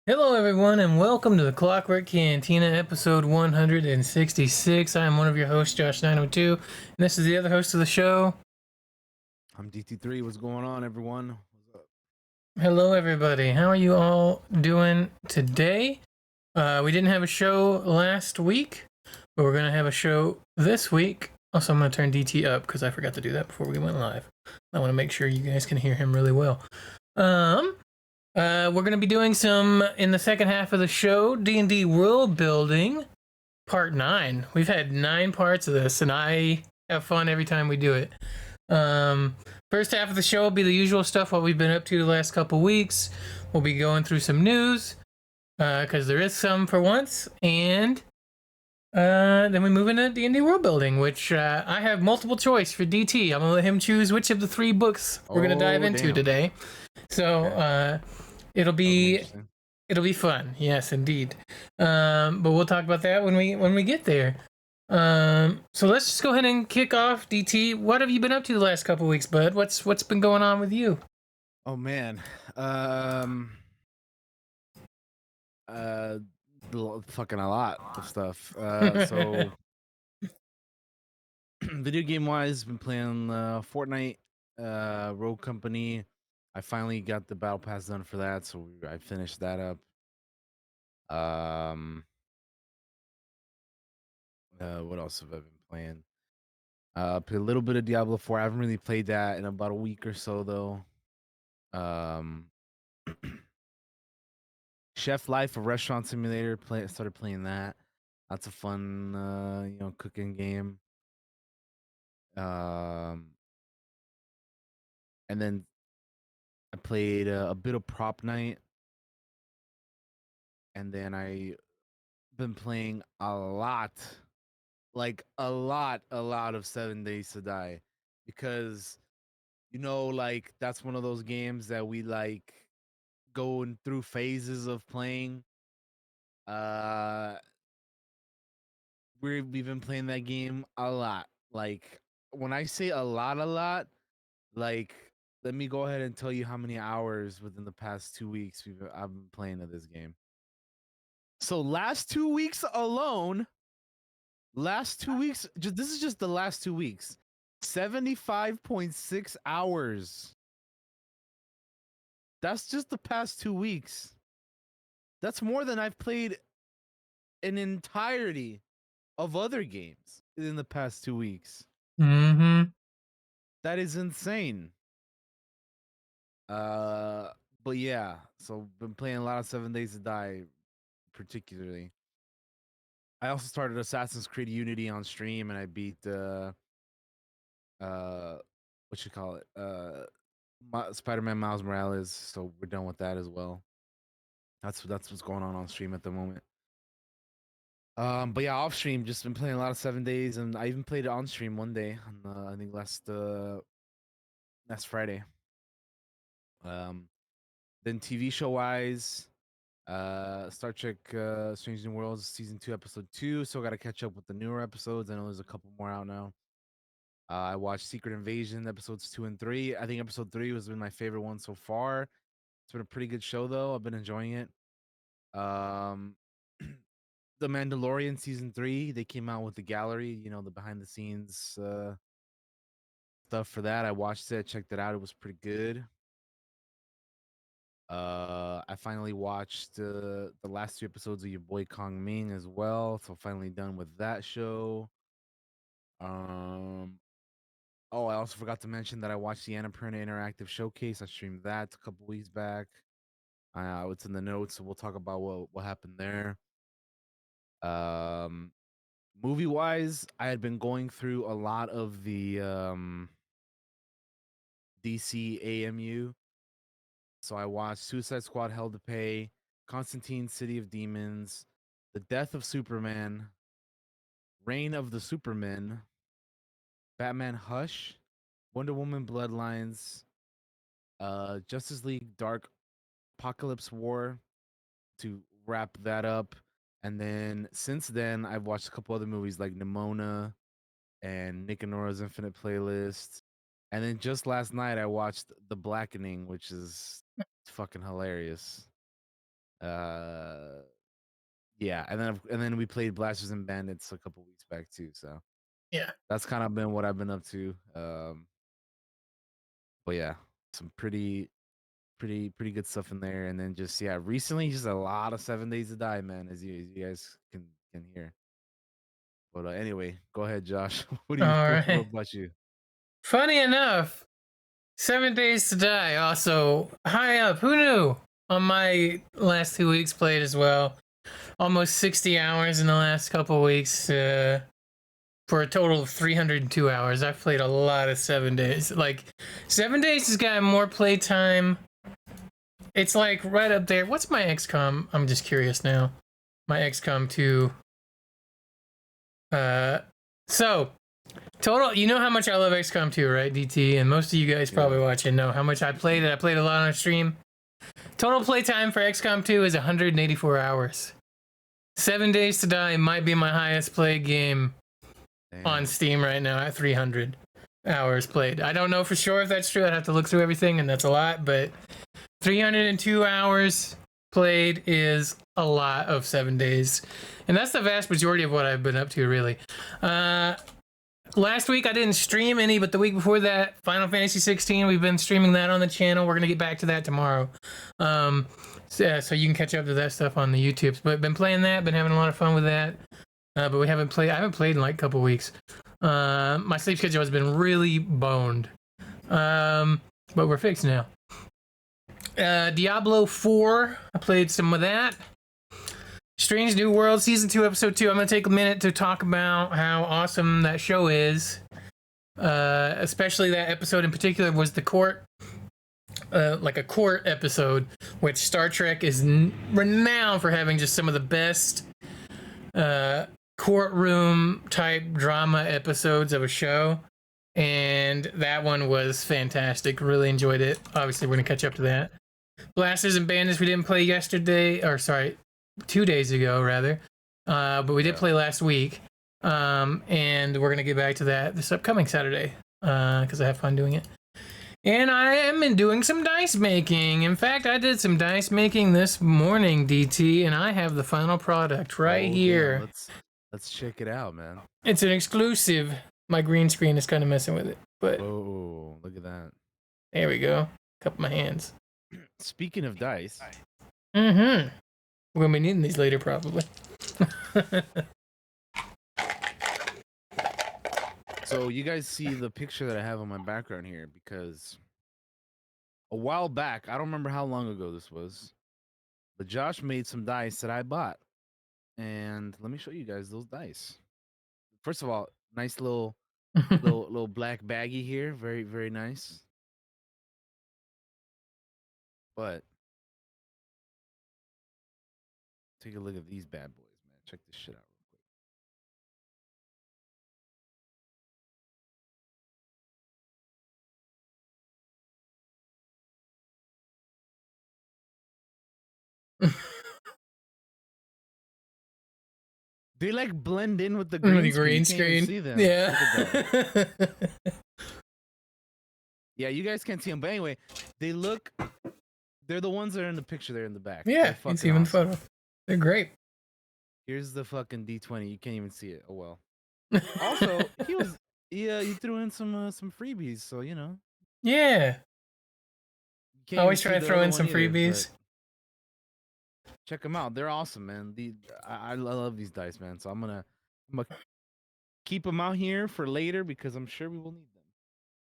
Hello, everyone, and welcome to the Clockwork Cantina, episode 166. I am one of your hosts, Josh902, and this is the other host of the show. I'm DT3. What's going on, everyone? What's up? Hello, everybody. How are you all doing today? We didn't have a show last week, but we're going to have a show this week. Also, I'm going to turn DT up because I forgot to do that before we went live. I want to make sure you guys can hear him really well. We're going to be doing some, in the second half of the show, D&D world building, part 9. We've had 9 parts of this, and I have fun every time we do it. First half of the show will be the usual stuff, what we've been up to the last couple weeks. We'll be going through some news, because there is some for once, and then we move into D&D world building, which I have multiple choice for DT. I'm going to let him choose which of the 3 books we're going to dive into today. So, it'll be fun. Yes, indeed. But we'll talk about that when we get there. So let's just go ahead and kick off. DT, what have you been up to the last couple weeks, bud? What's been going on with you? Oh man. Fucking a lot of stuff. So video game wise, been playing Fortnite, Rogue Company. I finally got the battle pass done for that, so I finished that up. What else have I been playing? Played a little bit of Diablo 4. I haven't really played that in about a week or so though. Chef Life, a restaurant simulator. Started playing that. That's a fun, cooking game. And then I played a bit of Prop Night, and then I been playing a lot, like a lot of 7 Days to Die, because like that's one of those games that we like going through phases of playing. We've been playing that game a lot. Like when I say a lot, like let me go ahead and tell you how many hours within the past 2 weeks I've been playing of this game. So last 2 weeks alone, this is just the last 2 weeks. 75.6 hours. That's just the past 2 weeks. That's more than I've played an entirety of other games in the past 2 weeks. Mm-hmm. That is insane. But yeah, so been playing a lot of 7 Days to Die, particularly. I also started Assassin's Creed Unity on stream, and I beat what you call it, Spider-Man Miles Morales. So we're done with that as well. That's what's going on stream at the moment. But yeah, off stream, just been playing a lot of 7 Days, and I even played it on stream one day on I think last Friday. Then TV show wise, Star Trek Strange New Worlds season 2 episode 2. So got to catch up with the newer episodes. I know there's a couple more out now. I watched Secret Invasion episodes 2 and 3. I think episode 3 has been my favorite one so far. It's been a pretty good show though. I've been enjoying it. The Mandalorian season 3, they came out with the gallery, the behind the scenes stuff for that. I watched it, checked it out. It was pretty good. I finally watched the last 2 episodes of your boy Kong Ming as well, so finally done with that show. Oh, I also forgot to mention that I watched the Annapurna Interactive Showcase. I streamed that a couple weeks back. It's in the notes, so we'll talk about what happened there. Movie wise, I had been going through a lot of the DC AMU. So I watched Suicide Squad Hell to Pay, Constantine City of Demons, The Death of Superman, Reign of the Supermen, Batman Hush, Wonder Woman Bloodlines, Justice League Dark Apocalypse War to wrap that up. And then since then, I've watched a couple other movies like Nimona and Nick and Nora's Infinite Playlist. And then just last night, I watched The Blackening, which is fucking hilarious. Yeah, and then we played Blasters and Bandits a couple weeks back too. So Yeah. that's kind of been what I've been up to. But yeah, some pretty good stuff in there. And then just recently just a lot of 7 Days to Die, man, as you guys can hear. But anyway, go ahead, Josh. All What right. about you? Funny enough, 7 Days to Die also high up. Who knew? On my last 2 weeks played as well. Almost 60 hours in the last couple weeks for a total of 302 hours. I've played a lot of 7 Days. Like 7 Days has got more playtime. It's like right up there. What's my XCOM? I'm just curious now. My XCOM 2. So total, you know how much I love XCOM 2, right, DT? And most of you guys probably watching know how much I played it. I played a lot on stream. Total playtime for XCOM 2 is 184 hours. 7 Days to Die might be my highest played game on Steam right now at 300 hours played. I don't know for sure if that's true. I'd have to look through everything, and that's a lot, but 302 hours played is a lot of 7 days. And that's the vast majority of what I've been up to, really. Last week I didn't stream any, but the week before that, Final Fantasy 16, we've been streaming that on the channel. We're going to get back to that tomorrow. So you can catch up to that stuff on the YouTubes. But been playing that, been having a lot of fun with that. But I haven't played in like a couple weeks. My sleep schedule has been really boned. But we're fixed now. Diablo 4, I played some of that. Strange New World Season 2, Episode 2. I'm going to take a minute to talk about how awesome that show is. Especially that episode in particular was the court. Like a court episode, which Star Trek is renowned for having just some of the best courtroom type drama episodes of a show. And that one was fantastic. Really enjoyed it. Obviously, we're going to catch up to that. Blasters and Bandits we didn't play yesterday, or sorry, 2 days ago rather, but we did play last week, and we're gonna get back to that this upcoming Saturday because I have fun doing it. And I am doing some dice making. In fact, I did some dice making this morning, DT, and I have the final product right here. Yeah, let's check it out, man. It's an exclusive. My green screen is kind of messing with it, but oh, look at that. There we go. Cup my hands. Speaking of dice. Mm-hmm. We're gonna be needing these later, probably. So you guys see the picture that I have on my background here because a while back, I don't remember how long ago this was, but Josh made some dice that I bought. And let me show you guys those dice. First of all, nice little black baggie here. Very, very nice. But take a look at these bad boys, man. Check this shit out real quick. They like blend in with the green screen. You can't even see them. Yeah. Yeah, you guys can't see them. But anyway, they're the ones that are in the picture there in the back. Yeah, you see them in the photo. They're great. Here's the fucking D20. You can't even see it. Oh well. Also, he threw in some freebies, so you know. Yeah. I always try to throw in some freebies. Check them out. They're awesome, man. I love these dice, man. So I'm gonna keep them out here for later because I'm sure we will need them.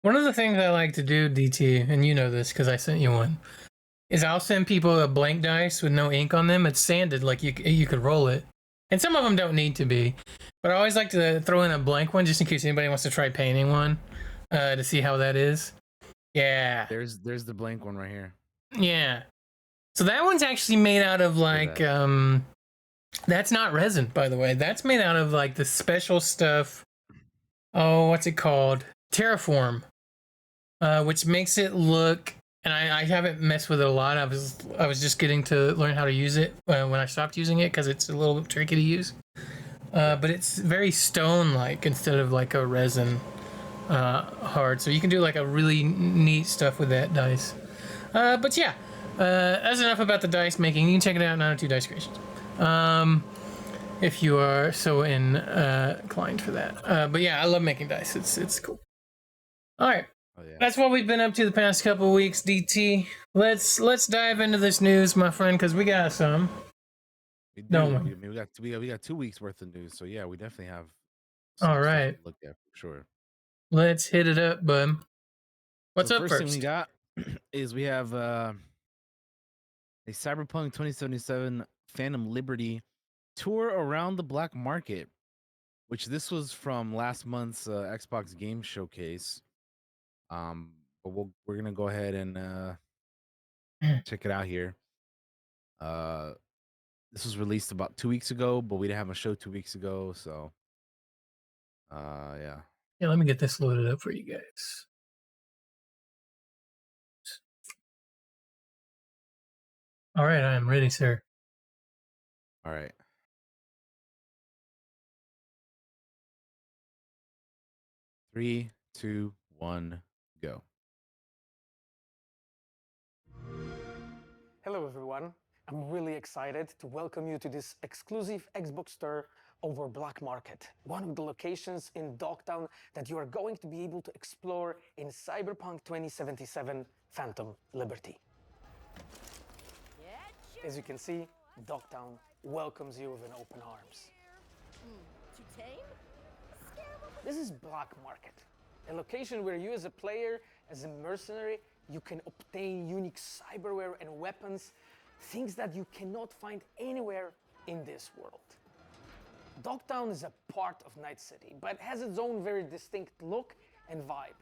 One of the things I like to do, DT, and you know this because I sent you one, is I'll send people a blank dice with no ink on them. It's sanded, like you could roll it. And some of them don't need to be. But I always like to throw in a blank one just in case anybody wants to try painting one to see how that is. Yeah. There's the blank one right here. Yeah. So that one's actually made out of like, that's not resin, by the way. That's made out of like the special stuff. Oh, what's it called? Terraform. Which makes it look, and I haven't messed with it a lot. I was just getting to learn how to use it when I stopped using it because it's a little bit tricky to use. But it's very stone-like instead of like a resin hard. So you can do like a really neat stuff with that dice. But yeah, That's enough about the dice making. You can check it out on 902 Dice Creations. If you are so inclined for that. But yeah, I love making dice. It's cool. All right. Oh yeah. That's what we've been up to the past couple of weeks, DT. Let's dive into this news, my friend, because we got some. We do. Don't I we? mean, we got 2 weeks worth of news, so yeah, we definitely have All some stuff right. to look at for sure. Let's hit it up, bud. What's So up first first? thing we got is we have a Cyberpunk 2077 Phantom Liberty tour around the black market, which this was from last month's Xbox Game Showcase. But we're gonna go ahead and check it out here. This was released about 2 weeks ago, but we didn't have a show 2 weeks ago, so yeah. Yeah, let me get this loaded up for you guys. All right, I am ready, sir. All right. Three, two, one, go. Hello everyone, I'm really excited to welcome you to this exclusive Xbox store over Black Market, one of the locations in Dogtown that you are going to be able to explore in Cyberpunk 2077 Phantom Liberty. As you can see, Dogtown welcomes you with an open arms. Too tame? This is Black Market, a location where you as a player, as a mercenary, you can obtain unique cyberware and weapons, things that you cannot find anywhere in this world. Dogtown is a part of Night City, but has its own very distinct look and vibe.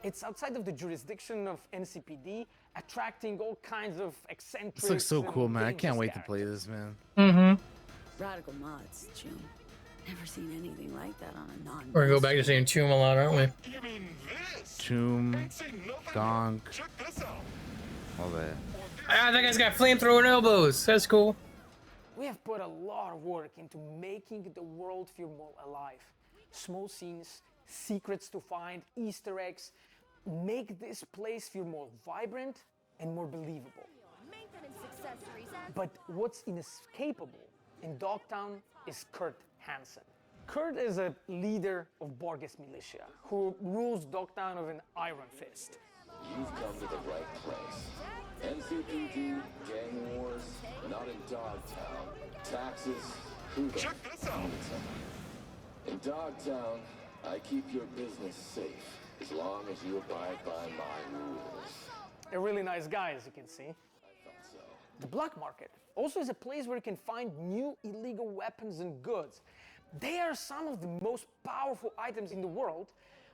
It's outside of the jurisdiction of NCPD, attracting all kinds of eccentrics. This looks so and cool, man. I dangerous can't wait to play characters. this, man. Mm-hmm. Radical mods, June. Never seen anything like that on a non. We're gonna go back to saying Chum a lot, aren't we? Choom, Donk, all that. Ah, that guy's got flamethrowing elbows. That's cool. We have put a lot of work into making the world feel more alive. Small scenes, secrets to find, Easter eggs, make this place feel more vibrant and more believable. Maintenance accessories and But what's inescapable in Dogtown is Kurt Hansen. Kurt is a leader of Borges militia who rules Dogtown with an iron fist. You've come to the right place. NCPD, gang wars, not in Dogtown. Taxes, who the Check this out. needs them? In Dogtown, I keep your business safe as long as you abide by my rules. A really nice guy, as you can see. I thought so. The black market also is a place where you can find new illegal weapons and goods. They are some of the most powerful items in the world,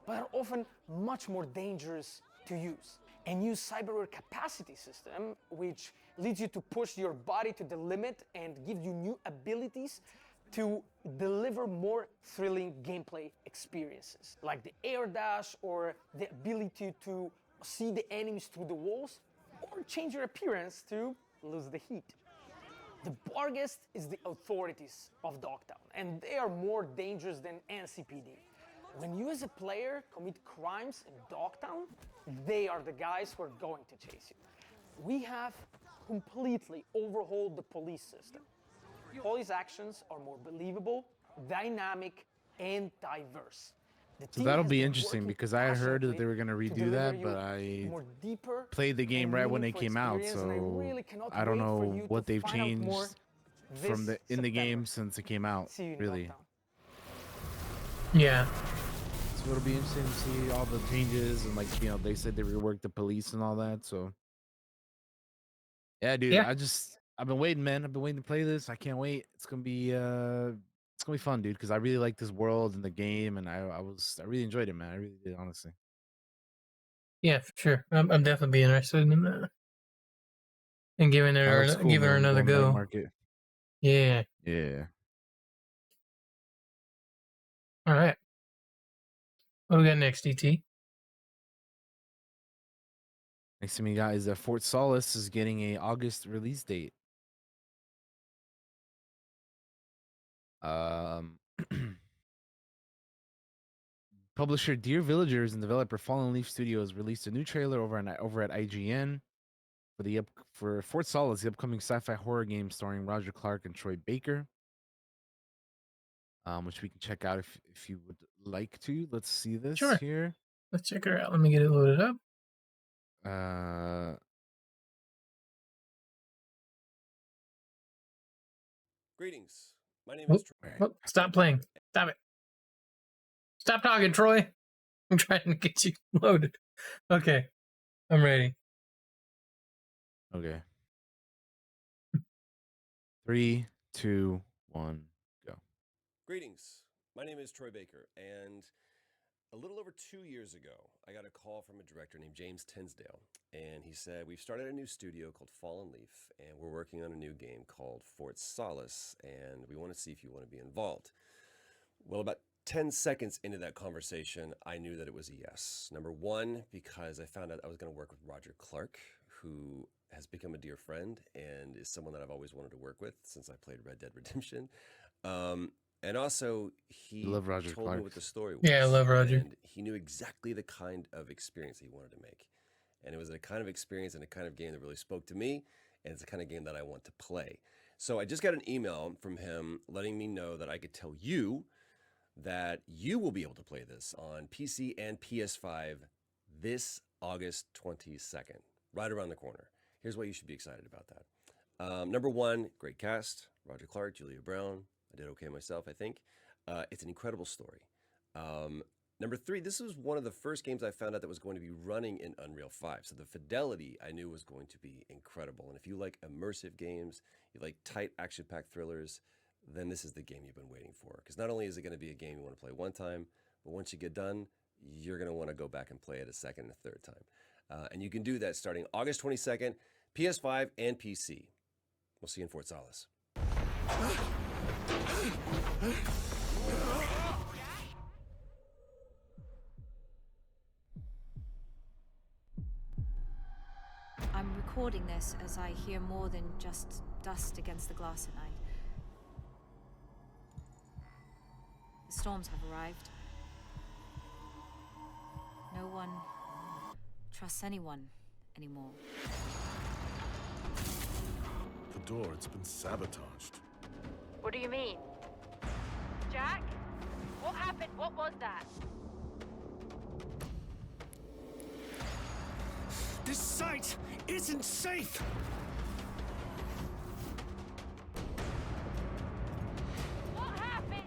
but are often much more dangerous to use. A new cyberware capacity system, which leads you to push your body to the limit and gives you new abilities to deliver more thrilling gameplay experiences, like the air dash or the ability to see the enemies through the walls, or change your appearance to lose the heat. The Barghest is the authorities of Dogtown, and they are more dangerous than NCPD. When you as a player commit crimes in Dogtown, they are the guys who are going to chase you. We have completely overhauled the police system. Police actions are more believable, dynamic, and diverse. The So team that'll has be been interesting working because I heard that they were passionately gonna to redo deliver that, you but a I more deeper played the game and right when it meaningful came out, experience, and I so really cannot I don't wait for know you what to they've find out changed more from this in the September. game since it came out. See you in Really, Dogtown. Yeah. so it'll be interesting to see all the changes and they said they reworked the police and all that. So yeah, dude, Yeah. I've been waiting, man. I've been waiting to play this. I can't wait. It's gonna be fun, dude, because I really like this world and the game, and I really enjoyed it, man. I really did, honestly. Yeah, for sure. I'm definitely be interested in that. And giving That her looks cool, giving her man. another Going black go. market. Yeah. Yeah. All right. What do we got next, DT? Next thing we got is that Fort Solace is getting a August release date. Um, Publisher Dear Villagers and developer Fallen Leaf Studios released a new trailer over at IGN for Fort Solace, the upcoming sci-fi horror game starring Roger Clark and Troy Baker, which we can check out if you would like to. Let's see this Sure. here. Let's check her out. Let me get it loaded up. Greetings. My name is Troy. Right. Stop playing. Stop it. Stop talking, Troy. I'm trying to get you loaded. Okay. I'm ready. Okay. 3, 2, 1, go. Greetings. My name is Troy Baker, and a little over 2 years ago, I got a call from a director named James Tinsdale, and he said, "We've started a new studio called Fallen Leaf, and we're working on a new game called Fort Solace, and we want to see if you want to be involved." Well, about 10 seconds into that conversation, I knew that it was a yes. Number one, because I found out I was going to work with Roger Clark, who has become a dear friend and is someone that I've always wanted to work with since I played Red Dead Redemption. And also, he love Roger told Clark. me what the story was. Yeah, I love Roger. And he knew exactly the kind of experience he wanted to make. And it was a kind of experience and a kind of game that really spoke to me. And it's the kind of game that I want to play. So I just got an email from him letting me know that I could tell you that you will be able to play this on PC and PS5 this August 22nd, right around the corner. Here's why you should be excited about that. Number one, great cast. Roger Clark, Julia Brown. I did okay myself, I think. It's an incredible story. Number three, this was one of the first games I found out that was going to be running in Unreal 5. So the fidelity I knew was going to be incredible. And if you like immersive games, you like tight action-packed thrillers, then this is the game you've been waiting for. Because not only is it going to be a game you want to play one time, but once you get done, you're going to want to go back and play it a second and a third time. And you can do that starting August 22nd, PS5 and PC. We'll see you in Fort Solace. I'm recording this as I hear more than just dust against the glass at night. The storms have arrived. No one trusts anyone anymore. The door, it's been sabotaged. What do you mean? Jack? What happened? What was that? This site isn't safe! What happened?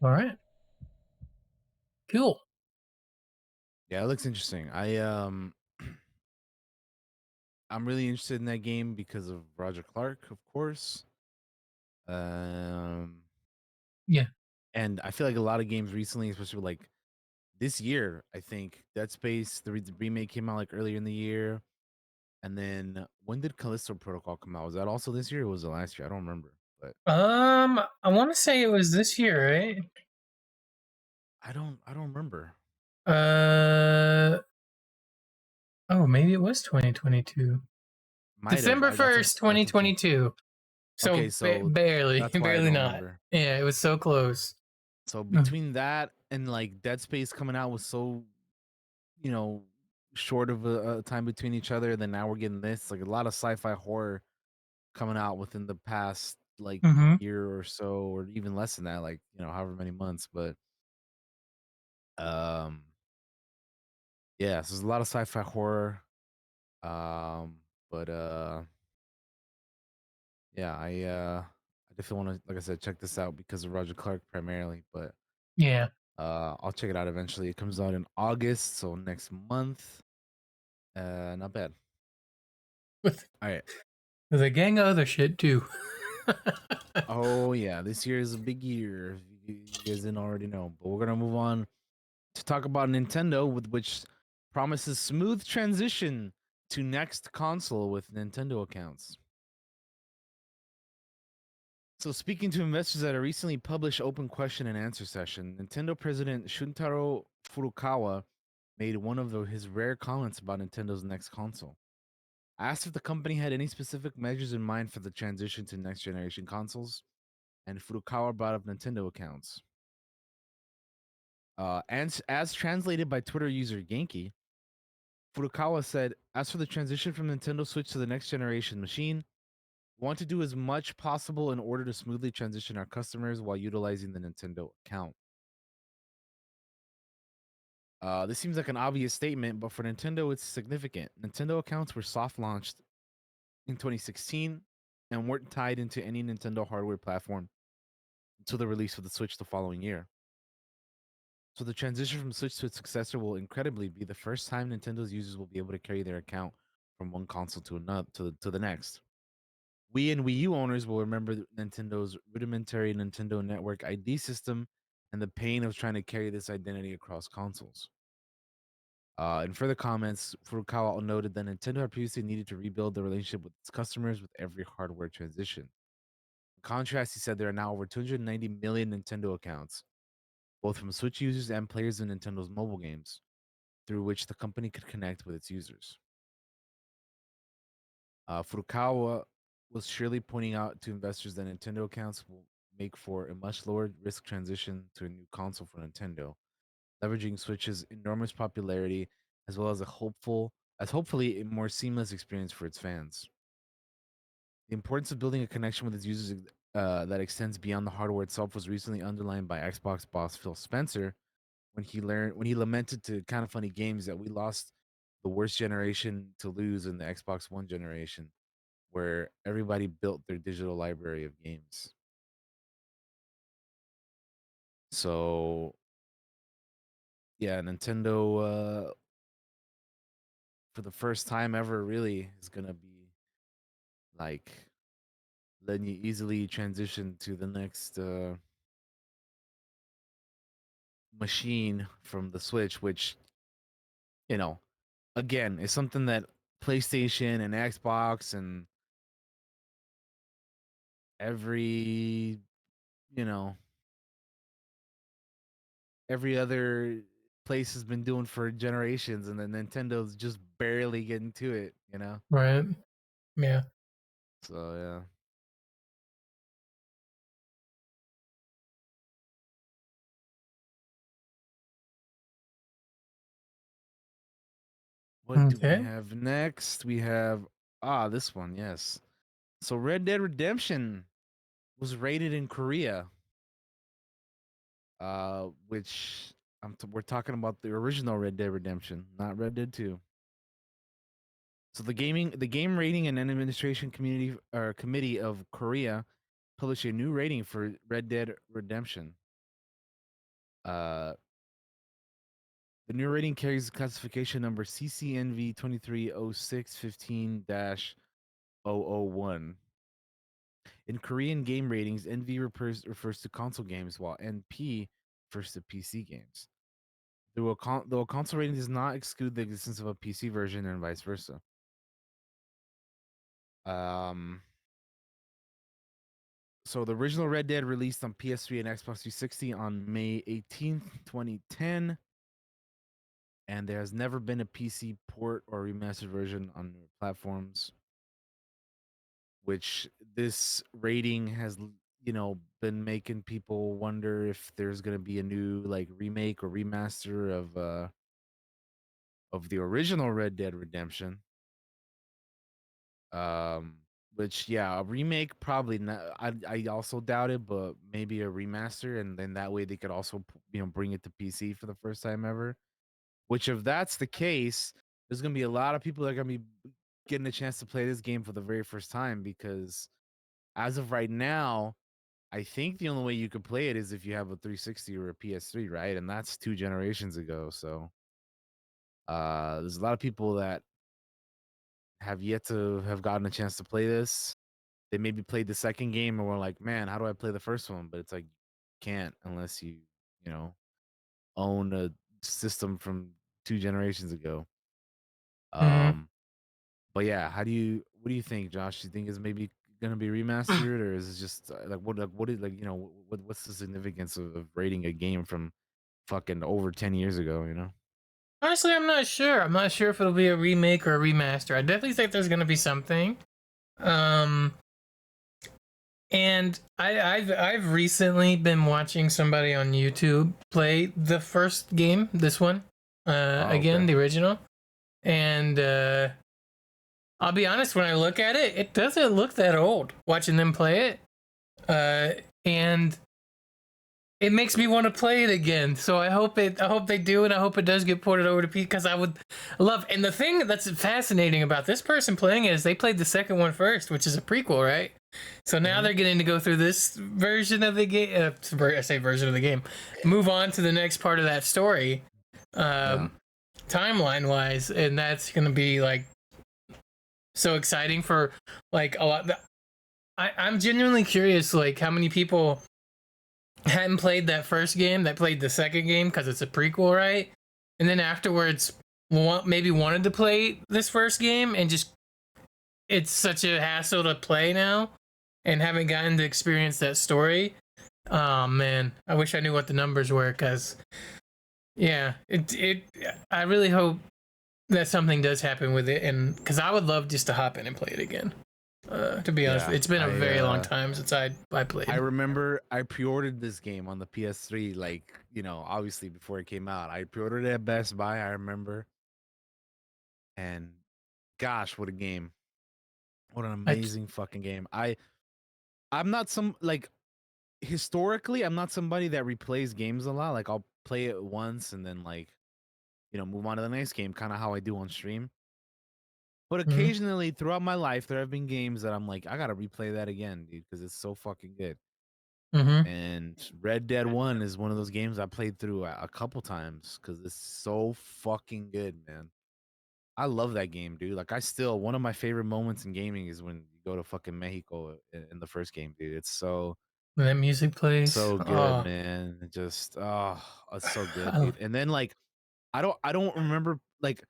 All right. Cool. Yeah, it looks interesting. I'm really interested in that game because of Roger Clark, of course. Yeah. And I feel like a lot of games recently, especially like this year, I think Dead Space, the remake came out like earlier in the year. And then when did Callisto Protocol come out? Was that also this year or was it last year? I don't remember. But I want to say it was this year, right? I don't remember. Oh, maybe it was 2022. Might have. December That's what- 1st, 2022. So, Okay, so barely, that's why I barely don't not. remember. Yeah, it was so close. So between that and like Dead Space coming out was so, short of a time between each other. Then now we're getting this, like a lot of sci-fi horror coming out within the past like Mhm. year or so, or even less than that, like however many months. But yeah, so there's a lot of sci-fi horror. But yeah, I definitely want to, like I said, check this out because of Roger Clark primarily. But Yeah. I'll check it out eventually. It comes out in August, so next month. Not bad. With All right. a gang of other shit too. Oh yeah, this year is a big year. If you guys didn't already know, but we're gonna move on to talk about Nintendo, with which promises smooth transition to next console with Nintendo accounts. So, speaking to investors at a recently published open question and answer session, Nintendo President Shuntaro Furukawa made one of his rare comments about Nintendo's next console. Asked if the company had any specific measures in mind for the transition to next generation consoles, and Furukawa brought up Nintendo accounts. And as translated by Twitter user Genki, Furukawa said, "As for the transition from Nintendo Switch to the next generation machine, we want to do as much possible in order to smoothly transition our customers while utilizing the Nintendo account." This seems like an obvious statement, but for Nintendo, it's significant. Nintendo accounts were soft launched in 2016 and weren't tied into any Nintendo hardware platform until the release of the Switch the following year. So the transition from Switch to its successor will incredibly be the first time Nintendo's users will be able to carry their account from one console to another to the next. Wii and Wii U owners will remember Nintendo's rudimentary Nintendo Network ID system and the pain of trying to carry this identity across consoles. In further comments, Furukawa noted that Nintendo had previously needed to rebuild the relationship with its customers with every hardware transition. In contrast, he said there are now over 290 million Nintendo accounts, both from Switch users and players in Nintendo's mobile games, through which the company could connect with its users. Furukawa was surely pointing out to investors that Nintendo accounts will make for a much lower risk transition to a new console for Nintendo, leveraging Switch's enormous popularity as well as hopefully a more seamless experience for its fans. The importance of building a connection with its users that extends beyond the hardware itself was recently underlined by Xbox boss Phil Spencer when he lamented to Kind of Funny Games that we lost the worst generation to lose in the Xbox One generation, where everybody built their digital library of games. So yeah, Nintendo for the first time ever really is gonna be like letting you easily transition to the next machine from the Switch, which, you know, again, is something that PlayStation and Xbox and every, you know, every other place has been doing for generations, and then Nintendo's just barely getting to it, you know? Right. Yeah. So, yeah. What do we Okay. have next? We have this one, yes. So Red Dead Redemption was rated in Korea, which we're talking about the original Red Dead Redemption, not Red Dead 2. So the game rating and administration committee of Korea published a new rating for Red Dead Redemption. Uh, the new rating carries classification number CCNV 230615-001. In Korean game ratings, NV refers to console games, while NP refers to PC games. Though a console rating does not exclude the existence of a PC version and vice versa. So the original Red Dead released on PS3 and Xbox 360 on May 18th, 2010. And there has never been a PC port or remastered version on newer platforms, which this rating has, been making people wonder if there's going to be a new like remake or remaster of the original Red Dead Redemption. Which, yeah, a remake probably not. I also doubt it, but maybe a remaster, and then that way they could also bring it to PC for the first time ever. Which, if that's the case, there's gonna be a lot of people that are gonna be getting a chance to play this game for the very first time, because as of right now, I think the only way you could play it is if you have a 360 or a PS3, right? And that's 2 generations ago. So there's a lot of people that have yet to have gotten a chance to play this. They maybe played the second game and were like, man, how do I play the first one? But it's like, can't unless you know, own a system from 2 generations ago. Hmm. But yeah, what do you think, Josh? Do you think it's maybe gonna be remastered, or is it just what is what's the significance of rating a game from fucking over 10 years ago? Honestly, I'm not sure. I'm not sure if it'll be a remake or a remaster. I definitely think there's gonna be something. Um, and I've recently been watching somebody on YouTube play the first game, this one, again, the original, and I'll be honest, when I look at it, it doesn't look that old. Watching them play it, and it makes me want to play it again. So I hope they do, and I hope it does get ported over to P, because I would love. And the thing that's fascinating about this person playing it is they played the second one first, which is a prequel, right? So now they're getting to go through this version of the game. I say version of the game. Move on to the next part of that story, timeline wise, and that's gonna be like so exciting for like a lot. I'm genuinely curious, like how many people hadn't played that first game that played the second game because it's a prequel, right? And then afterwards, maybe wanted to play this first game and just it's such a hassle to play now and haven't gotten to experience that story. Oh man, I wish I knew what the numbers were, because yeah, I really hope that something does happen with it, and because I would love just to hop in and play it again. To be honest, it's been a very long time since I played. I remember I pre-ordered this game on the PS3, like, you know, obviously before it came out. I pre-ordered it at Best Buy, I remember. And gosh, what a game. What an amazing fucking game. I'm not historically, I'm not somebody that replays games a lot. Like I'll play it once and then like, you know, move on to the next game, kind of how I do on stream. But occasionally throughout my life, there have been games that I'm like, I gotta replay that again, dude, because it's so fucking good. And Red Dead 1 is one of those games I played through a couple times because it's so fucking good, man. I love that game, dude. Like one of my favorite moments in gaming is when you go to fucking Mexico in the first game, dude. It's so when that music plays, so good, man. It just it's so good, dude. And then like I don't remember, like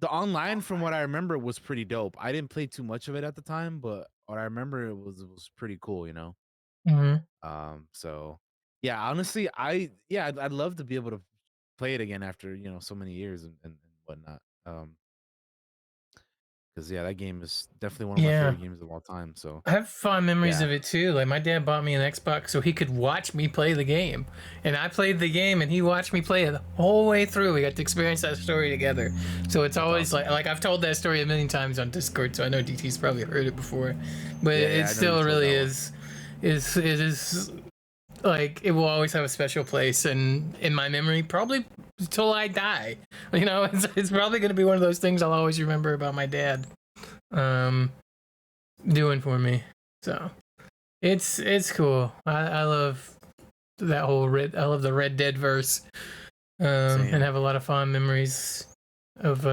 the online, from what I remember, was pretty dope. I didn't play too much of it at the time, but what I remember it was pretty cool, you know. So yeah, honestly, I'd love to be able to play it again after, you know, so many years and whatnot. Because yeah, that game is definitely one of my favorite games of all time. So I have fond memories of it too. Like my dad bought me an Xbox so he could watch me play the game, and I played the game and he watched me play it the whole way through. We got to experience that story together. So it's always like I've told that story a million times on Discord, so I know DT's probably heard it before, but it still really is like it will always have a special place and in my memory probably till I die. You know, it's probably going to be one of those things I'll always remember about my dad doing for me. So it's cool. I love that whole I love the Red Dead verse, and have a lot of fond memories of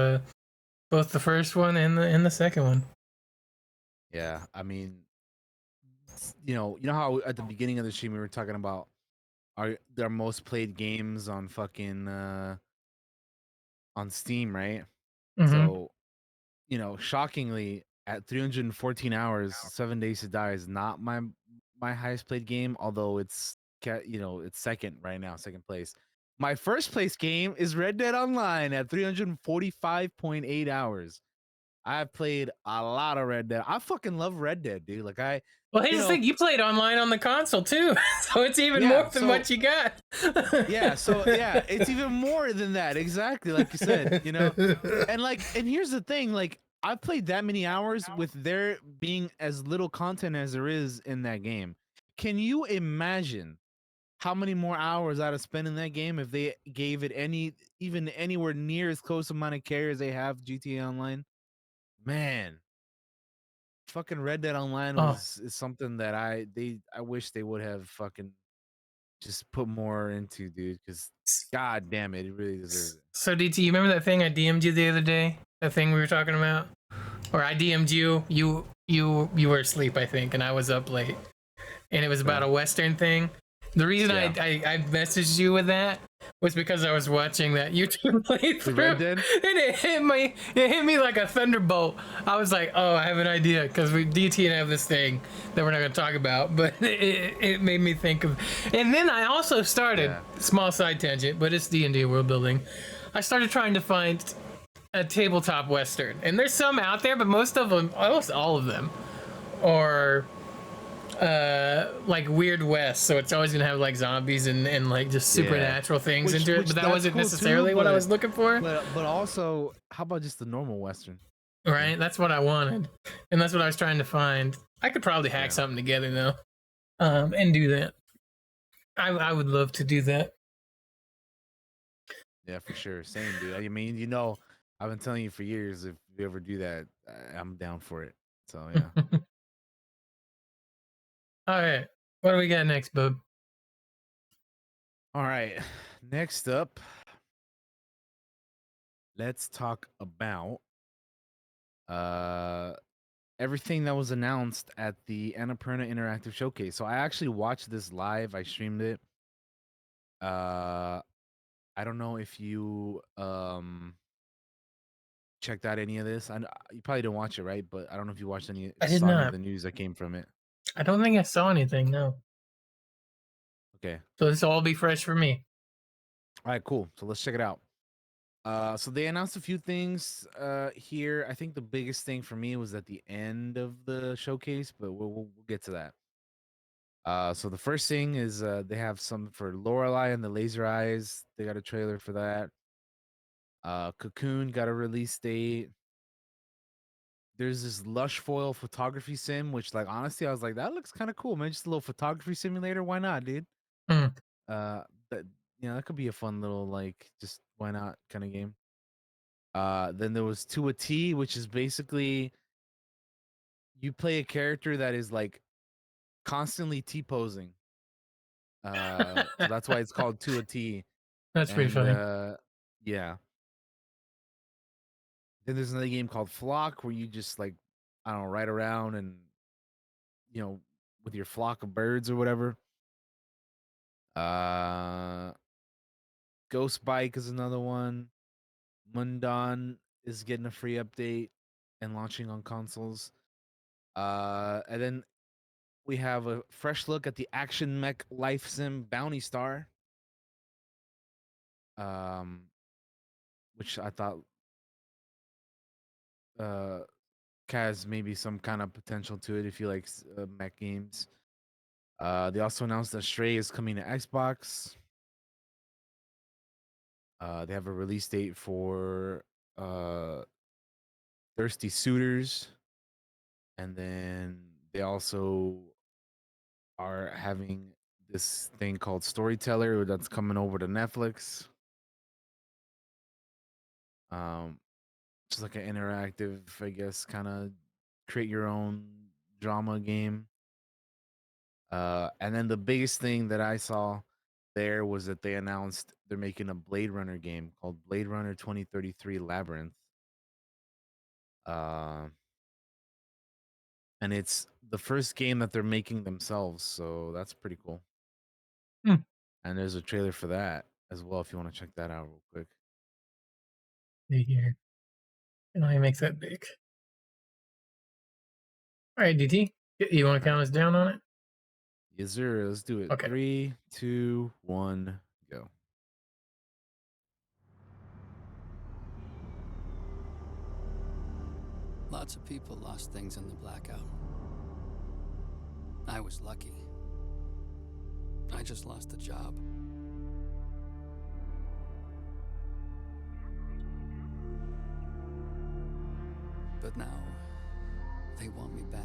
both the first one and the second one. Yeah, I mean, you know how at the beginning of the stream we were talking about their most played games on fucking on Steam, right? So, you know, shockingly, at 314 hours, 7 Days to Die is not my highest played game, although it's, you know, it's second right now, second place. My first place game is Red Dead Online at 345.8 hours. I've played a lot of Red Dead. I fucking love Red Dead, dude. Like well, here's the thing: you played online on the console too, so it's even more than what you got. It's even more than that. Exactly, like you said, you know. And here's the thing: like I've played that many hours with there being as little content as there is in that game. Can you imagine how many more hours I'd have spent in that game if they gave it even anywhere near as close amount of care as they have GTA Online? Man, fucking Red Dead Online is something that I wish they would have fucking just put more into, dude, because god damn it really deserves it. So DT, you remember that thing I DM'd you the other day? That thing we were talking about? Or I DM'd you, you were asleep, I think, and I was up late. And it was about a Western thing. The reason I messaged you with that was because I was watching that YouTube playthrough, Red Dead? and it hit me like a thunderbolt. I was like, oh, I have an idea, because DT and I have this thing that we're not going to talk about, but it made me think of. And then I also started small side tangent, but it's D&D world building. I started trying to find a tabletop western, and there's some out there, but most of them, almost all of them, are like Weird West. So it's always gonna have like zombies and like just supernatural things into it. But that that's wasn't cool necessarily too, what I was looking for. But also, how about just the normal Western? Right, that's what I wanted, and that's what I was trying to find. I could probably hack Yeah. something together though, and do that. I would love to do that. Yeah, for sure. Same, dude. I mean, you know, I've been telling you for years. If you ever do that, I'm down for it. So yeah. All right, what do we got next, bub? All right. Next up, let's talk about everything that was announced at the Annapurna Interactive Showcase. So I actually watched this live. I streamed it. I don't know if you checked out any of this. You probably didn't watch it, right? But I don't know if you watched I did saw any of not. the news that came from it. I don't think I saw anything. No. Okay. So this will all be fresh for me. All right, cool. So let's check it out. So they announced a few things here. I think the biggest thing for me was at the end of the showcase, but we'll get to that. So the first thing is they have some for Lorelei and the Laser Eyes. They got a trailer for that. Cocoon got a release date. There's this Lush Foil photography sim, which like honestly, I was like, that looks kind of cool, man. Just a little photography simulator. Why not, dude? Mm. That that could be a fun little like just why not kind of game. Then there was To a T, which is basically you play a character that is like constantly T posing. So that's why it's called To a T. That's pretty funny. Yeah. Then there's another game called Flock where you just like I don't know, ride around and with your flock of birds or whatever. Ghost Bike is another one. Mundan is getting a free update and launching on consoles. And then we have a fresh look at the action mech life sim Bounty Star. Which I thought has maybe some kind of potential to it if you like mech games. They also announced that Stray is coming to Xbox. They have a release date for Thirsty Suitors. And then they also are having this thing called Storyteller that's coming over to Netflix. Just like an interactive, I guess, kind of create your own drama game. And then the biggest thing that I saw there was that they announced they're making a Blade Runner game called Blade Runner 2033 Labyrinth. And it's the first game that they're making themselves, so that's pretty cool. Hmm. And there's a trailer for that as well if you want to check that out real quick. See here. And he makes that big. All right, DT. You want to count us down on it? Yes, sir. Let's do it. Okay. 3, 2, 1, go. Lots of people lost things in the blackout. I was lucky. I just lost a job. But now, they want me back.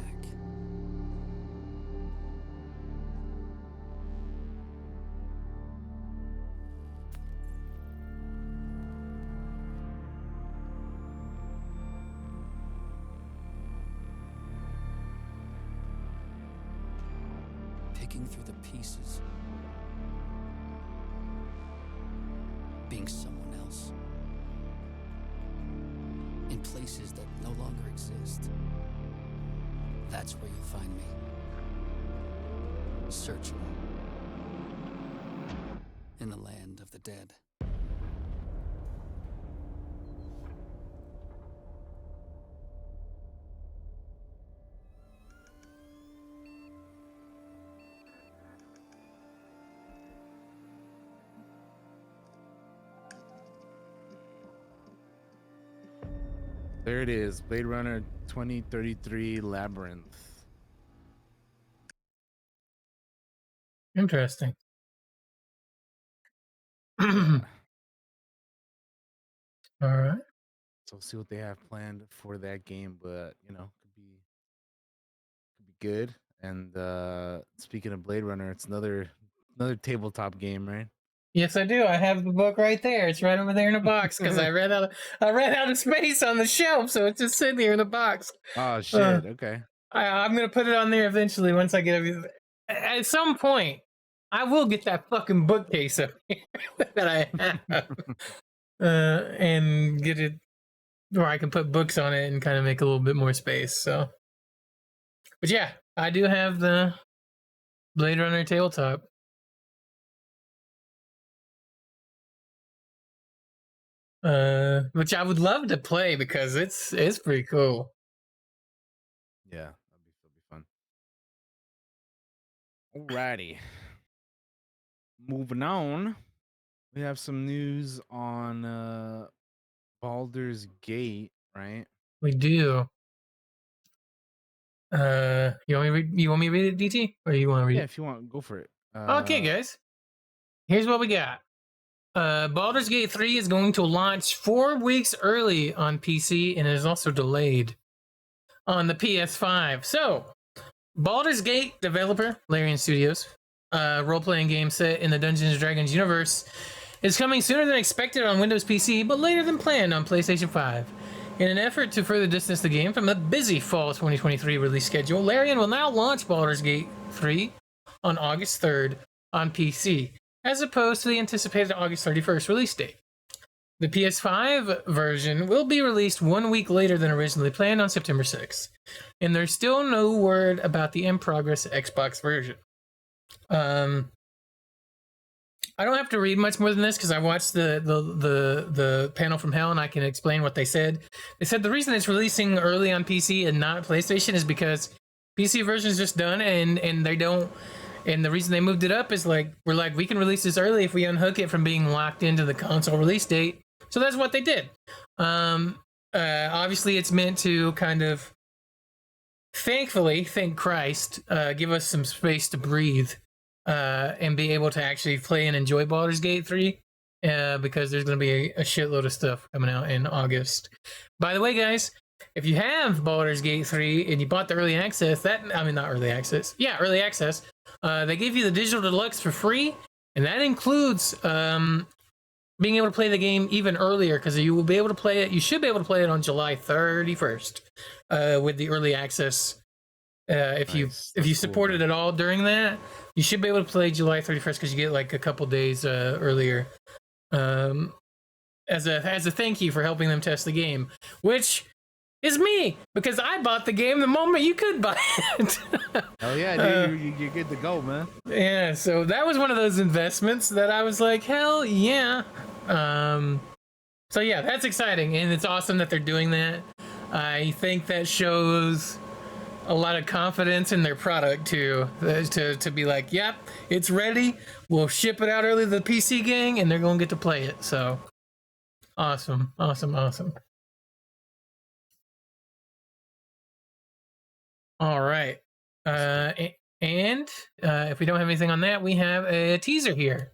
Picking through the pieces. Being someone else. In places that no longer exist. That's where you'll find me. Searching. In the land of the dead. There it is. Blade Runner 2033 Labyrinth. Interesting. Yeah. All right. So we'll see what they have planned for that game, but you know, could be good. And speaking of Blade Runner, it's another tabletop game, right? Yes, I do. I have the book right there. It's right over there in a box because I ran out of space on the shelf, so it's just sitting here in a box. Oh shit! Okay. I'm gonna put it on there eventually once I get everything. At some point, I will get that fucking bookcase up here that I have, and get it where I can put books on it and kind of make a little bit more space. So, but yeah, I do have the Blade Runner tabletop. Which I would love to play because it's pretty cool. Yeah, that'll be fun. Alrighty. Moving on. We have some news on Baldur's Gate, right? We do. You want me to read it, DT, or you want to read Yeah, it? if you want, go for it. Okay, guys. Here's what we got. Baldur's Gate 3 is going to launch 4 weeks early on PC and is also delayed on the PS5. So, Baldur's Gate developer Larian Studios, role-playing game set in the Dungeons & Dragons universe, is coming sooner than expected on Windows PC, but later than planned on PlayStation 5. In an effort to further distance the game from the busy fall 2023 release schedule, Larian will now launch Baldur's Gate 3 on August 3rd on PC, as opposed to the anticipated August 31st release date. The PS5 version will be released 1 week later than originally planned on September 6th, and there's still no word about the in-progress Xbox version. I don't have to read much more than this because I watched the panel from hell and I can explain what they said. They said the reason it's releasing early on PC and not PlayStation is because PC version is just done and they don't. And the reason they moved it up is we can release this early if we unhook it from being locked into the console release date. So that's what they did. Obviously, it's meant to kind of, thankfully, thank Christ, give us some space to breathe and be able to actually play and enjoy Baldur's Gate 3 because there's going to be a shitload of stuff coming out in August. By the way, guys, if you have Baldur's Gate 3 and you bought the early access, early access, they give you the digital deluxe for free, and that includes being able to play the game even earlier because you will be able to play it. You should be able to play it on July 31st with the early access. If you supported it all during that, you should be able to play July 31st because you get like a couple days earlier as a thank you for helping them test the game, which is me because I bought the game the moment you could buy it. Oh yeah, dude, you're good to go, man. Yeah, so that was one of those investments that I was like, hell yeah. So yeah, that's exciting, and it's awesome that they're doing that. I think that shows a lot of confidence in their product too, to be like, yep, it's ready. We'll ship it out early to the PC gang, and they're gonna get to play it. So awesome. All right. If we don't have anything on that, we have a teaser here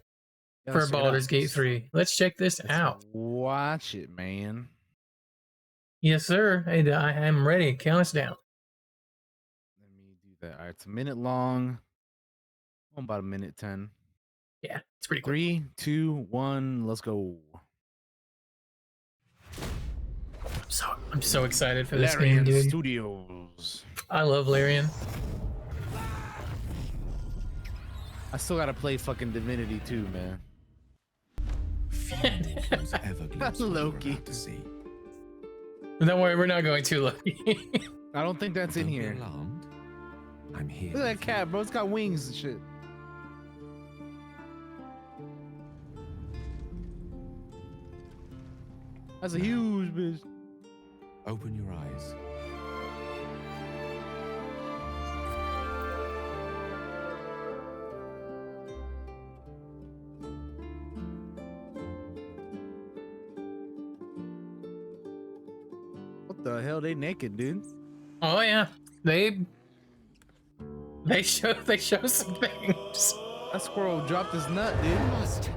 for Baldur's Gate 3. Let's check this out. Watch it, man. Yes, sir. Hey, I am ready. Count us down. Let me do that. All right, it's a minute long. About a minute 10. Yeah, it's pretty cool. 3, 2, 1, let's go. I'm so excited for this Larian game, dude. Studios. I love Larian. I still gotta play fucking Divinity 2, man. That's Loki. Don't worry, we're not going too low. I don't think that's in here. I'm here. Look at that cat, bro. It's got wings and shit. That's a huge bitch. Open your eyes. What the hell? They naked, dude. Oh yeah, they show some things. That squirrel dropped his nut, dude. Master,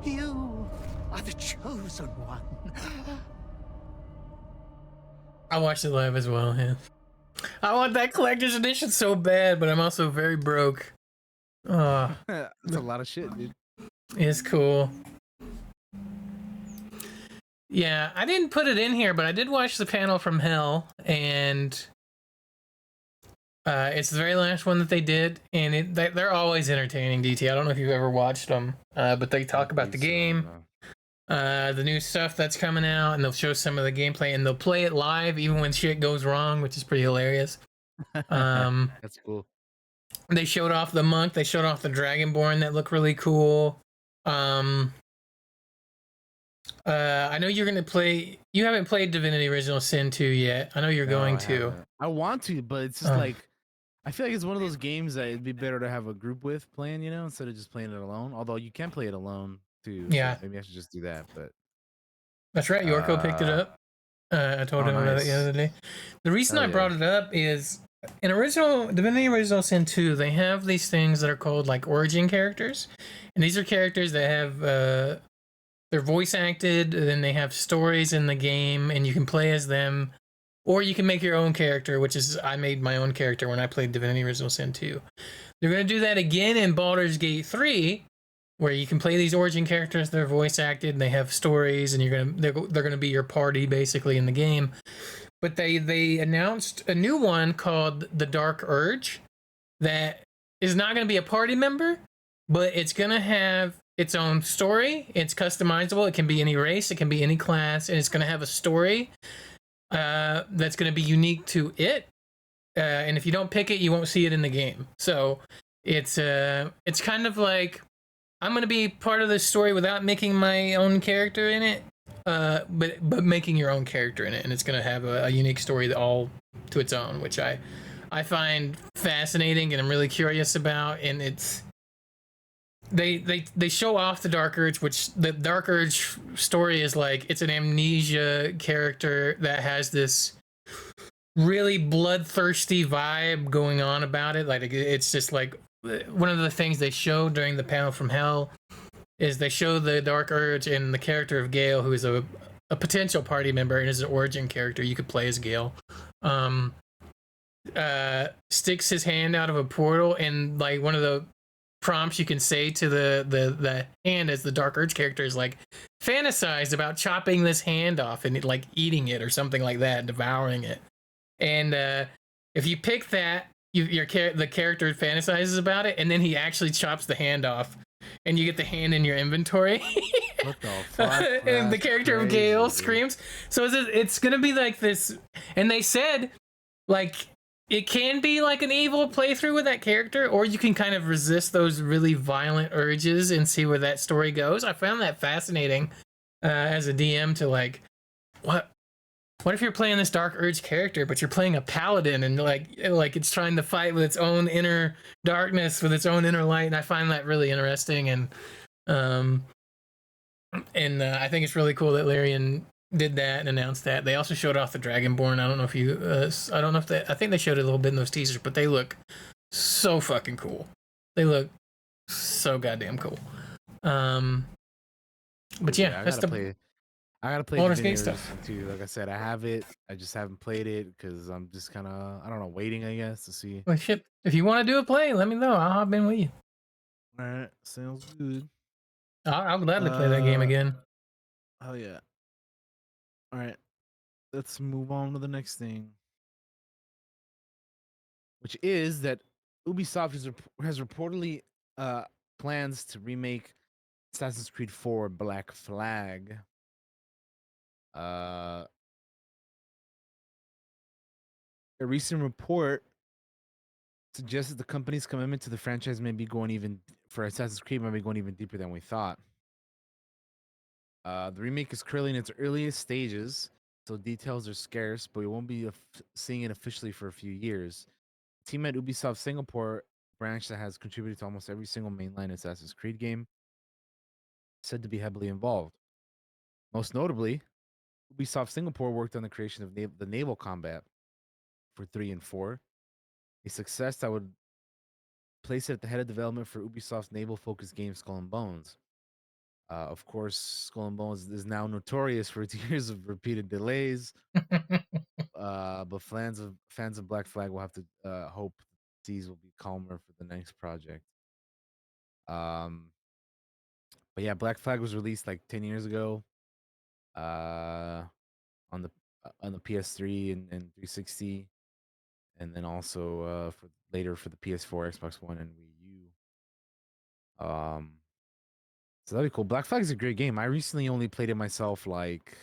you are the chosen one. I watched it live as well. Yeah, I want that collector's edition so bad, but I'm also very broke. That's a lot of shit, dude. It's cool. Yeah, I didn't put it in here, but I did watch the panel from Hell, and it's the very last one that they did, and they're always entertaining. DT, I don't know if you've ever watched them, but they talk about the game, the new stuff that's coming out, and they'll show some of the gameplay, and they'll play it live even when shit goes wrong, which is pretty hilarious. That's cool. They showed off the monk. They showed off the Dragonborn that look really cool. I know you're gonna play. You haven't played Divinity Original Sin 2 yet. I know you're going to. I want to, but it's just like I feel like it's one of those games that it'd be better to have a group with playing, you know, instead of just playing it alone. Although you can play it alone too. Yeah. So maybe I should just do that. But That's right. Yorko picked it up. I told him about it the other day. The reason I brought it up is in Divinity Original Sin 2, they have these things that are called like origin characters, and these are characters that have they're voice acted, and then they have stories in the game, and you can play as them, or you can make your own character, which is I made my own character when I played Divinity Original Sin 2. They're gonna do that again in Baldur's Gate 3, where you can play these origin characters. They're voice acted, and they have stories, and they're gonna be your party basically in the game. But they announced a new one called the Dark Urge that is not gonna be a party member, but it's gonna have its own story. It's customizable. It can be any race. It can be any class, and it's going to have a story that's going to be unique to it. And if you don't pick it, you won't see it in the game. So it's kind of like I'm going to be part of this story without making my own character in it, but making your own character in it, and it's going to have a unique story all to its own, which I find fascinating and I'm really curious about. And it's they show off the Dark Urge, which the Dark Urge story is like it's an amnesia character that has this really bloodthirsty vibe going on about it. Like it's just like one of the things they show during the panel from Hell is they show the Dark Urge and the character of Gale, who is a potential party member and is an origin character. You could play as Gale. Sticks his hand out of a portal, and like one of the prompts you can say to the hand as the Dark Urge character is like fantasize about chopping this hand off and like eating it or something like that, devouring it. And if you pick that, the character fantasizes about it, and then he actually chops the hand off, and you get the hand in your inventory. What the fuck? And the character of Gale screams. So it's gonna be like this, and they said like it can be like an evil playthrough with that character, or you can kind of resist those really violent urges and see where that story goes. I found that fascinating as a DM to like, what if you're playing this Dark Urge character, but you're playing a paladin and like it's trying to fight with its own inner darkness, with its own inner light, and I find that really interesting. And I think it's really cool that Larian did that and announced that. They also showed off the Dragonborn. I don't know if I think they showed it a little bit in those teasers, but they look so fucking cool. They look so goddamn cool. But yeah, I gotta play Baldur's Gate Divinity stuff too. Like I said, I have it. I just haven't played it because I'm just kind of, I don't know, waiting, I guess, to see. Well, shit. If you want to do a play, let me know. I'll hop in with you. All right, sounds good. I'll gladly play that game again. Oh yeah. All right, let's move on to the next thing, which is that Ubisoft has reportedly plans to remake Assassin's Creed 4 Black Flag. A recent report suggests that the company's commitment to the franchise may be going even for Assassin's Creed might be going even deeper than we thought. The remake is currently in its earliest stages, so details are scarce, but we won't be seeing it officially for a few years. The team at Ubisoft Singapore branch that has contributed to almost every single mainline Assassin's Creed game said to be heavily involved. Most notably, Ubisoft Singapore worked on the creation of the naval combat for 3 and 4. A success that would place it at the head of development for Ubisoft's naval-focused game Skull and Bones. Of course, Skull and Bones is now notorious for its years of repeated delays. But fans of Black Flag will have to hope seas will be calmer for the next project. But yeah, Black Flag was released like 10 years ago. On the PS3 and 360, and then also for later for the PS4, Xbox One, and Wii U. So that'd be cool. Black Flag is a great game. I recently only played it myself, like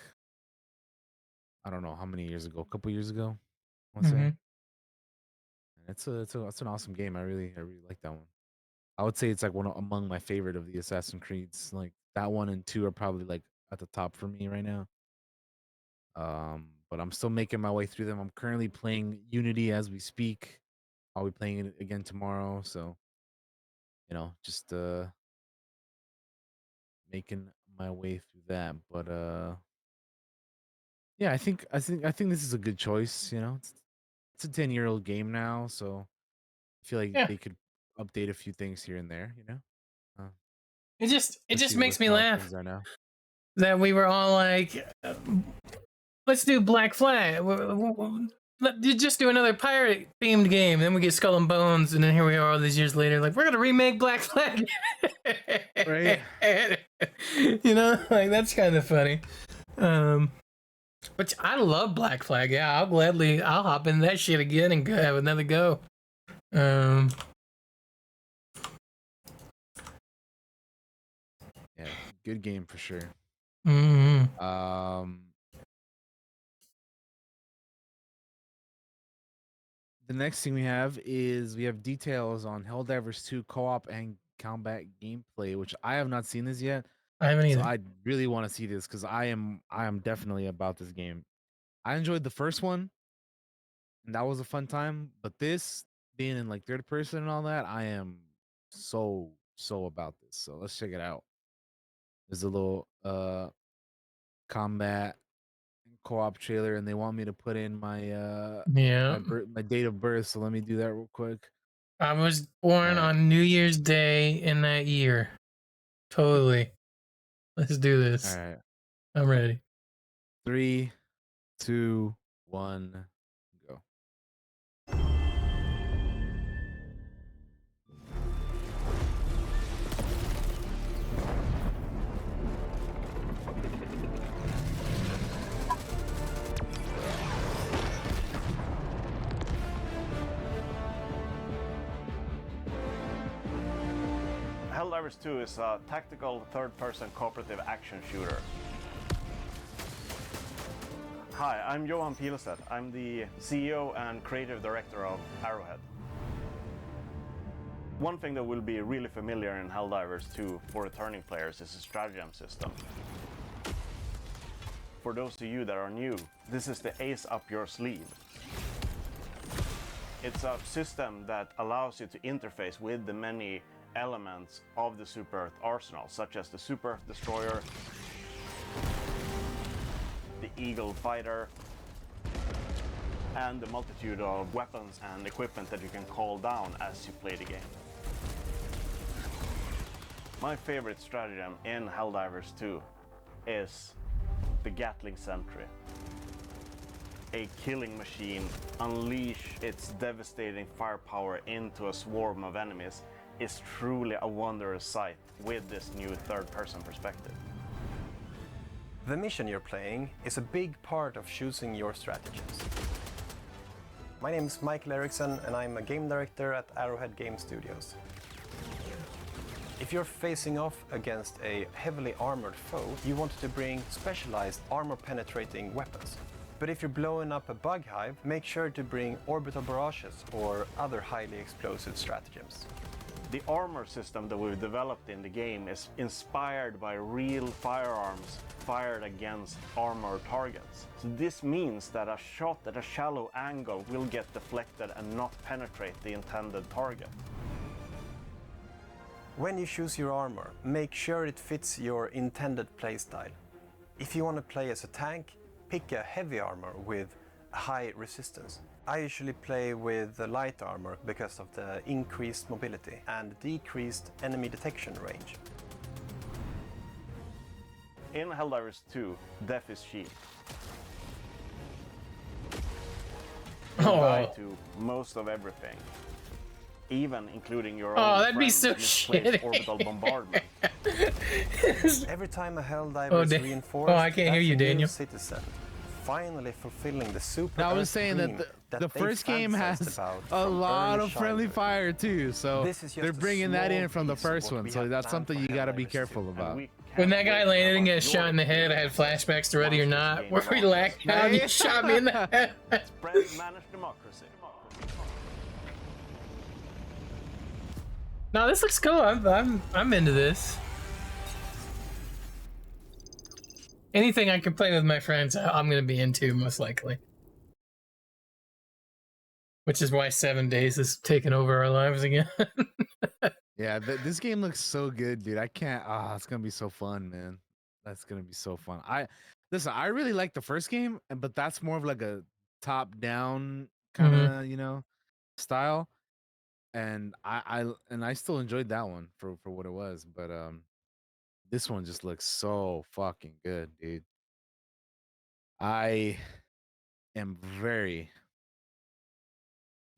I don't know how many years ago, a couple years ago, I want to say. And it's an awesome game. I really like that one. I would say it's like one among my favorite of the Assassin's Creeds. Like that 1 and 2 are probably like at the top for me right now. But I'm still making my way through them. I'm currently playing Unity as we speak. I'll be playing it again tomorrow. So, just making my way through that. But yeah, I think this is a good choice. It's a 10-year-old game now, so I feel like Yeah. they could update a few things here and there. It just Especially makes with me how laugh things are now. that we were all like, let's do Black Flag. You just do another pirate themed game. Then we get Skull and Bones, and then here we are all these years later, like we're gonna remake Black Flag. Right. Like that's kind of funny. Which I love Black Flag. Yeah, I'll hop in that shit again and have another go. Yeah, good game for sure. The next thing we have details on Helldivers 2 co-op and combat gameplay, which I have not seen this yet. I haven't either. So I really want to see this because I am definitely about this game. I enjoyed the first one, and that was a fun time. But this being in like third person and all that, I am so about this. So let's check it out. There's a little combat co-op trailer, and they want me to put in my my date of birth. So let me do that real quick. I was born on New Year's Day in that year. Totally. Let's do this. All right. I'm ready. 3, 2, 1, go. Helldivers 2 is a tactical third-person cooperative action shooter. Hi, I'm Johan Pilestedt. I'm the CEO and creative director of Arrowhead. One thing that will be really familiar in Helldivers 2 for returning players is the stratagem system. For those of you that are new, this is the ace up your sleeve. It's a system that allows you to interface with the many elements of the Super Earth arsenal, such as the Super Earth Destroyer, the Eagle Fighter, and the multitude of weapons and equipment that you can call down as you play the game. My favorite stratagem in Helldivers 2 is the Gatling Sentry. A killing machine unleash its devastating firepower into a swarm of enemies is truly a wondrous sight with this new third-person perspective. The mission you're playing is a big part of choosing your strategies. My name is Michael Eriksson and I'm a game director at Arrowhead Game Studios. If you're facing off against a heavily armored foe, you want to bring specialized armor-penetrating weapons. But if you're blowing up a bug hive, make sure to bring orbital barrages or other highly explosive stratagems. The armor system that we've developed in the game is inspired by real firearms fired against armored targets. So this means that a shot at a shallow angle will get deflected and not penetrate the intended target. When you choose your armor, make sure it fits your intended playstyle. If you want to play as a tank, pick a heavy armor with high resistance. I usually play with the light armor because of the increased mobility and decreased enemy detection range. In Helldivers 2, death is cheap. You die to most of everything, even including your own that'd be friend's so misplaced shitty. orbital bombardment. Every time a Helldiver is reinforced, I can't hear you, that's a new Daniel. citizen, finally fulfilling the super. I was Earth saying dream that the they first game fantasized has about a from lot early of friendly childhood. fire too, so This is just they're a bringing that small in from the piece of first what one. we So have that's planned something for you got to be Helldivers 2. careful about. When that guy landed and got shot in the head, I had flashbacks to Ready or Not, where we laughed out and he shot me in the head. Spread managed democracy. No, this looks cool. I'm into this. Anything I can play with my friends, I'm gonna be into most likely. Which is why 7 Days is taking over our lives again. Yeah, this game looks so good, dude. I can't. Ah, it's gonna be so fun, man. That's gonna be so fun. Listen. I really like the first game, but that's more of like a top-down kind of style. And I still enjoyed that one for what it was. But this one just looks so fucking good, dude. I am very,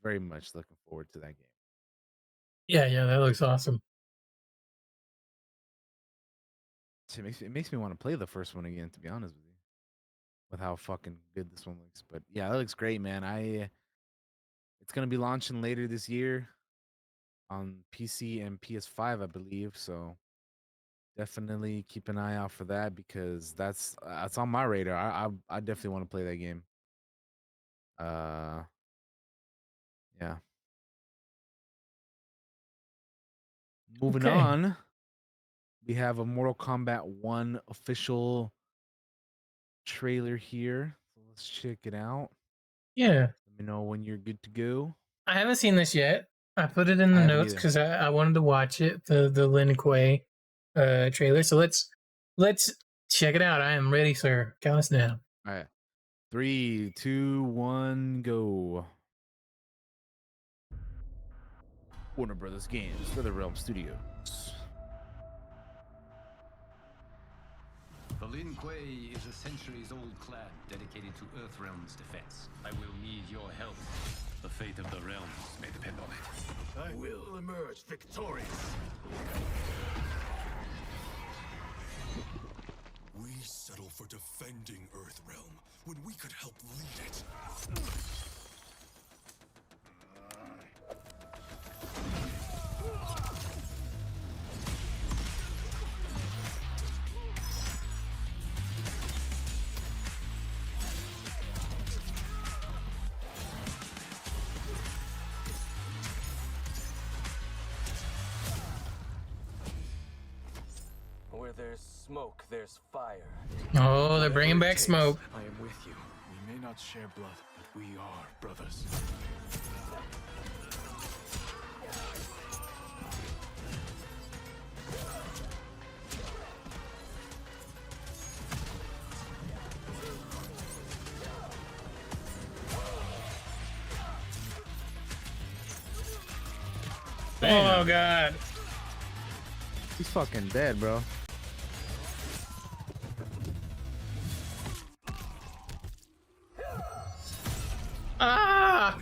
very much looking forward to that game. Yeah, that looks awesome. It makes me want to play the first one again, to be honest with you, with how fucking good this one looks. But yeah, it looks great, man. It's gonna be launching later this year on PC and PS5, I believe. So definitely keep an eye out for that because that's on my radar. I definitely want to play that game. Yeah. Moving on, we have a Mortal Kombat 1 official trailer here. So let's check it out. Yeah. Let me know when you're good to go. I haven't seen this yet. I put it in the notes because I wanted to watch it, the Lin Kuei trailer. So let's check it out. I am ready, sir. Count us down. All right. 3, 2, 1, go. Warner Brothers Games, NetherRealm Studios. The Lin Kuei is a centuries-old clan dedicated to Earthrealm's defense. I will need your help. The fate of the realms may depend on it. I will emerge victorious. We settle for defending Earthrealm when we could help lead it. Where there's smoke, there's fire. Oh, they're bringing back smoke. I am with you. We may not share blood, but we are brothers. Oh god. He's fucking dead, bro. Ah!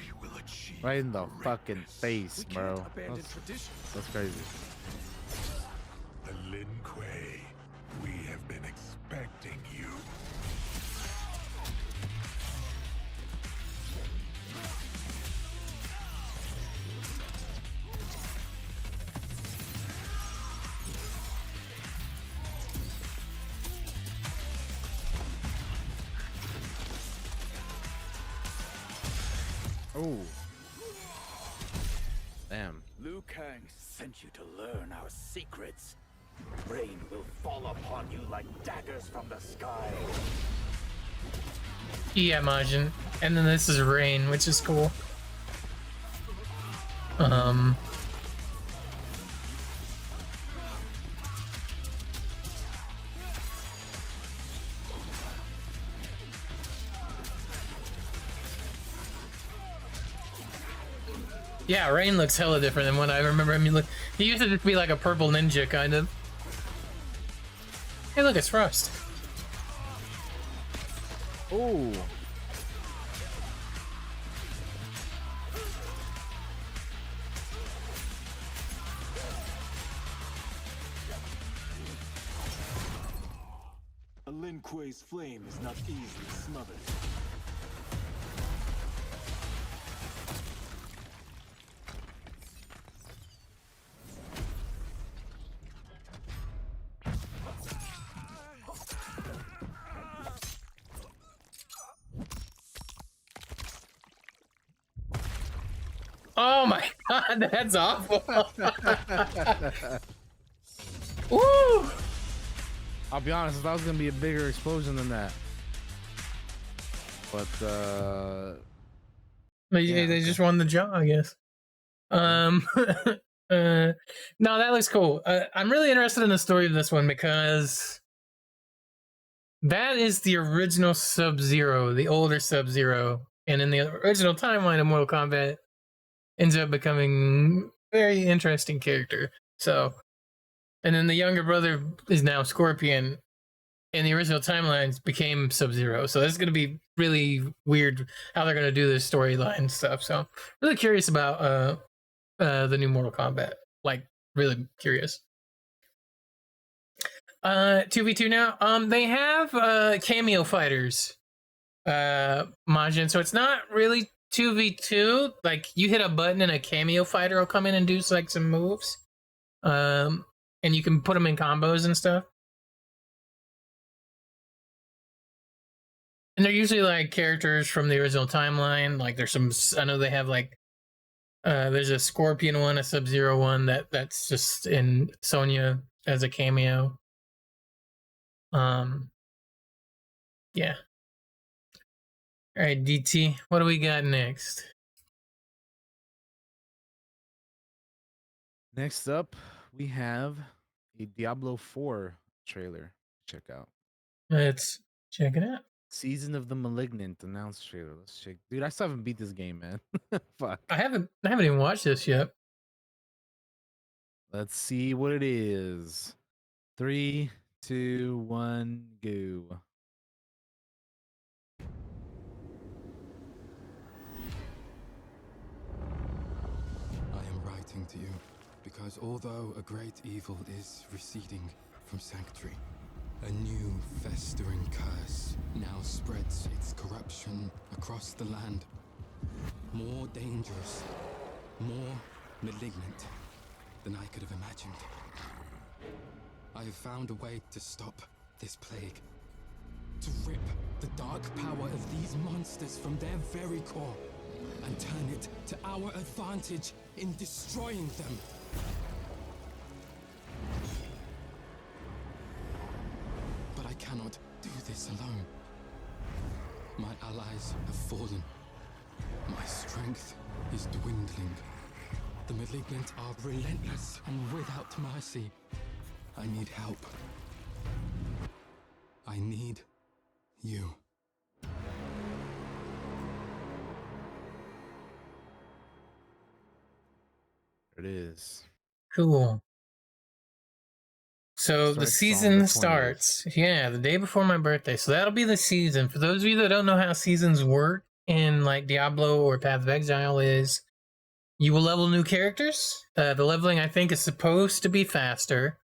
Right in the fucking face, bro. That's crazy. The Lin Kuei, we have been expecting you. Oh. Damn. Liu Kang sent you to learn our secrets. Rain will fall upon you like daggers from the sky. Yeah, Majin. And then this is Rain, which is cool. Yeah, Rain looks hella different than what I remember him. He used to just be like a purple ninja, kind of. Hey, look, it's Frost. Oh. A Lin Kuei's flame is not easily smothered. Oh my god, that's awful. Woo! I'll be honest, that was gonna be a bigger explosion than that. But They just won the jaw, I guess. No, that looks cool. I'm really interested in the story of this one because that is the original Sub-Zero, the older Sub-Zero, and in the original timeline of Mortal Kombat, ends up becoming a very interesting character. So, and then the younger brother is now Scorpion. In the original timelines, became Sub-Zero. So that's going to be really weird how they're going to do this storyline stuff. So, really curious about the new Mortal Kombat. Like, really curious. 2v2 now. They have cameo fighters, Majin. So it's not really 2v2. Like, you hit a button and a cameo fighter will come in and do like some moves. And you can put them in combos and stuff. And they're usually like characters from the original timeline. Like there's some, I know they have like, there's a Scorpion one, a Sub-Zero one that's just in Sonya as a cameo. Yeah. All right, DT, what do we got next? next up, we have a Diablo 4 trailer. Check out. Let's check it out. Season of the Malignant announced trailer. Let's check. Dude, I still haven't beat this game, man. Fuck. I haven't even watched this yet. Let's see what it is. 3, 2, 1, go. I am writing to you because although a great evil is receding from Sanctuary, a new festering curse now spreads its corruption across the land. More dangerous, more malignant than I could have imagined. I have found a way to stop this plague. To rip the dark power of these monsters from their very core and turn it to our advantage in destroying them. But I cannot do this alone. My allies have fallen. My strength is dwindling. The malignant are relentless and without mercy. I need help. I need you. There it is. Cool. So the season starts, yeah, the day before my birthday. So that'll be the season. For those of you that don't know how seasons work in like Diablo or Path of Exile is, you will level new characters. The leveling, I think, is supposed to be faster.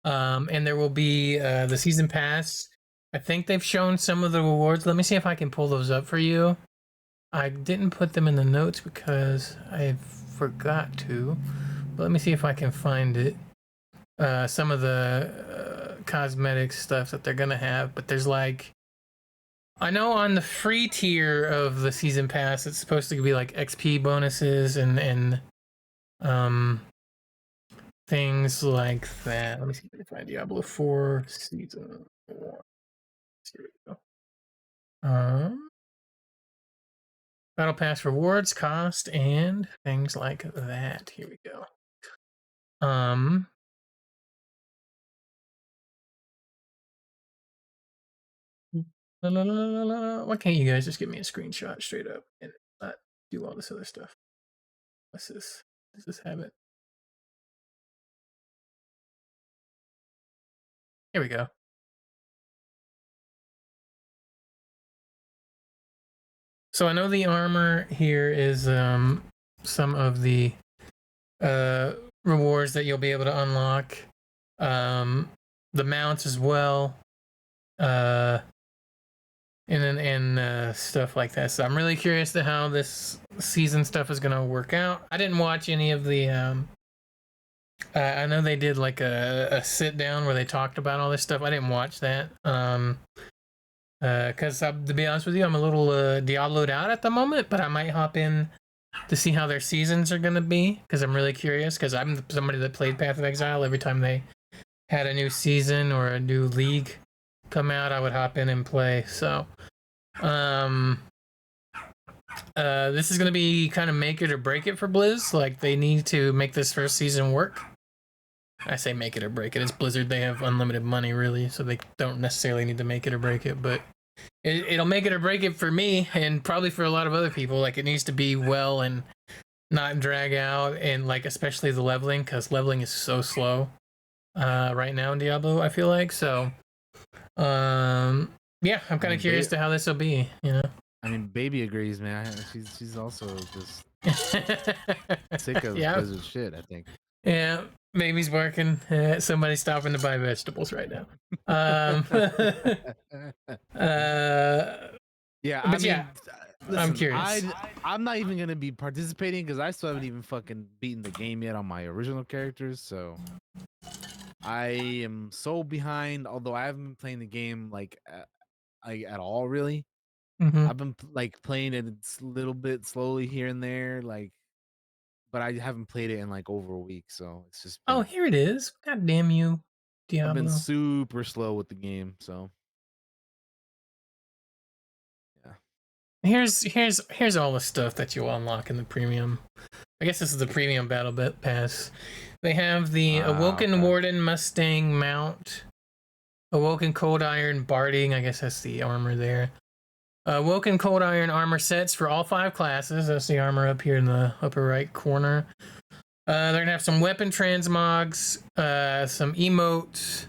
And there will be the season pass. I think they've shown some of the rewards. Let me see if I can pull those up for you. I didn't put them in the notes because I forgot to. But let me see if I can find it. Some of the cosmetic stuff that they're gonna have, but there's like, I know on the free tier of the season pass, it's supposed to be like XP bonuses and things like that. Let me see if I can find Diablo 4 season 4. Here we go. Battle pass rewards, cost, and things like that. Here we go. Why can't you guys just give me a screenshot straight up and not do all this other stuff? What's this? Does this have it? Here we go. So I know the armor here is some of the rewards that you'll be able to unlock. The mounts as well. And stuff like that. So I'm really curious to how this season stuff is gonna work out. I didn't watch any of the. I know they did like a sit down where they talked about all this stuff. I didn't watch that. Because to be honest with you, I'm a little Diablo'd out at the moment, but I might hop in to see how their seasons are gonna be because I'm really curious. Because I'm somebody that played Path of Exile every time they had a new season or a new league come out, I would hop in and play. So, this is gonna be kind of make it or break it for Blizz. Like they need to make this first season work. I say make it or break it. It's Blizzard. They have unlimited money, really, so they don't necessarily need to make it or break it. But it'll make it or break it for me, and probably for a lot of other people. Like it needs to be well and not drag out, and like especially the leveling, because leveling is so slow right now in Diablo. I feel like so. Yeah, I'm kind of curious to how this will be. You know. I mean, Baby agrees, man. She's also just sick of Yeah. Blizzard shit, I think. Yeah, Baby's barking. Somebody's stopping to buy vegetables right now. Yeah, but I mean, yeah, listen, I'm curious. I'm not even gonna be participating because I still haven't even fucking beaten the game yet on my original characters. So I am so behind. Although I haven't been playing the game like at all, really. Mhm. I've been like playing it a little bit slowly here and there, like, but I haven't played it in like over a week. So it's just Oh, been, here it is. God damn you, I've been Diablo. super slow with the game. So Here's all the stuff that you'll unlock in the premium. I guess this is the premium battle pass. They have the Awoken Warden Mustang mount, Awoken Cold Iron Barding. I guess that's the armor there. Awoken Cold Iron armor sets for all 5 classes. That's the armor up here in the upper right corner. They're gonna have some weapon transmogs, some emotes,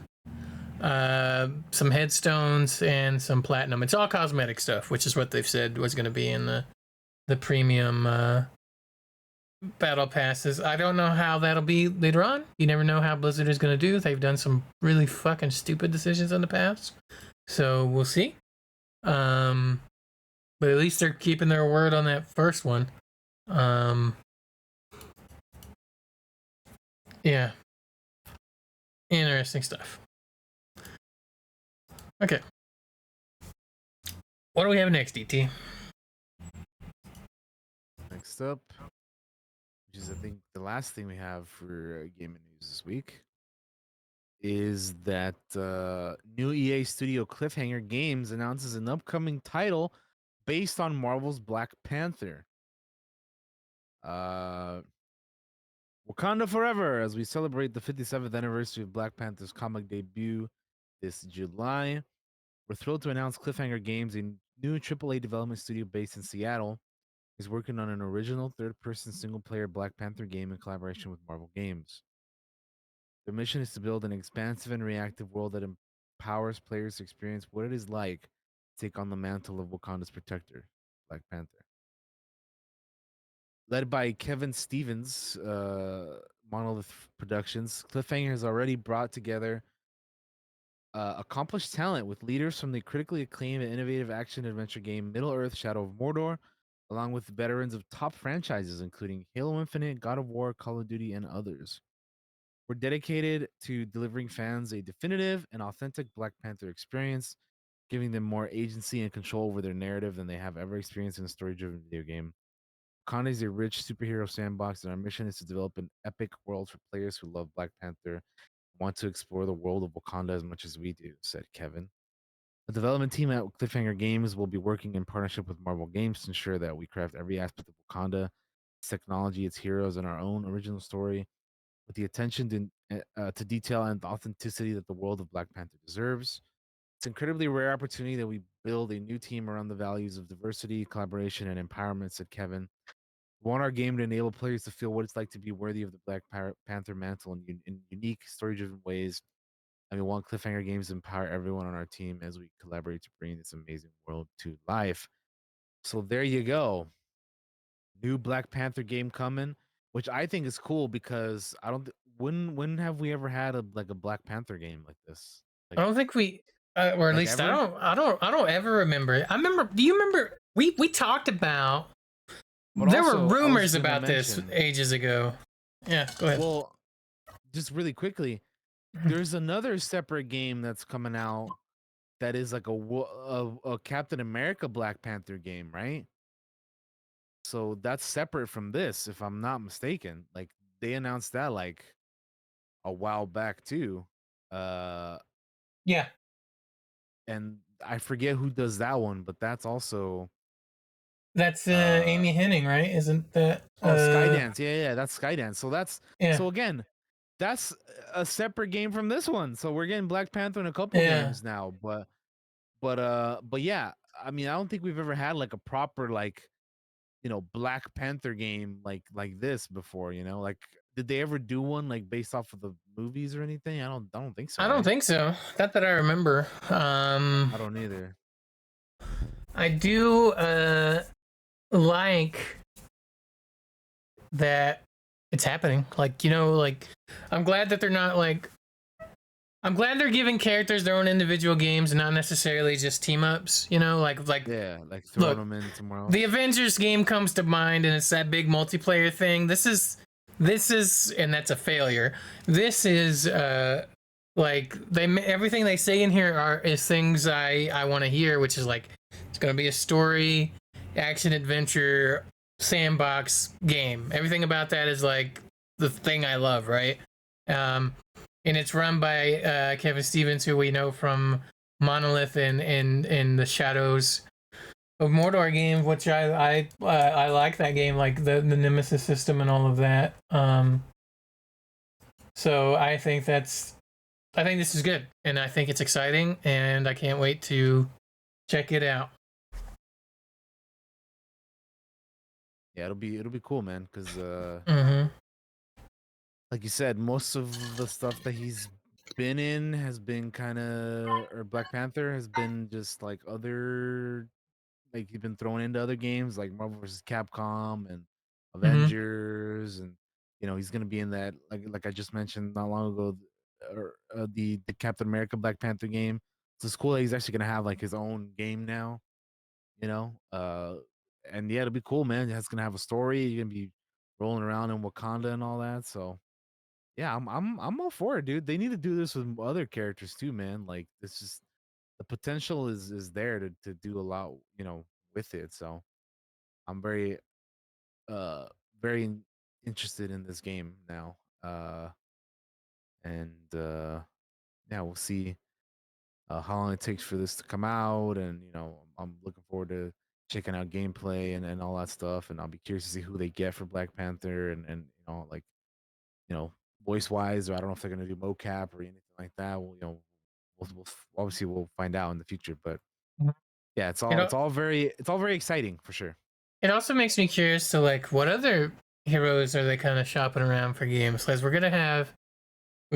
some headstones, and some platinum. It's all cosmetic stuff, which is what they've said was gonna be in the premium battle passes. I don't know how that'll be later on. You never know how Blizzard is gonna do. They've done some really fucking stupid decisions in the past, so we'll see. But at least they're keeping their word on that first one. Yeah. Interesting stuff. Okay. What do we have next, DT? next up, which is I think the last thing we have for gaming news this week, is that new EA Studio Cliffhanger Games announces an upcoming title based on Marvel's Black Panther. Wakanda Forever, as we celebrate the 57th anniversary of Black Panther's comic debut this July. We're thrilled to announce Cliffhanger Games, a new AAA development studio based in Seattle, is working on an original third-person single-player Black Panther game in collaboration with Marvel Games. The mission is to build an expansive and reactive world that empowers players to experience what it is like to take on the mantle of Wakanda's protector, Black Panther. Led by Kevin Stevens, Monolith Productions, Cliffhanger has already brought together accomplished talent with leaders from the critically acclaimed and innovative action adventure game Middle Earth: Shadow of Mordor, along with veterans of top franchises including Halo Infinite, God of War, Call of Duty, and others. We're dedicated to delivering fans a definitive and authentic Black Panther experience, giving them more agency and control over their narrative than they have ever experienced in a story-driven video game. Wakanda is a rich superhero sandbox, and our mission is to develop an epic world for players who love Black Panther, want to explore the world of Wakanda as much as we do, said Kevin. The development team at Cliffhanger Games will be working in partnership with Marvel Games to ensure that we craft every aspect of Wakanda, its technology, its heroes, and our own original story with the attention to detail and authenticity that the world of Black Panther deserves. It's an incredibly rare opportunity that we build a new team around the values of diversity, collaboration, and empowerment, said Kevin. We want our game to enable players to feel what it's like to be worthy of the Black Panther mantle in unique, story-driven ways. We want Cliffhanger Games to empower everyone on our team as we collaborate to bring this amazing world to life. So there you go. New Black Panther game coming, which I think is cool because I don't. When have we ever had a Black Panther game like this? I don't think we, or at least ever? I don't ever remember it. I remember. Do you remember? We talked about. But There were also, I was rumors gonna about this mention- ages ago. Yeah, go ahead. Well, just really quickly, there's another separate game that's coming out that is like a Captain America Black Panther game, right? So that's separate from this, if I'm not mistaken. Like they announced that like a while back too. Yeah. And I forget who does that one, but that's also That's Amy Henning, right? Isn't that? Skydance. Yeah, that's Skydance. So that's Yeah. so again, that's a separate game from this one. So we're getting Black Panther in a couple Yeah. games now, but yeah, I mean, I don't think we've ever had like a proper like Black Panther game like this before. Like did they ever do one like based off of the movies or anything? I don't think so. I don't right? think so. Not that I remember. I don't either. I do like that it's happening. Like, like I'm glad that they're not like I'm glad they're giving characters their own individual games and not necessarily just team ups, like Yeah, like throwing look, them in somewhere else. the Avengers game comes to mind and it's that big multiplayer thing. This is and that's a failure. This is like everything they say in here is things I want to hear, which is like it's going to be a story, action adventure, sandbox game. Everything about that is like the thing I love, right? And it's run by Kevin Stevens, who we know from Monolith and the Shadows of Mordor game, which I like that game, like the Nemesis system and all of that. So I think this is good, and I think it's exciting, and I can't wait to check it out. Yeah, it'll be cool, man. Because Mhm. like you said, most of the stuff that he's been in has been kind of, or Black Panther has been just like other, like he's been thrown into other games like Marvel vs. Capcom and Avengers, and he's gonna be in that like I just mentioned not long ago, or the Captain America Black Panther game. So it's cool that he's actually gonna have like his own game now, you know. And yeah, it'll be cool, man. It's gonna have a story. You're gonna be rolling around in Wakanda and all that. So yeah, I'm all for it, dude. They need to do this with other characters too, man. Like this is the potential is there to do a lot, with it. So I'm very interested in this game now. And yeah, we'll see how long it takes for this to come out, and I'm looking forward to checking out gameplay and all that stuff, and I'll be curious to see who they get for Black Panther, and like voice wise, or I don't know if they're gonna do mocap or anything like that. We'll obviously we'll find out in the future, but yeah, it's all very exciting for sure. It also makes me curious to like what other heroes are they kind of shopping around for games? Because we've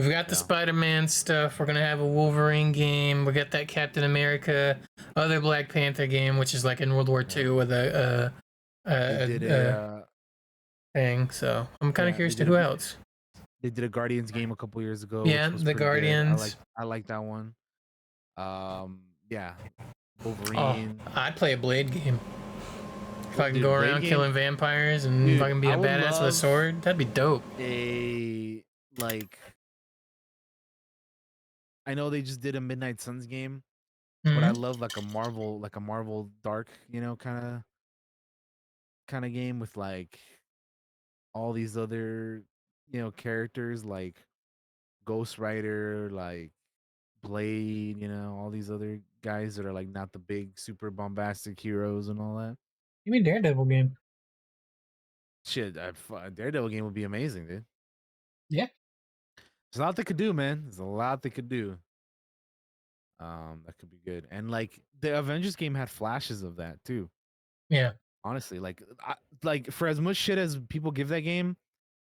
got the Spider-Man stuff. We're gonna have a Wolverine game. We got that Captain America, other Black Panther game, which is like in World War II with a thing. So I'm kind of curious to who else. They did a Guardians game a couple years ago. Yeah, which was the pretty good. Guardians. I like that one. Yeah, Oh, Wolverine. I'd play a Blade game. If I can Dude, go Blade around game- killing vampires and Dude, if I can be I a would badass with a love sword, that'd be dope. I know they just did a Midnight Suns game, but I love like a Marvel Dark, kind of game with like all these other, characters like Ghost Rider, like Blade, all these other guys that are like not the big super bombastic heroes and all that. You mean Daredevil game? Shit, Daredevil game would be amazing, dude. Yeah. There's a lot they could do, man. There's a lot they could do. That could be good. And like the Avengers game had flashes of that too. Yeah. Honestly, like for as much shit as people give that game,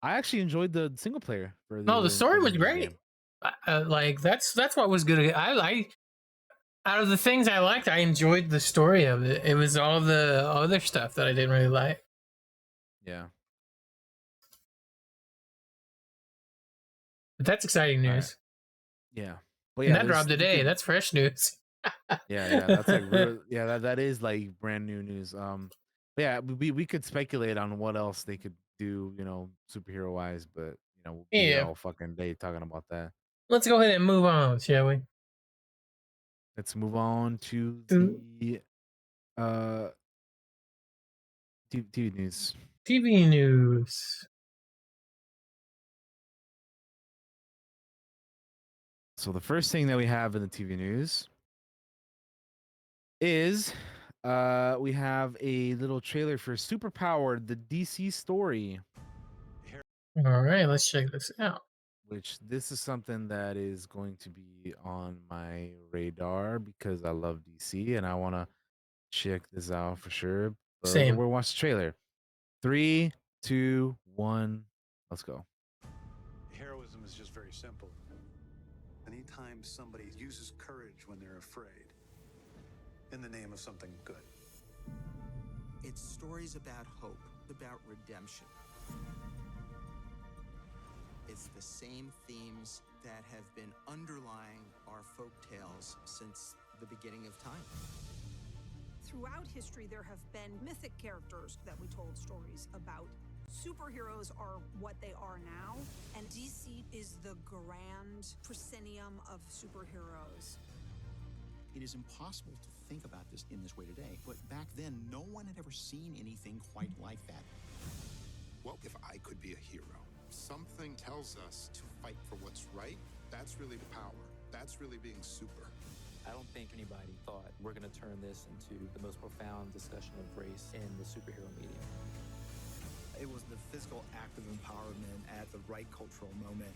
I actually enjoyed the single player for No, the story was Avengers great. game. Like that's what was good. I out of the things I liked, I enjoyed the story of it. It was all the other stuff that I didn't really like. Yeah. But that's exciting All right. news. Yeah. But And yeah, that dropped you today. could- That's fresh news. yeah, that's like real, yeah, that is like brand new news. But yeah, we could speculate on what else they could do, superhero wise, but we'll be here Yeah. all fucking day talking about that. Let's go ahead and move on, shall we? Let's move on to the TV news. TV news. So the first thing that we have in the TV news is we have a little trailer for Superpowered, the DC story. All right, let's check this out. Which this is something that is going to be on my radar because I love DC and I want to check this out for sure. But Same. we'll watch the trailer. 3, 2, 1, let's go. Heroism is just very simple. Anytime somebody uses courage when they're afraid, in the name of something good. It's stories about hope, about redemption. It's the same themes that have been underlying our folk tales since the beginning of time. Throughout history, there have been mythic characters that we told stories about. Superheroes are what they are now, and DC is the grand proscenium of superheroes. It is impossible to think about this in this way today, but back then, no one had ever seen anything quite like that. What if I could be a hero? Something tells us to fight for what's right. That's really the power. That's really being super. I don't think anybody thought we're going to turn this into the most profound discussion of race in the superhero medium. It was the physical act of empowerment at the right cultural moment.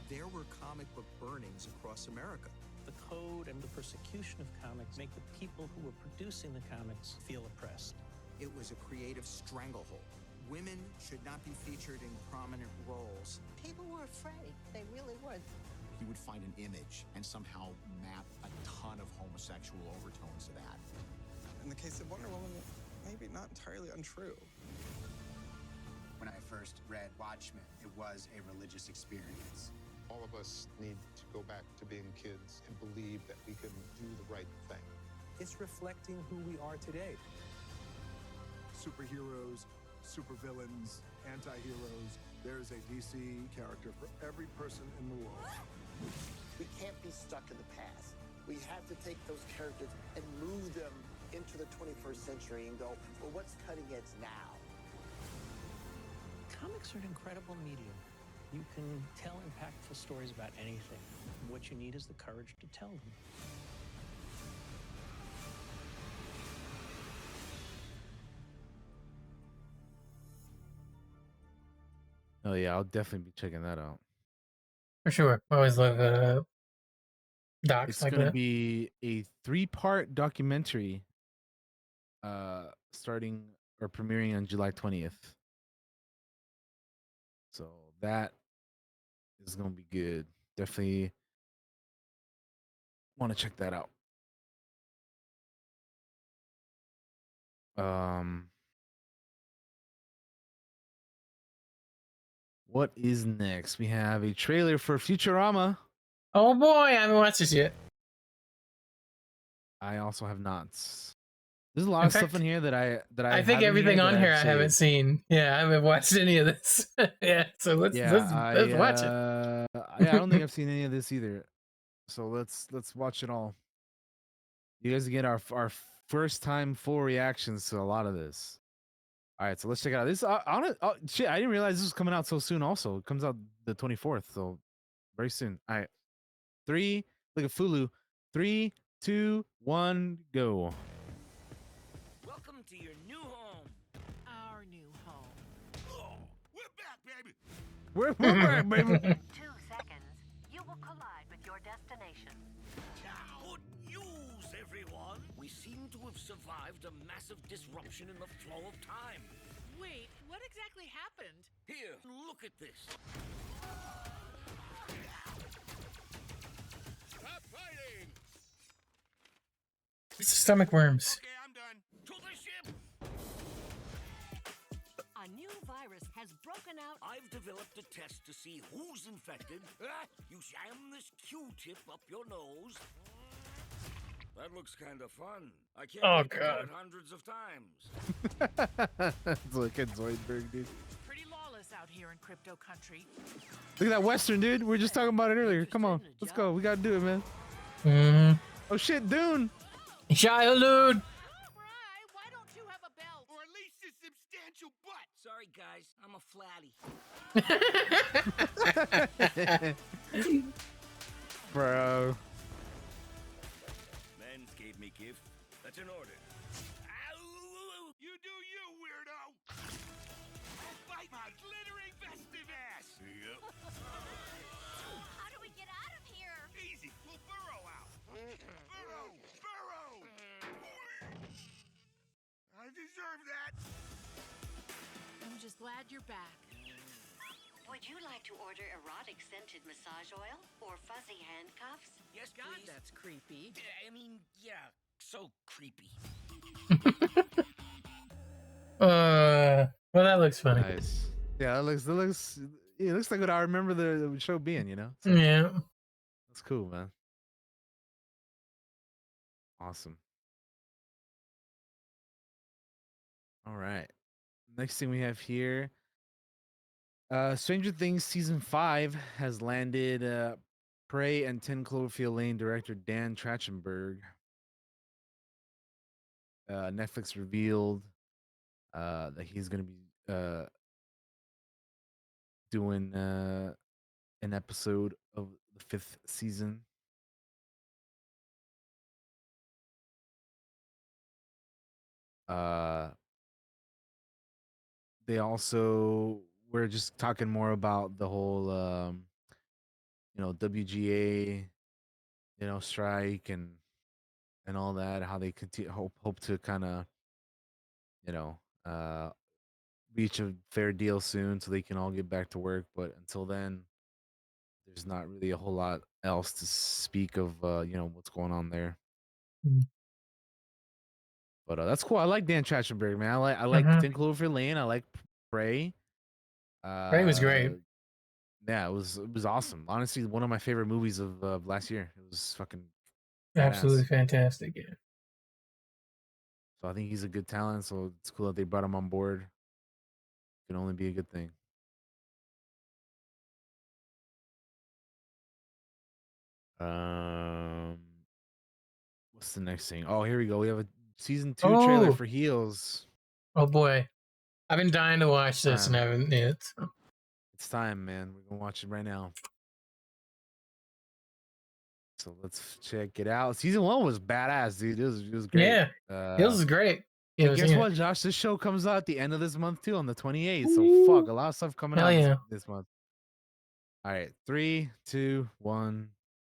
There were comic book burnings across America. The code and the persecution of comics make the people who were producing the comics feel oppressed. It was a creative stranglehold. Women should not be featured in prominent roles. People were afraid. They really were. You would find an image and somehow map a ton of homosexual overtones to that. In the case of Wonder Woman, maybe not entirely untrue. When I first read Watchmen, it was a religious experience. All of us need to go back to being kids and believe that we can do the right thing. It's reflecting who we are today. Superheroes, supervillains, anti-heroes. There's a DC character for every person in the world. We can't be stuck in the past. We have to take those characters and move them into the 21st century and go, well, what's cutting edge now? Comics are an incredible medium. You can tell impactful stories about anything. What you need is the courage to tell them. Oh yeah, I'll definitely be checking that out. For sure. I always love docs It's like gonna that. be a 3-part documentary starting or premiering on July 20th. So that is gonna be good. Definitely want to check that out. What is next? We have a trailer for Futurama. Oh boy, I haven't watched this yet. I also have not. There's a lot In of stuff fact, in here that I I think everything on here I haven't seen. Yeah, I haven't watched any of this. Yeah, so let's watch it. Yeah, I don't think I've seen any of this either. So let's watch it all. You guys get our first time full reactions to a lot of this. All right, so let's check it out. This shit, I didn't realize this was coming out so soon. Also, it comes out the 24th, so very soon. All right, 3, look at Fulu. 3, 2, 1, go. Welcome to your new home. Our new home. Oh, we're back, baby. We're back, baby. 2 seconds. You will collide with your destination. Good news, everyone! We seem to have survived a massive disruption in the flow of time. Wait, what exactly happened? Here, look at this. Stop fighting! It's the stomach worms. Okay, I'm done. To the ship! A new virus has broken out. I've developed a test to see who's infected. You jam this Q-tip up your nose. That looks kind of fun. I can't Oh, wait to do God. it hundreds of times. Look at Zoidberg, dude. Pretty lawless out here in crypto country. Look at that Western, dude. We were just talking about it earlier. Come on, let's go. We gotta do it, man. Mm-hmm. Oh shit, Dune. Shia Lude. Why don't you have a belt? Or at least a substantial butt. Sorry, guys. I'm a flatty. Bro. Men's gave me gift. That's an order. Ow! You do you, weirdo. Bite my glittering festive ass. Yep. How do we get out of here? Easy. We'll burrow out. Burrow. Burrow. I deserve that. I'm just glad you're back. Would you like to order erotic scented massage oil or fuzzy handcuffs? Yes, God, please. that's creepy. I mean, yeah, so creepy. Well, that looks funny. Nice. Yeah, it looks like what I remember the show being, you know? So, Yeah. that's cool, man. Awesome. All right. Next thing we have here. Stranger Things season 5 has landed Prey and 10 Cloverfield Lane director Dan Trachtenberg. Netflix revealed that he's going to be doing an episode of the 5th season. They also were just talking more about the whole WGA strike and all that, how they hope to kind of reach a fair deal soon so they can all get back to work, but until then there's not really a whole lot else to speak of what's going on there. But that's cool. I like Dan Trachtenberg, man. I like 10 Cloverfield Lane. I like Prey. Prey was great. Yeah, it was awesome. Honestly, one of my favorite movies of last year. It was fucking Absolutely badass. fantastic. Yeah. So I think he's a good talent. So it's cool that they brought him on board. It can only be a good thing. What's the next thing? Oh, here we go. We have a season 2 trailer for Heels. Oh boy, I've been dying to watch this and haven't yet. So. It's time, man. We're gonna watch it right now. So let's check it out. Season 1 was badass, dude. It was great. Yeah, Heels is great. Yeah, guess what, Josh? This show comes out at the end of this month too, on the 28th. So fuck, a lot of stuff coming out this month. All right, 3, 2, 1,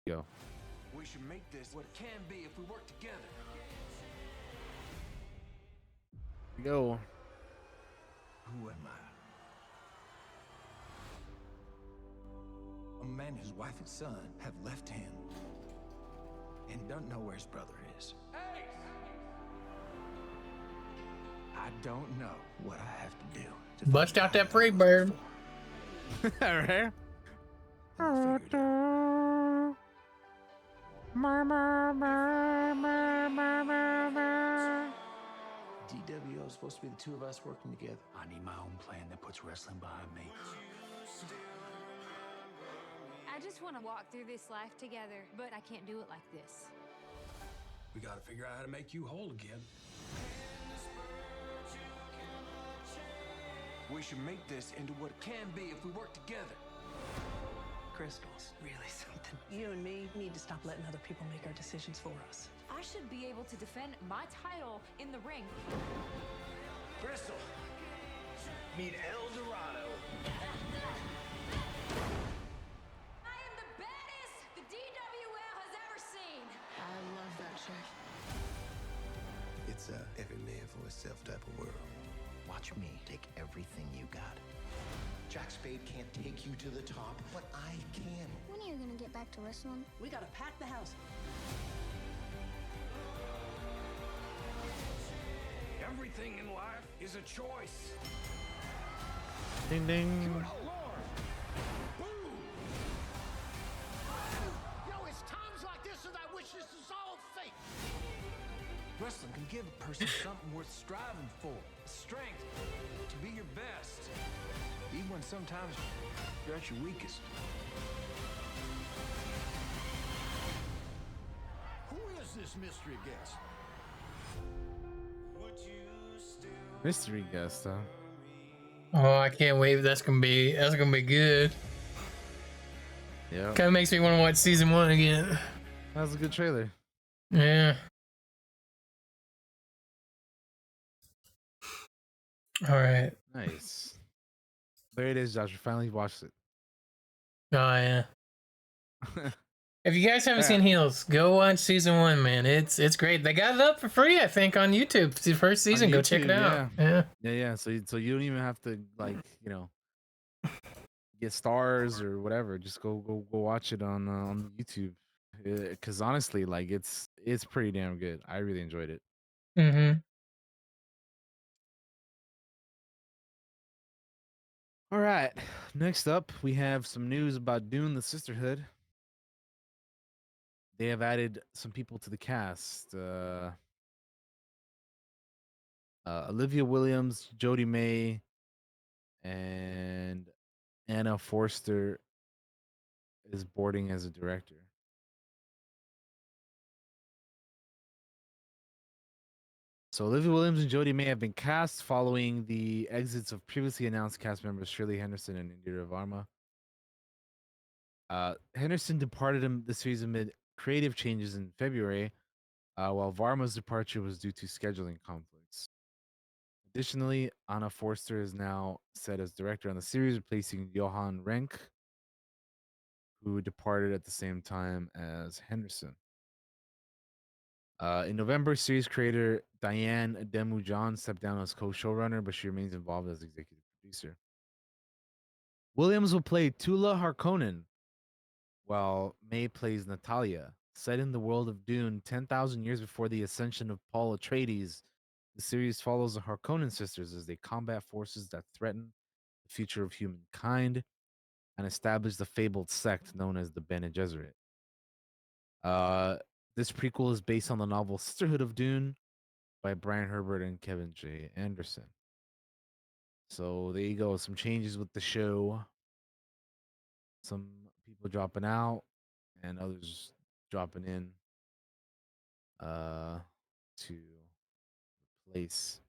go. We should make this what it can be if we work together. Go. Who am I? A man whose wife and son have left him and don't know where his brother is. I don't know what I have to do. Bust out that free bird. Right? DWO is supposed to be the two of us working together. I need my own plan that puts wrestling behind me. I just want to walk through this life together, but I can't do it like this. We gotta figure out how to make you whole again. We should make this into what it can be if we work together. Crystal's really something. You and me need to stop letting other people make our decisions for us. I should be able to defend my title in the ring. Crystal, meet El Dorado. I am the baddest It's a every man for himself type of world. Watch me take everything you got. Jack Spade can't take you to the top, but I can. When are you gonna get back to wrestling? We gotta pack the house. Everything in life is a choice. Ding ding. It's times like this that I wish this was all fake. Wrestling can give a person something worth striving for. Strength to be your best. Even when sometimes you're at your weakest. Who is this mystery guest? Mystery guest, huh? Oh, I can't wait. That's gonna be good. Yeah. Kind of makes me want to watch season 1 again. That was a good trailer. Yeah. All right. Nice. There it is, Josh. We finally watched it. Oh yeah. If you guys haven't seen Heels, go watch season 1, man. It's great. They got it up for free, I think, on YouTube. It's the first season. On Go check YouTube, it out. Yeah. So you don't even have to get stars or whatever. Just go watch it on YouTube. Because honestly, like it's pretty damn good. I really enjoyed it. Mm-hmm. All right. Next up, we have some news about Dune: The Sisterhood. They have added some people to the cast. Olivia Williams, Jodie May, and Anna Forster is boarding as a director. So Olivia Williams and Jodie May have been cast following the exits of previously announced cast members Shirley Henderson and Indira Varma. Henderson departed the series amid creative changes in February, while Varma's departure was due to scheduling conflicts. Additionally, Anna Forster is now set as director on the series, replacing Johan Renck, who departed at the same time as Henderson. In November, series creator Diane Demoujon stepped down as co-showrunner, but she remains involved as executive producer. Williams will play Tula Harkonnen, while May plays Natalia. Set in the world of Dune, 10,000 years before the ascension of Paul Atreides, the series follows the Harkonnen sisters as they combat forces that threaten the future of humankind and establish the fabled sect known as the Bene Gesserit. This prequel is based on the novel Sisterhood of Dune by Brian Herbert and Kevin J. Anderson. So there you go. Some changes with the show. Some people dropping out and others dropping in to replace.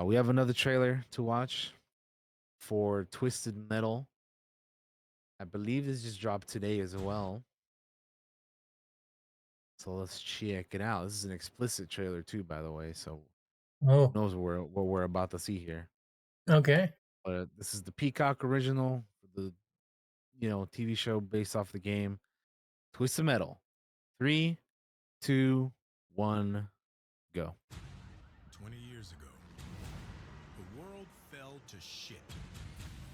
We have another trailer to watch for Twisted Metal. I believe this just dropped today as well. So let's check it out. This is an explicit trailer too, by the way. So who knows what we're about to see here. Okay. But this is the Peacock original, the TV show based off the game. Twisted Metal. 3, 2, 1, go. 20 years ago, the world fell to shit.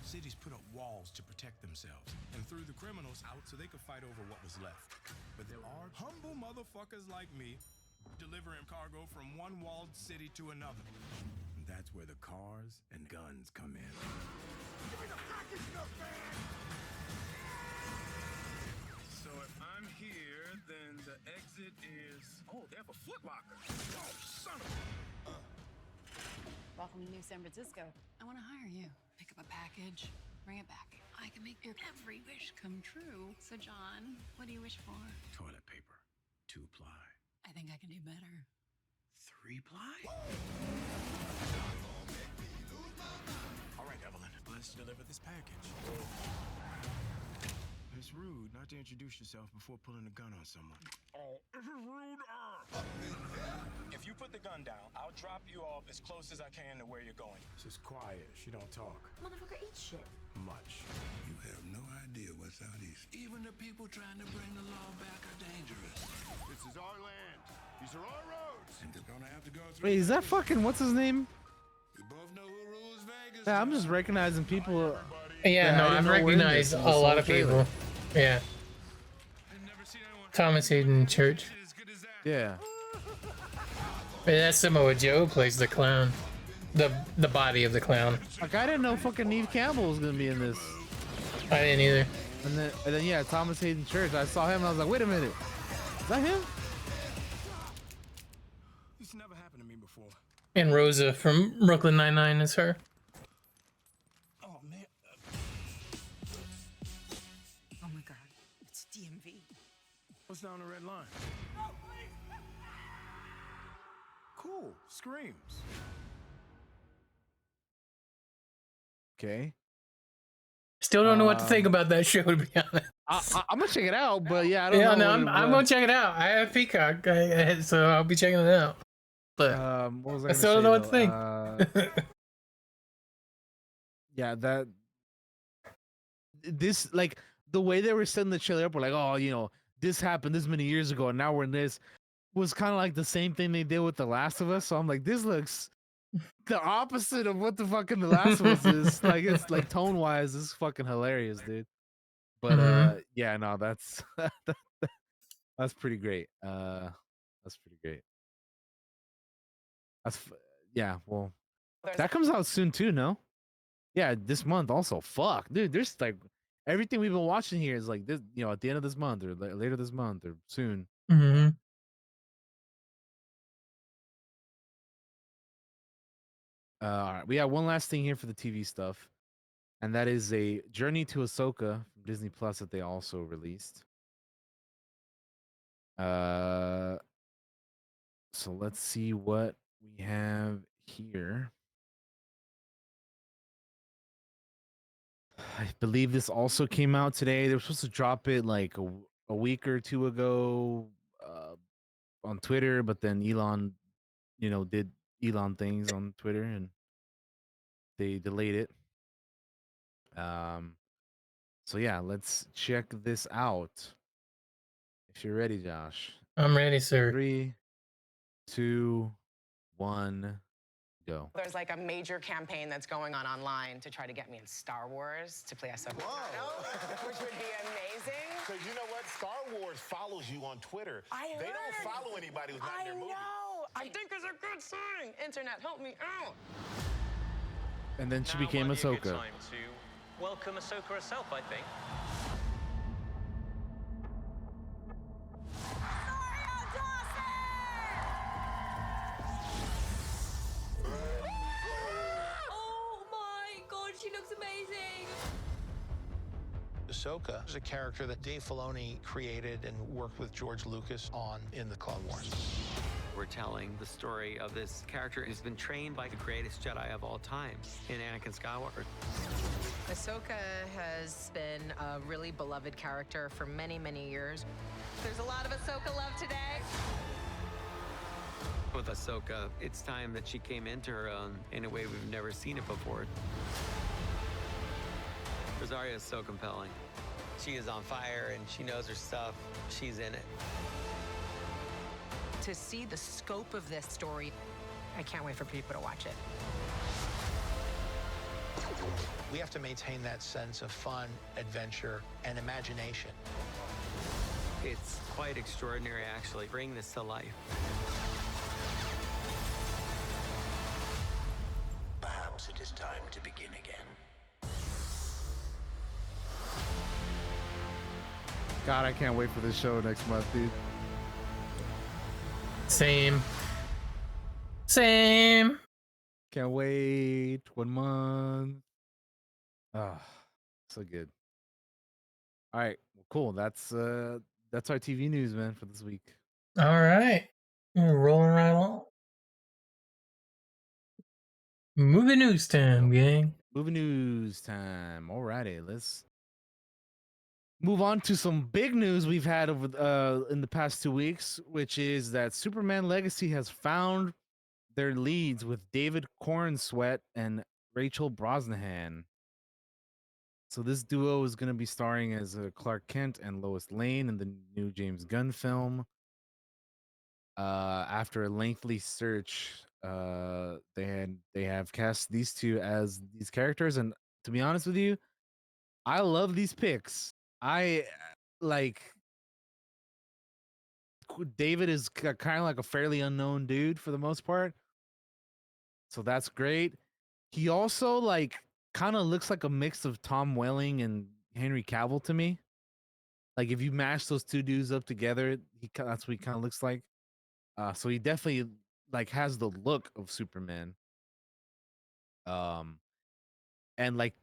Cities put up walls to protect themselves and threw the criminals out so they could fight over what was left. But there are humble motherfuckers like me delivering cargo from one walled city to another. And that's where the cars and guns come in. Give me the package, man! So if I'm here, then the exit is... Oh, they have a Foot Locker. Oh, son of a... Welcome to New San Francisco. I want to hire you. Pick up a package, bring it back. I can make your every wish come true. So, John, what do you wish for? Toilet paper. 2-ply. I think I can do better. 3-ply? All right, Evelyn, let's deliver this package. It's rude not to introduce yourself before pulling a gun on someone. Oh, this is rude. If you put the gun down, I'll drop you off as close as I can to where you're going. She's quiet. She don't talk. Motherfucker, eat shit. Much. You have no idea what's out east. Even the people trying to bring the law back are dangerous. This is our land. These are our roads. And they're gonna have to go through. Wait, is that fucking what's his name? We both know who rules Vegas. Yeah, I'm just recognizing people. Yeah, that no, I didn't I've know were in recognized this a in this lot whole of trailer. people. Yeah. Thomas Hayden Church. Yeah. Hey, that's Samoa Joe plays the clown. The body of the clown. Like I didn't know fucking Neve Campbell was gonna be in this. I didn't either. And then yeah, Thomas Hayden Church. I saw him and I was like, wait a minute, is that him? This never happened to me before. And Rosa from Brooklyn Nine-Nine is her. Oh man. Oh my god, it's DMV. What's down the red line? Cool. Screams. Okay. Still don't know what to think about that show, to be honest. I'm gonna check it out, but yeah, I don't Yeah, know. no, I'm gonna check it out. I have Peacock, so I'll be checking it out. But what was I still don't know what to think. Yeah, this like the way they were setting the trailer up, we're like, oh, you know, this happened this many years ago, and now we're in this. Was kind of like the same thing they did with The Last of Us. So I'm like, this looks the opposite of what the fucking The Last of Us is. Like it's like tone wise, this is fucking hilarious, dude. But yeah, no, that's that's pretty great. That's pretty great. Yeah, well, that comes out soon too, no? Yeah, this month also. Fuck, dude. There's like everything we've been watching here is like this, you know, at the end of this month or later this month or soon. Mm-hmm. All right, we have one last thing here for the TV stuff, and that is a Journey to Ahsoka from Disney Plus that they also released. So let's see what we have here. I believe this also came out today. They were supposed to drop it like a week or two ago on Twitter, but then Elon, you know, did Elon things on Twitter and they delayed it. So yeah, let's check this out. If you're ready, Josh. I'm ready, sir. 3, 2, 1, go. There's like a major campaign that's going on online to try to get me in Star Wars to play Ahsoka, which would be amazing. Because you know what? Star Wars follows you on Twitter. They don't follow anybody who's not in their movie. I think it's a good sign. Internet, help me out. And then she became Ahsoka. Time to welcome Ahsoka herself, I think. Oh my god, she looks amazing. Ahsoka is a character that Dave Filoni created and worked with George Lucas on in the Clone Wars. We're telling the story of this character who's been trained by the greatest Jedi of all time in Anakin Skywalker. Ahsoka has been a really beloved character for many, many years. There's a lot of Ahsoka love today. With Ahsoka, it's time that she came into her own in a way we've never seen it before. Rosario is so compelling. She is on fire and she knows her stuff. She's in it. To see the scope of this story, I can't wait for people to watch it. We have to maintain that sense of fun, adventure, and imagination. It's quite extraordinary, actually. Bring this to life. Perhaps it is time to begin again. God, I can't wait for this show next month, dude. Same. Can't wait. 1 month. Ah, so good. All right, well, cool. That's our TV news, man, for this week. All right. We're rolling right along. Movie news time, gang. Movie news time. Alrighty, let's move on to some big news we've had over in the past 2 weeks, which is that Superman Legacy has found their leads with David Corenswet and Rachel Brosnahan. So this duo is going to be starring as Clark Kent and Lois Lane in the new James Gunn film. After a lengthy search, they have cast these two as these characters, and to be honest with you, I love these picks. I like David is kind of like a fairly unknown dude for the most part, so that's great. He also like kind of looks like a mix of Tom Welling and Henry Cavill to me. Like if you mash those two dudes up together, that's what he kind of looks like. So he definitely like has the look of Superman. Um, and like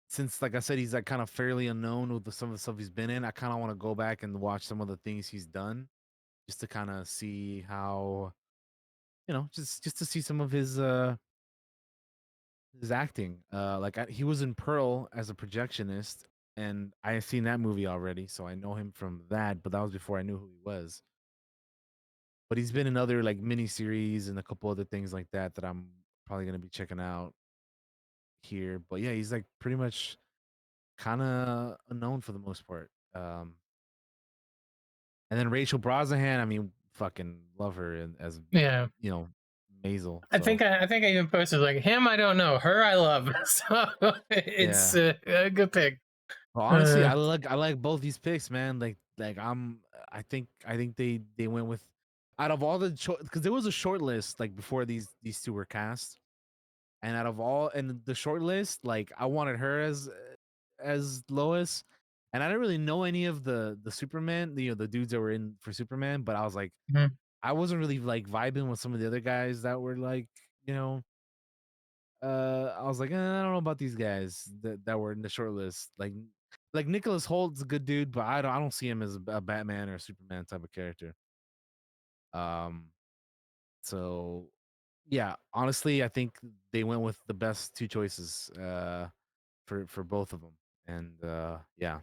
since like I said, he's like kind of fairly unknown with some of the stuff he's been in. I kind of want to go back and watch some of the things he's done, just to kind of see how just to see some of his acting. He was in Pearl as a projectionist, and I have seen that movie already, so I know him from that. But that was before I knew who he was. But he's been in other like miniseries and a couple other things like that that I'm probably gonna be checking out here. But yeah, he's like pretty much kind of unknown for the most part. And then Rachel Brosnahan, I mean, fucking love her as Yeah. Maisel. I So think I even posted like him. I don't know her. I love. So it's yeah. a good pick. Well, honestly, I like both these picks, man. I think they went with out of all the because there was a short list like before these two were cast, and out of all and the short list, like I wanted her as Lois, and I didn't really know any of the Superman, the dudes that were in for Superman, but I was like, Mhm. I wasn't really like vibing with some of the other guys that were like, I was like, I don't know about these guys that were in the short list. Like Nicholas Holt's a good dude, but I don't see him as a Batman or a Superman type of character. Um, so yeah, honestly, I think they went with the best two choices for both of them, and yeah.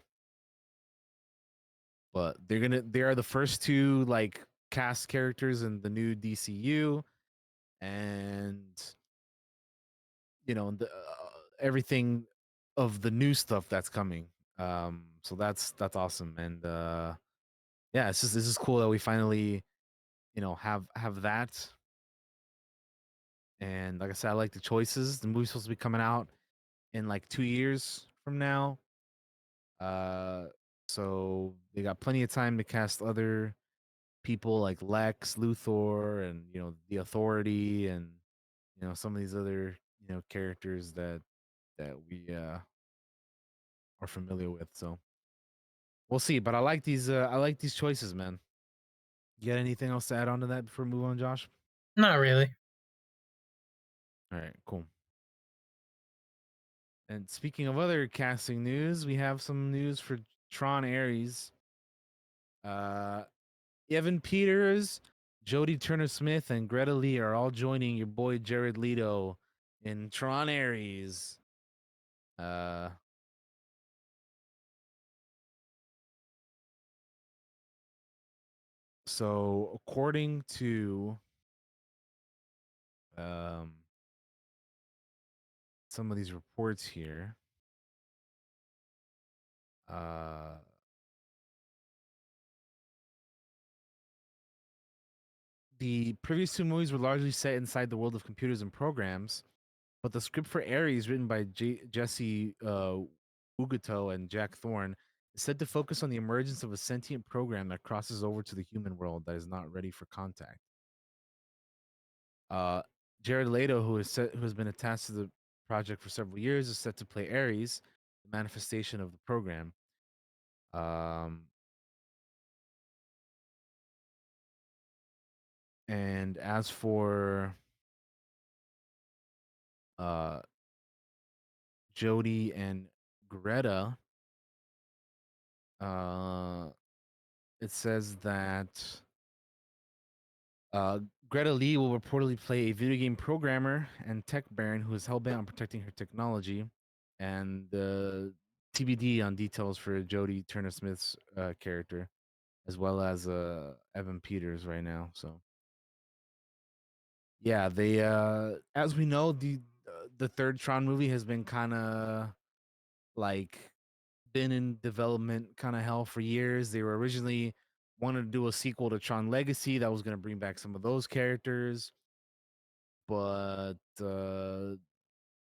But they are the first two like cast characters in the new DCU, and everything of the new stuff that's coming. So that's awesome, and yeah, this is cool that we finally have that. And like I said, I like the choices. The movie's supposed to be coming out in like 2 years from now. Uh, so they got plenty of time to cast other people like Lex Luthor and the Authority and some of these other characters that we are familiar with. So we'll see. But I like these choices, man. You got anything else to add on to that before we move on, Josh? Not really. All right, cool. And speaking of other casting news, we have some news for Tron Ares. Uh, Evan Peters, Jodie Turner-Smith, and Greta Lee are all joining your boy Jared Leto in Tron Ares. So according to some of these reports here, the previous two movies were largely set inside the world of computers and programs, but the script for Ares, written by Jesse Ugato and Jack Thorne, is said to focus on the emergence of a sentient program that crosses over to the human world that is not ready for contact. Jared Leto, who has been attached to the project for several years, is set to play Ares, the manifestation of the program. And as for Jodie and Greta, it says that Greta Lee will reportedly play a video game programmer and tech baron who is hellbent on protecting her technology, and TBD on details for Jodie Turner Smith's character, as well as Evan Peters right now. So yeah, they as we know, the third Tron movie has been kind of like been in development kind of hell for years. They were originally wanted to do a sequel to Tron Legacy that was going to bring back some of those characters, but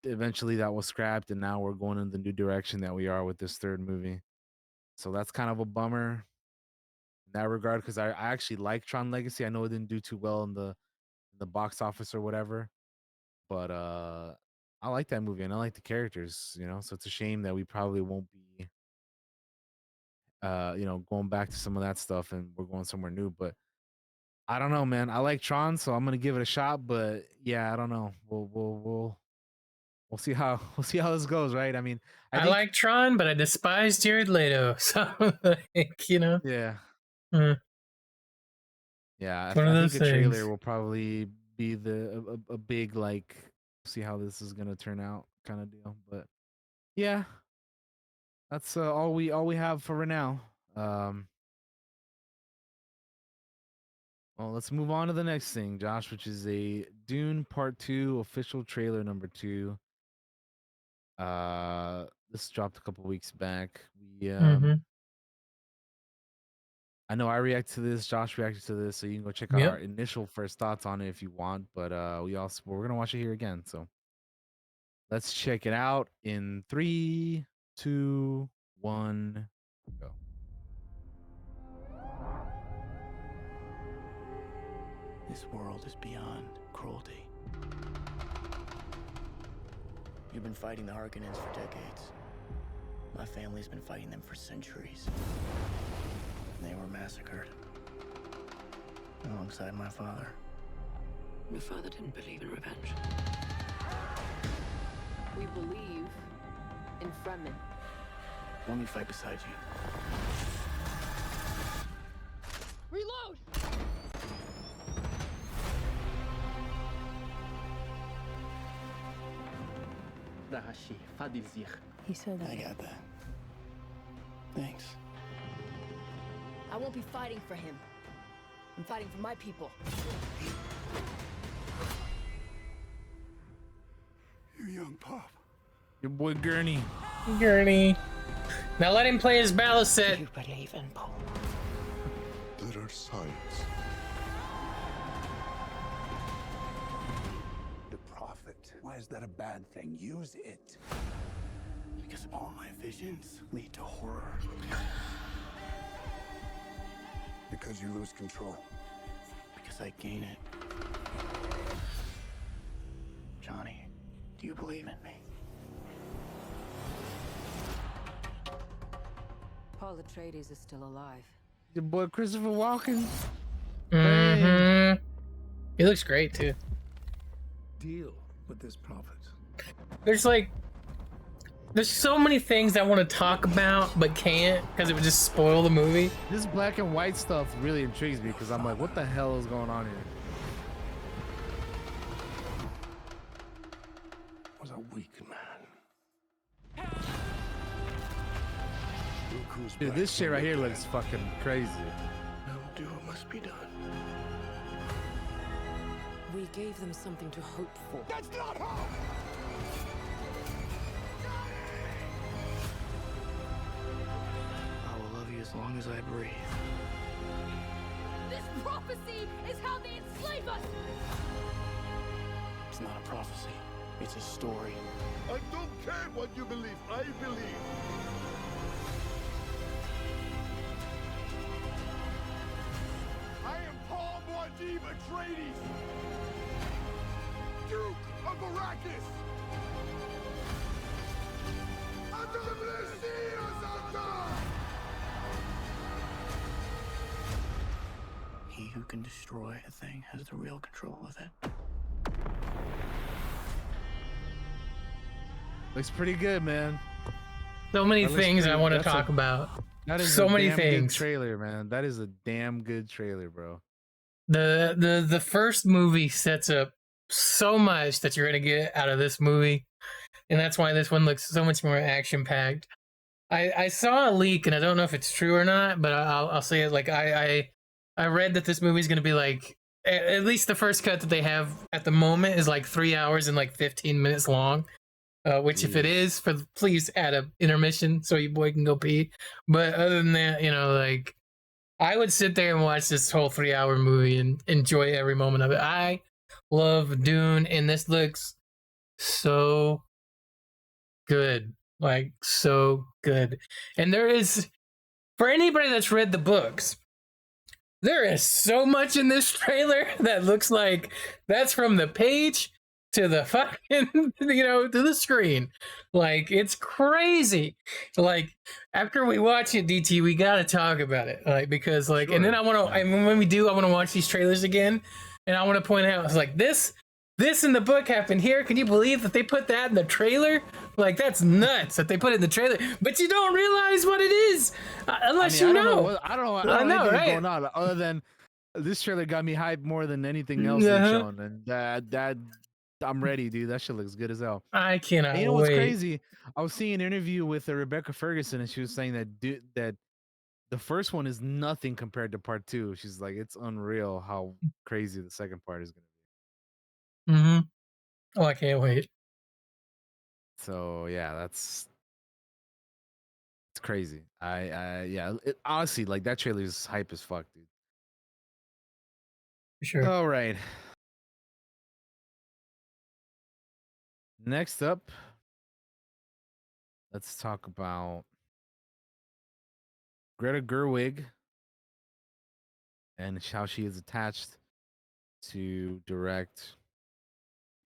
eventually that was scrapped, and now we're going in the new direction that we are with this third movie. So that's kind of a bummer in that regard, because I actually like Tron Legacy. I know it didn't do too well in the box office or whatever, but I like that movie and I like the characters, you know. So it's a shame that we probably won't be going back to some of that stuff and we're going somewhere new. But I don't know, man. I like Tron, so I'm gonna give it a shot. But yeah, I don't know. We'll see how this goes, right? I mean, I think, like Tron, but I despise Jared Leto. So, like, you know. yeah. Uh, Yeah, It's one of I think those a trailer things. will probably be a big, like, see how this is gonna turn out kind of deal. But yeah, that's all we have for right now. Well, let's move on to the next thing, Josh, which is a Dune Part 2 official trailer number 2. This dropped a couple weeks back. We I know I reacted to this, Josh reacted to this, so you can go check out our Yep. initial first thoughts on it if you want. But we're gonna watch it here again. So let's check it out in 3, 2, 1, go. This world is beyond cruelty. You've been fighting the Harkonnens for decades. My family's been fighting them for centuries. They were massacred alongside my father. Your father didn't believe in revenge. We believe in Fremen. Let me fight beside you. Reload! He said that. I got that. Thanks. I won't be fighting for him. I'm fighting for my people. You young pup. Your boy Gurney. Gurney. Now let him play his balisette. You believe in Poe? There are signs. The prophet. Why is that a bad thing? Use it. Because all my visions lead to horror. Because you lose control. Because I gain it. Johnny, do you believe in me? Paul Atreides is still alive. Your boy Christopher Walken. Mm-hmm. He looks great too. Deal with this prophet. There's so many things I want to talk about but can't because it would just spoil the movie. This black and white stuff really intrigues me because I'm like, what the hell is going on here? Was a weak man. Dude, this shit right here looks fucking crazy. I will do what must be done. We gave them something to hope for. That's not hope! I will love you as long as I breathe. This prophecy is how they enslave us! It's not a prophecy. It's a story. I don't care what you believe. I believe. I am Paul Muad'Dib Atreides, Duke of Arrakis. He who can destroy a thing has the real control of it. Looks pretty good, man. So many things I want to talk about. That is so a many damn things. Good trailer, man. That is a damn good trailer, bro. The first movie sets up so much that you're gonna get out of this movie, and that's why this one looks so much more action packed. I saw a leak, and I don't know if it's true or not, but I'll say it. Like I read that this movie is gonna be like at least the first cut that they have at the moment is like 3 hours and like 15 minutes long. Which if it is, please add a intermission so your boy can go pee. But other than that, you know, like I would sit there and watch this whole 3-hour movie and enjoy every moment of it. I love Dune, and this looks so good. Like, so good. And there is, for anybody that's read the books, there is so much in this trailer that looks like that's from the page to the fucking, to the screen. Like, it's crazy. Like, after we watch it, DT, we gotta talk about it. Like, because, like, and then I wanna, and when we do, I wanna watch these trailers again, and I wanna point out, it's like, this in the book happened here. Can you believe that they put that in the trailer? Like, that's nuts that they put it in the trailer, but you don't realize what it is unless you know. I don't know anything right? going on other than this trailer got me hyped more than anything else they've shown, and that I'm ready, dude. That shit looks good as hell. I cannot And you know what's wait. crazy? I was seeing an interview with Rebecca Ferguson, and she was saying that the first one is nothing compared to part 2. She's like, it's unreal how crazy the second part is going to be. Mm-hmm. Oh, I can't wait. So yeah, it's crazy. Honestly, like that trailer is hype as fuck, dude. For sure. All right. Next up, let's talk about Greta Gerwig and how she is attached to direct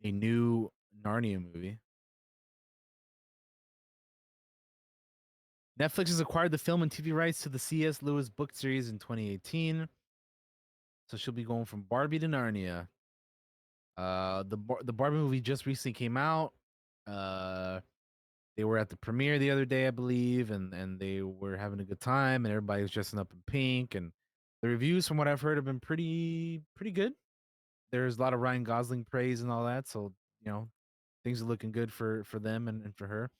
a new Narnia movie. Netflix has acquired the film and TV rights to the C.S. Lewis book series in 2018. So she'll be going from Barbie to Narnia. The Barbie movie just recently came out. They were at the premiere the other day, I believe, and they were having a good time, and everybody was dressing up in pink. And the reviews, from what I've heard, have been pretty good. There's a lot of Ryan Gosling praise and all that, so things are looking good for them and for her.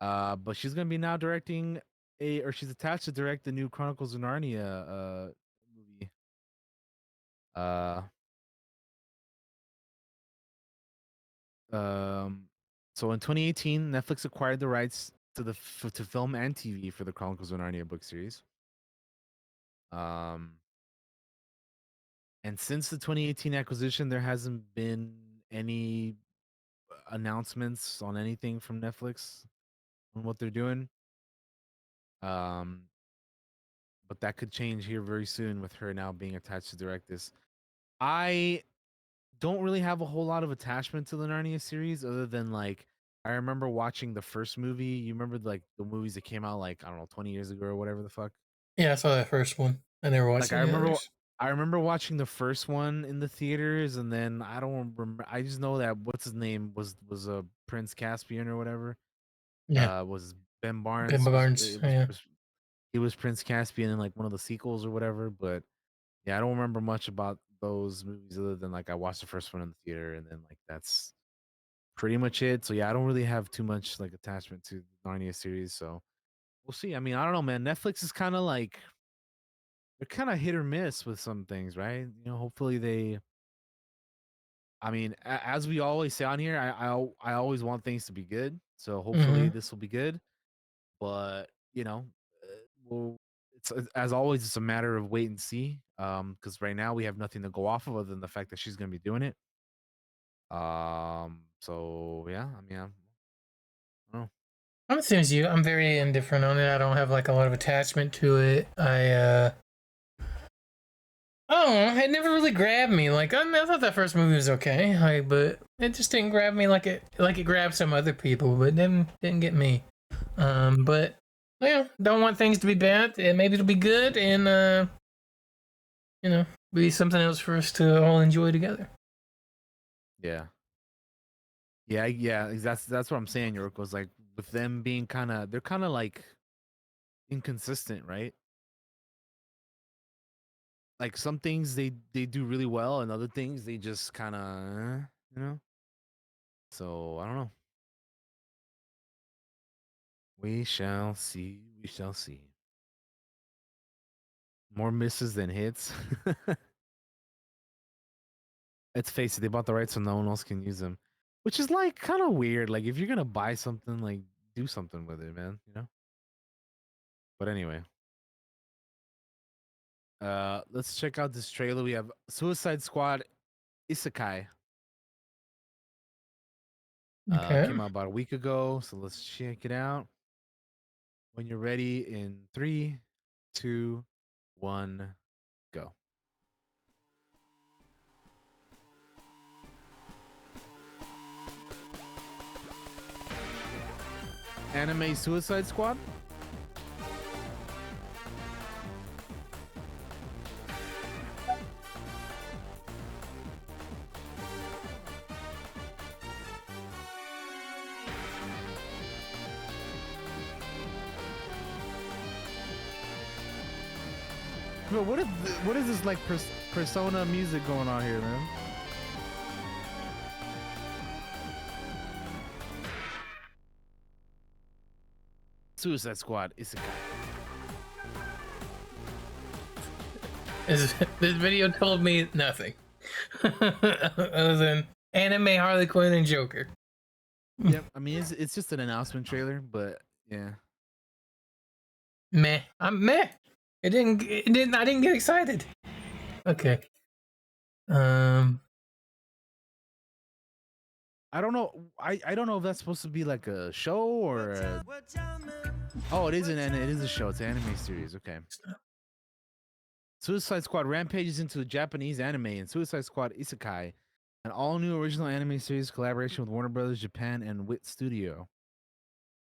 But she's gonna be now directing she's attached to direct the new Chronicles of Narnia movie. So in 2018, Netflix acquired the rights to film and TV for the Chronicles of Narnia book series. And since the 2018 acquisition, there hasn't been any announcements on anything from Netflix on what they're doing. But that could change here very soon with her now being attached to direct this. I don't really have a whole lot of attachment to the Narnia series other than like I remember watching the first movie. You remember like the movies that came out like I don't know 20 years ago or whatever the fuck. Yeah, I saw that first one. I never watched Like the others. I remember watching the first one in the theaters, and then I don't remember. I just know that what's his name was a Prince Caspian or whatever. Yeah. Was Ben Barnes. Ben Barnes. Yeah. He was Prince Caspian in like one of the sequels or whatever. But yeah, I don't remember much about those movies other than like I watched the first one in the theater, and then like that's pretty much it. So yeah, I don't really have too much like attachment to the Narnia series. So we'll see. I mean, I don't know, man. Netflix is kind of like they're kind of hit or miss with some things, right? Hopefully they. I mean, as we always say on here, I always want things to be good. So hopefully this will be good. But well, it's as always, it's a matter of wait and see. Because right now we have nothing to go off of other than the fact that she's going to be doing it. So yeah, I mean, I don't know. I'm the same as you. I'm very indifferent on it. I don't have like a lot of attachment to it. Oh, it never really grabbed me. Like I thought that first movie was okay, but it just didn't grab me like it grabbed some other people, but didn't get me. But yeah, don't want things to be bad. And maybe it'll be good, and be something else for us to all enjoy together. Yeah. That's what I'm saying, Yorko. Is like with them being they're kind of like inconsistent, right? Like some things they do really well, and other things they just kind of, So I don't know. We shall see. We shall see. More misses than hits. Let's face it, they bought the rights so no one else can use them, which is like kind of weird. Like if you're gonna buy something, like do something with it, man. But anyway. Let's check out this trailer. We have Suicide Squad Isekai. Okay. Came out about a week ago, so let's check it out. When you're ready, in 3, 2, 1, go. Anime Suicide Squad? Bro, what is this like persona music going on here, man? Suicide Squad Isekai. This video told me nothing. Other than anime Harley Quinn and Joker. Yep, I mean it's just an announcement trailer, but yeah. Meh. I'm meh. I didn't get excited. Okay. I don't know. I don't know if that's supposed to be like a show or oh, it is a show. It's an anime series. Okay. Suicide Squad rampages into a Japanese anime and Suicide Squad Isekai, an all-new original anime series collaboration with Warner Brothers Japan and Wit Studio.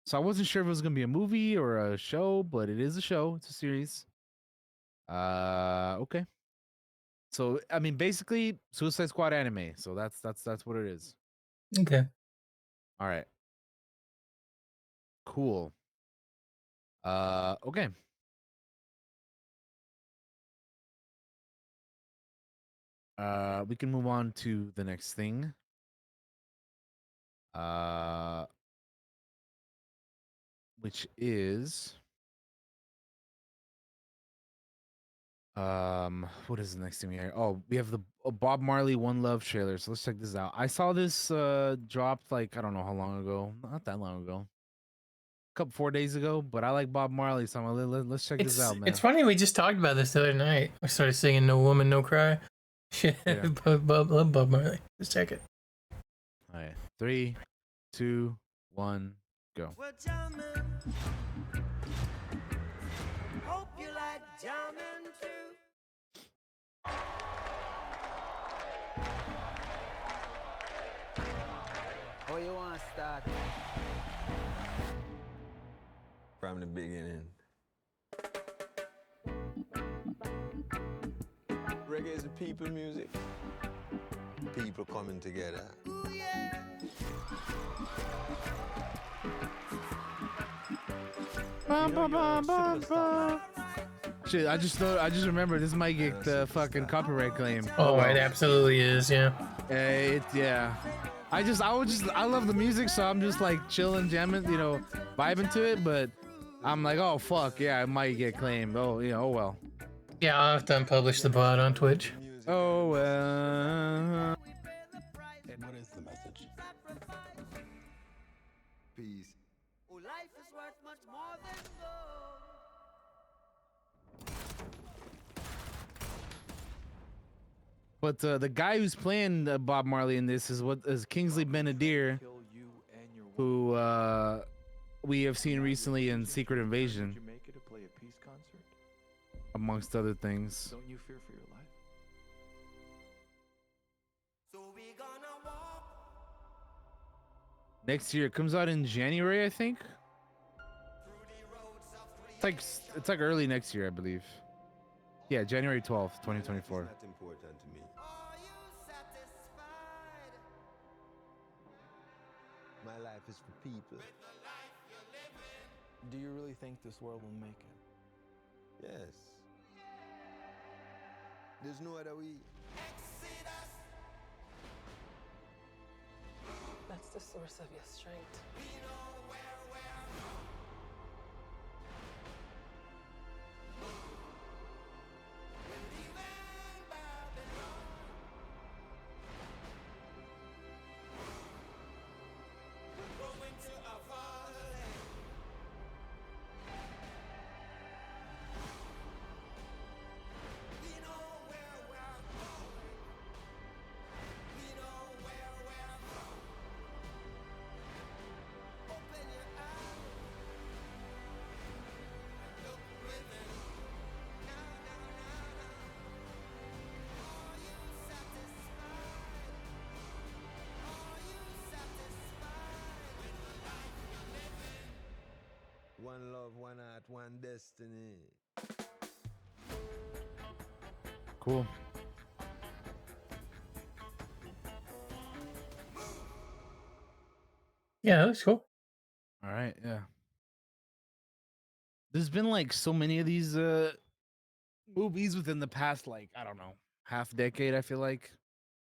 So I wasn't sure if it was gonna be a movie or a show, but it is a show. It's a series. Okay. So I mean, basically Suicide Squad anime. So that's what it is. Okay. All right. Cool. Okay. We can move on to the next thing. Which is what is the next thing we have? Oh, we have the Bob Marley One Love trailer. So let's check this out. I saw this dropped like I don't know how long ago. Not that long ago. 4 days ago, but I like Bob Marley, so let's check this out, man. It's funny, we just talked about this the other night. I started singing No Woman, No Cry. Shit. Yeah. Love Bob Marley. Let's check it. All right. 3, 2, 1, go. Hope you like jamming too. Where you want to start? From the beginning. Reggae is a people music. People coming together. Ooh, yeah. Shit, I just remember this might get the fucking copyright claim. Oh, it absolutely is, yeah. Yeah. I love the music, so I'm just like chilling, jamming, vibing to it, but I'm like, oh fuck, yeah, I might get claimed. Oh, oh well. Yeah, I'll have to unpublish the bot on Twitch. Oh well. And what is the message? Peace. Oh, life is worth much more than gold. But the guy who's playing Bob Marley in this is Kingsley Ben-Adir, who we have seen recently in Secret Invasion, amongst other things. Don't you fear for your life? So we gonna walk. Next year, it comes out in January, I think. It's like early next year, I believe. Yeah, January 12th, 2024. That's important to me. Are you satisfied My life is for people. with the life you're living? Do you really think this world will make it? Yes. There's no other way. Exodus. That's the source of your strength. We know where we're from. We're leaving Babylon. We're going to a fatherland. one love, one heart, one destiny. Cool. Yeah, that looks cool. All right, yeah. There's been like so many of these movies within the past, like, I don't know, half decade, I feel like.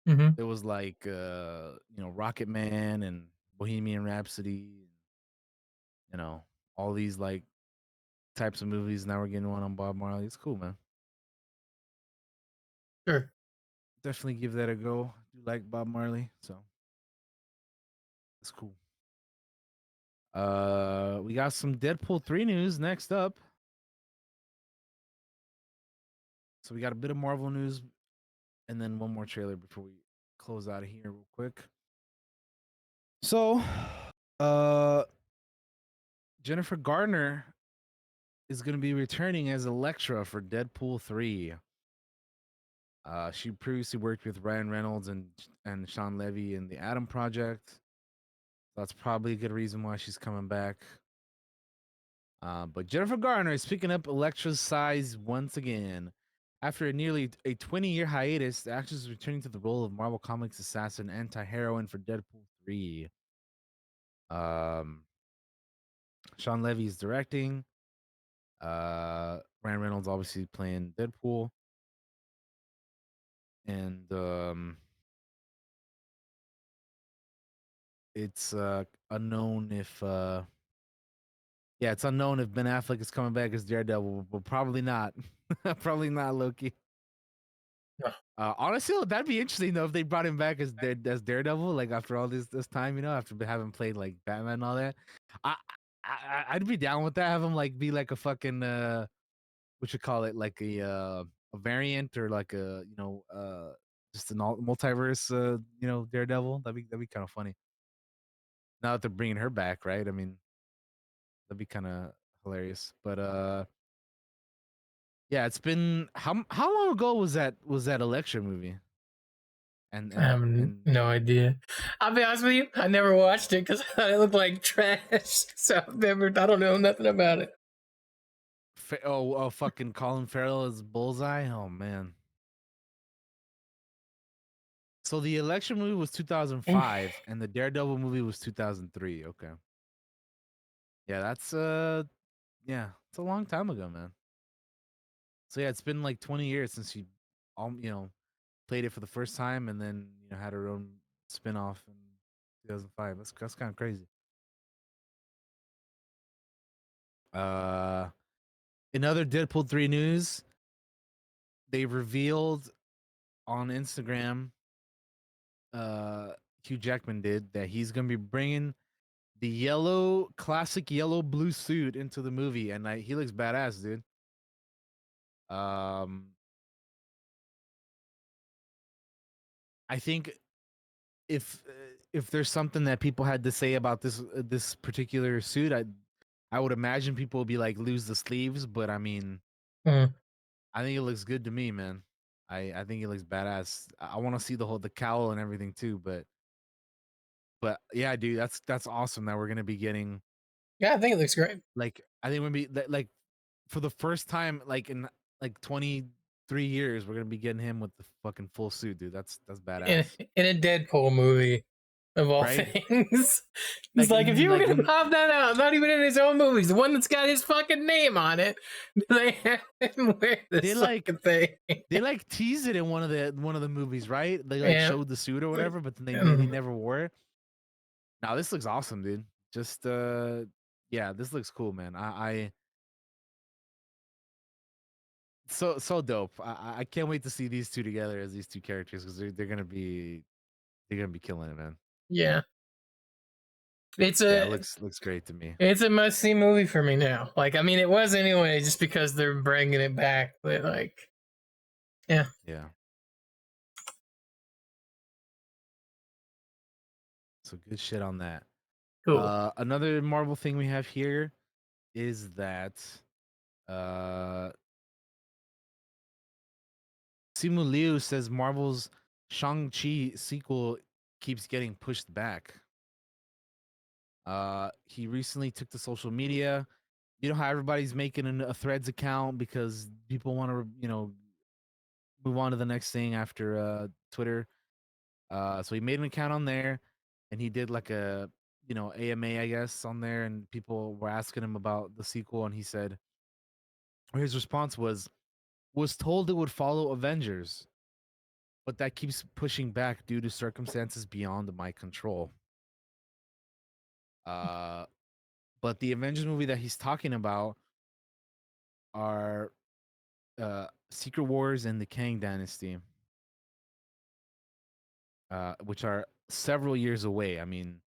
Mm-hmm. There was like Rocket Man and Bohemian Rhapsody, you know, all these like types of movies. Now we're getting one on Bob Marley. It's cool, man. Sure. Definitely give that a go. I do like Bob Marley, so it's cool. We got some Deadpool 3 news next up. So we got a bit of Marvel news and then one more trailer before we close out of here real quick. So, Jennifer Garner is going to be returning as Elektra for Deadpool 3. She previously worked with Ryan Reynolds and Sean Levy in the Atom Project. That's probably a good reason why she's coming back. But Jennifer Garner is picking up Elektra's size once again. After nearly a 20-year hiatus, the actress is returning to the role of Marvel Comics assassin anti-heroine for Deadpool 3. Sean Levy is directing. Ryan Reynolds obviously playing Deadpool. And it's unknown if it's unknown if Ben Affleck is coming back as Daredevil, but probably not. Probably not, Loki. Honestly, that'd be interesting though if they brought him back as Daredevil, like after all this time, after having played like Batman and all that. I'd be down with that. Have him like be like a fucking what you call it, like a variant or like a just an multiverse Daredevil. That'd be kind of funny. Now that they're bringing her back, right? I mean, that'd be kind of hilarious. But yeah, it's been how long ago was that Elektra movie? I have no idea. I'll be honest with you. I never watched it because I thought it looked like trash. So I don't know nothing about it. Fucking Colin Farrell is Bullseye. Oh man. So the election movie was 2005 and the Daredevil movie was 2003. Okay. Yeah, that's it's a long time ago, man. So yeah, it's been like 20 years since she played it for the first time and then had her own spin-off in 2005. That's kind of crazy. In other Deadpool 3 news, they revealed on Instagram, Hugh Jackman did, that he's gonna be bringing the classic yellow blue suit into the movie, and he looks badass, dude. I think if there's something that people had to say about this particular suit, I would imagine people would be like, lose the sleeves, but I mean, I think it looks good to me, man. I think it looks badass. I want to see the cowl and everything too, but yeah, dude, that's awesome that we're gonna be getting. Yeah, I think it looks great. Like, I think we're gonna be like for the first time, like in like 23 years, we're gonna be getting him with the fucking full suit, dude. That's badass. In a Deadpool movie, of all Right? things. It's like if you were like gonna pop that out, not even in his own movies, the one that's got his fucking name on it, they have him wear this fucking thing. They like tease it in one of the movies, right? They like Yeah. showed the suit or whatever, but then they never wore it. Now this looks awesome, dude. Just yeah, this looks cool, man. I so dope. I can't wait to see these two together as these two characters because they're gonna be killing it, man. Yeah. It looks great to me. It's a must see movie for me now. Like, I mean, it was anyway, just because they're bringing it back. But like, yeah. So good shit on that. Cool. Another Marvel thing we have here is that Simu Liu says Marvel's Shang-Chi sequel keeps getting pushed back. He recently took to social media you know how everybody's making a Threads account because people want to, move on to the next thing after Twitter. So he made an account on there, and he did like a AMA, I guess, on there, and people were asking him about the sequel, and he said, or his response was told it would follow Avengers, but that keeps pushing back due to circumstances beyond my control. But the Avengers movie that he's talking about are Secret Wars and the Kang Dynasty, which are several years away. I mean,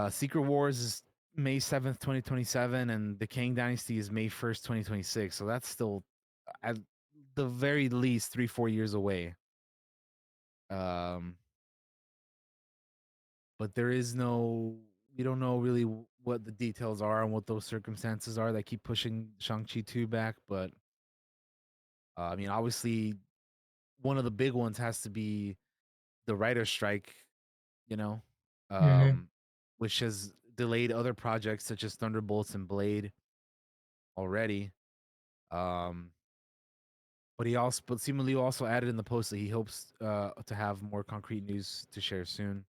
Secret Wars is May 7th, 2027, and the Kang Dynasty is May 1st, 2026. So that's still at the very least 3-4 years away. But there is we don't know really what the details are and what those circumstances are that keep pushing Shang-Chi 2 back. But I mean, obviously, one of the big ones has to be the writer's strike, you know, which has delayed other projects such as Thunderbolts and Blade already. But seemingly also added in the post that he hopes to have more concrete news to share soon.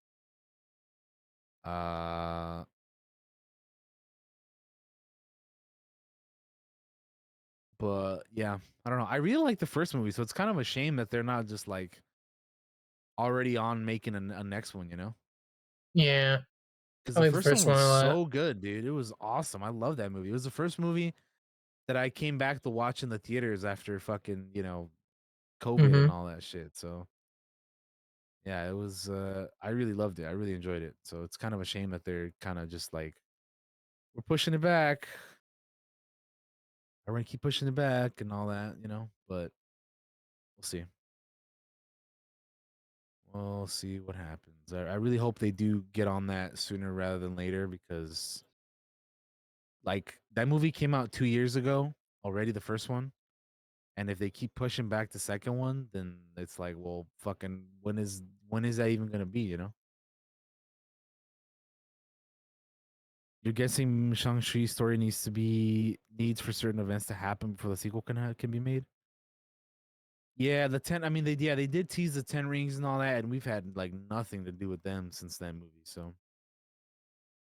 But yeah, I don't know. I really like the first movie, so it's kind of a shame that they're not just like already on making a next one, you know? Yeah. Because I the like the first one first was one a lot. so good, dude. It was awesome. I love that movie. It was the first movie that I came back to watch in the theaters after fucking, COVID and all that shit. So yeah, it was I really loved it. I really enjoyed it. So it's kind of a shame that they're kind of just like, we're pushing it back. We're gonna keep pushing it back and all that, but we'll see. We'll see what happens. I really hope they do get on that sooner rather than later, because like that movie came out 2 years ago already, the first one. And if they keep pushing back the second one, then it's like, well, fucking when is that even gonna be, You're guessing Shang-Chi's story needs for certain events to happen before the sequel can be made? Yeah, the 10, I mean, they did tease the 10 rings and all that, and we've had like nothing to do with them since that movie. So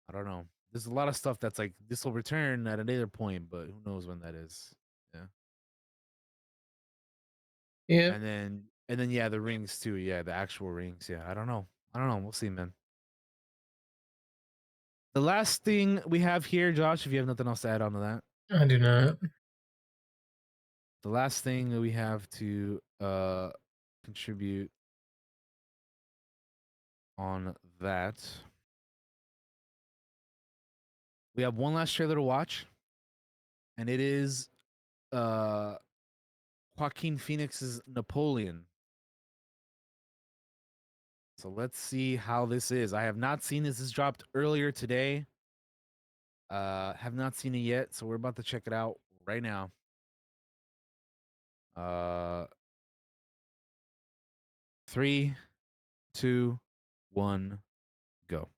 I don't know. There's a lot of stuff that's like, this will return at another point, but who knows when that is. Yeah. Yeah. And then yeah, the rings too. Yeah, the actual rings. Yeah, I don't know. We'll see, man. The last thing we have here, Josh, if you have nothing else to add on to that. I do not. The last thing that we have to contribute on that, we have one last trailer to watch, and it is Joaquin Phoenix's Napoleon. So let's see how this is. I have not seen this. This dropped earlier today. Have not seen it yet, so we're about to check it out right now. 3, 2, 1, go.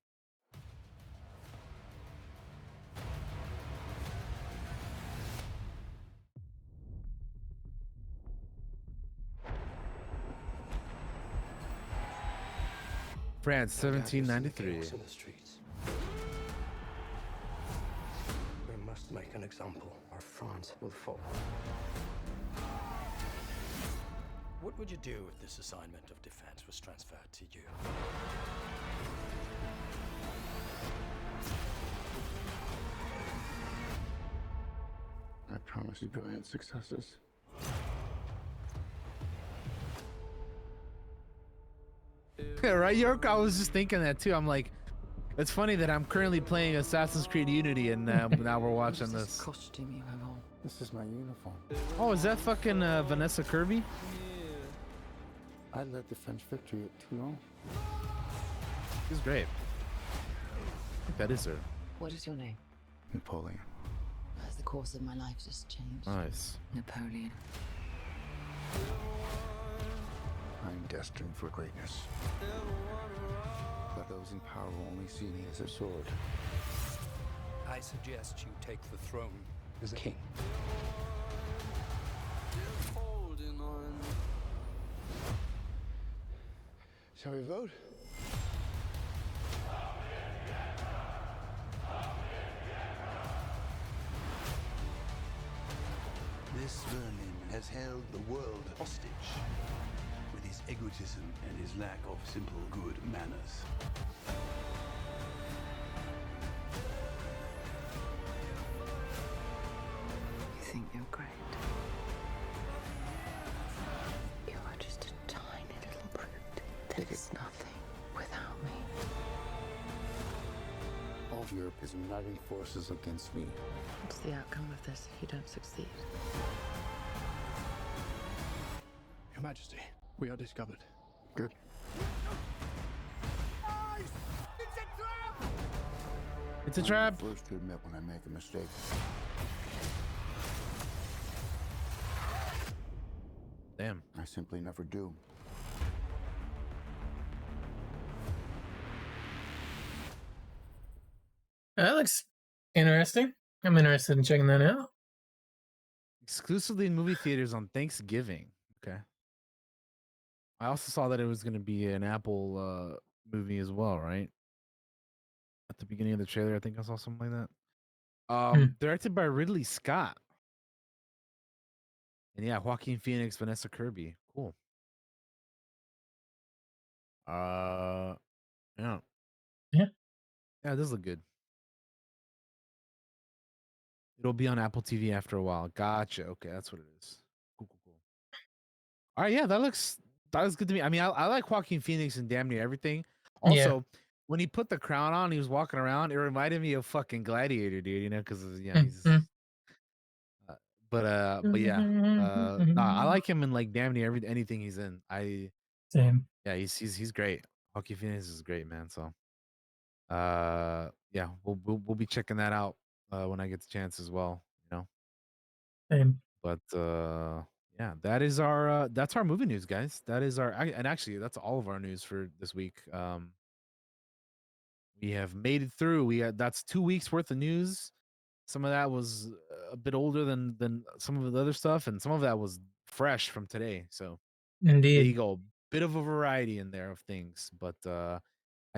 France, 1793. In the streets. We must make an example, or France will fall. What would you do if this assignment of defense was transferred to you? I promise you brilliant successes. Yeah, right, York? I was just thinking that too. I'm like, it's funny that I'm currently playing Assassin's Creed Unity, and now we're watching this. Costume you have on. This is my uniform. Oh, is that fucking Vanessa Kirby? I led the French victory at Toulon. She's great. I think that is her. What is your name? Napoleon. As the course of my life just changed. Nice. Napoleon. I'm destined for greatness. But those in power will only see me as a sword. I suggest you take the throne as a king. Shall we vote? This vermin has held the world hostage with his egotism and his lack of simple good manners. You think you're great? You are just a tiny little brute that is nothing without me. All of Europe is uniting forces against me. What's the outcome of this if you don't succeed? Your Majesty, we are discovered. Good. It's a trap. I'm the first to admit when I make a mistake. Damn. I simply never do. That looks interesting. I'm interested in checking that out. Exclusively in movie theaters on Thanksgiving. Okay. I also saw that it was going to be an Apple movie as well, right? At the beginning of the trailer, I think I saw something like that. Directed by Ridley Scott. And yeah, Joaquin Phoenix, Vanessa Kirby. Cool. Yeah. Yeah. Yeah, it does look good. It'll be on Apple TV after a while. Gotcha. Okay, that's what it is. Cool. All right, yeah, that looks good to me. I mean, I like Joaquin Phoenix and damn near everything. Also, when he put the crown on, he was walking around. It reminded me of fucking Gladiator, dude. You know, because he's. But yeah, nah, I like him in like damn near anything he's in. Same. Yeah, he's great. Joaquin Phoenix is great, man. So, yeah, we'll be checking that out when I get the chance as well. You know. Same. But yeah, that's our movie news, guys. That is and actually that's all of our news for this week. We have made it through. That's 2 weeks worth of news. Some of that was a bit older than some of the other stuff, and some of that was fresh from today. So Indeed. there you go. Bit of a variety in there of things. But I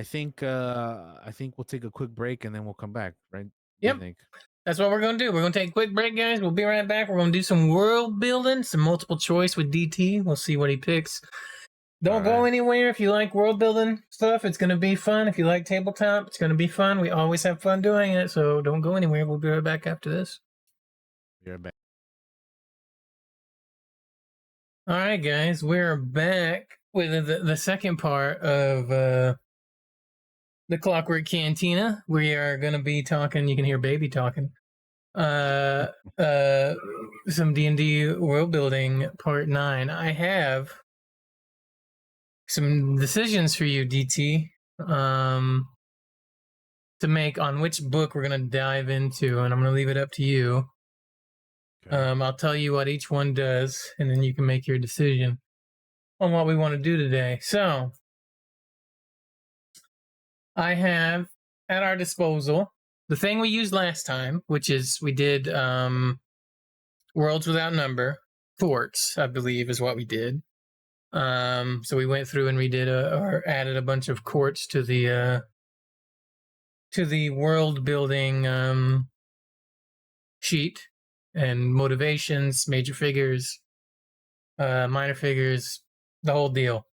think we'll take a quick break and then we'll come back, right? Yep. What do you think? That's what we're going to do. We're going to take a quick break, guys. We'll be right back. We're going to do some world building, some multiple choice with DT. We'll see what he picks. Don't go anywhere if you like world building stuff. It's going to be fun. If you like tabletop, it's going to be fun. We always have fun doing it, so don't go anywhere. We'll be right back after this. Be right back. All right, guys. We're back with the second part of the Clockwork Cantina. We are going to be talking. You can hear baby talking. Some D&D world building part 9. I have some decisions for you, DT, to make on which book we're going to dive into, and I'm going to leave it up to you. Okay. I'll tell you what each one does, and then you can make your decision on what we want to do today. So, I have at our disposal the thing we used last time, which is we did Worlds Without Number. Courts, I believe, is what we did. So we went through and we did or added a bunch of courts to the world building sheet, and motivations, major figures, minor figures, the whole deal.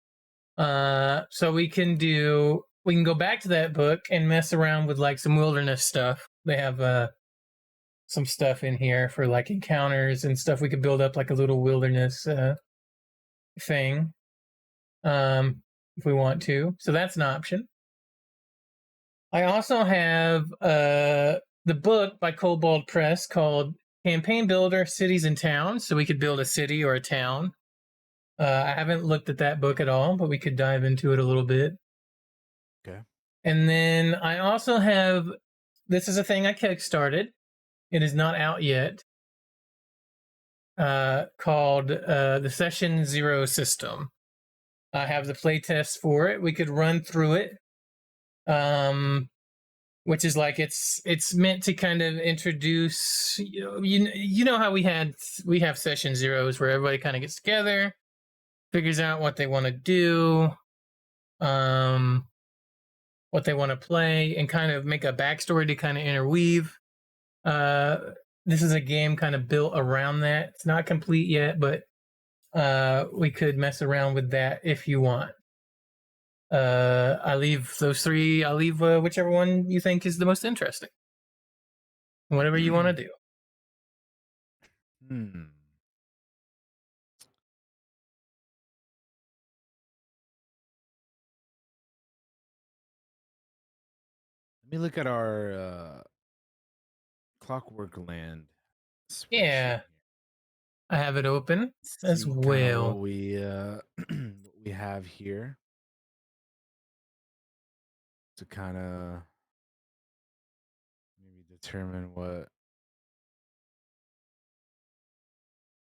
So we can go back to that book and mess around with like some wilderness stuff. They have some stuff in here for like encounters and stuff. We could build up like a little wilderness thing. If we want to. So that's an option. I also have the book by Kobold Press called Campaign Builder, Cities and Towns. So we could build a city or a town. I haven't looked at that book at all, but we could dive into it a little bit. Okay. And then I also have, this is a thing I kickstarted. It is not out yet. Called the Session Zero System. I have the playtest for it. We could run through it. which is like it's meant to kind of introduce you know how we have session zeros where everybody kind of gets together, figures out what they want to do, what they want to play, and kind of make a backstory to kind of interweave. This is a game kind of built around that. It's not complete yet, but we could mess around with that if you want. I leave those three. I'll leave whichever one you think is the most interesting. Whatever you want to do. Let me look at our Clockwork Land spreadsheet. Yeah, I have it open as See well. what we what we have here to kind of maybe determine what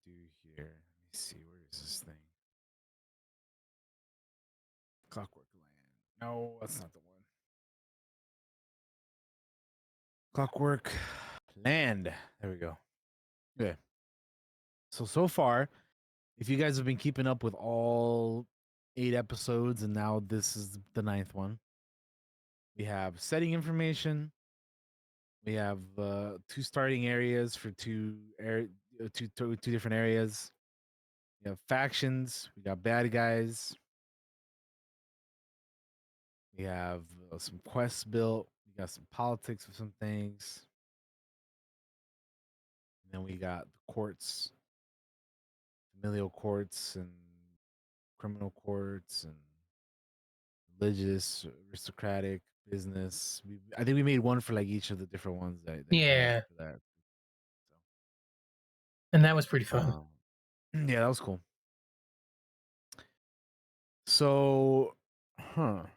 do here. Let me see, where is this thing? Clockwork Land. No, that's not the one. Clockwork Land. There we go. Okay. So far, if you guys have been keeping up with all 8 episodes, and now this is the 9th one, we have setting information. We have 2 starting areas for two different areas. We have factions. We got bad guys. We have some quests built. We got some politics of some things. And then we got the courts, familial courts and criminal courts and religious, aristocratic, business. I think we made one for like each of the different ones that you had for that. And that was pretty fun. Yeah, that was cool. So, what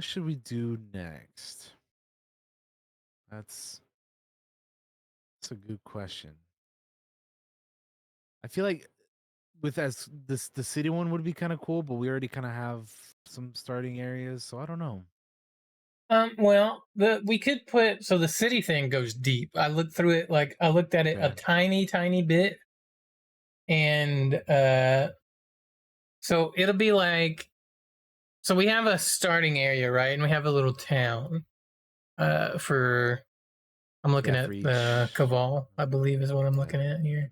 should we do next? That's a good question. I feel like with the city one would be kind of cool, but we already kind of have some starting areas, so I don't know. Well, we could put the city thing goes deep. I looked through it, like I looked at it a tiny bit, and so it'll be like, so we have a starting area, right, and we have a little town. For I'm looking at the Caval, I believe is what I'm looking at here,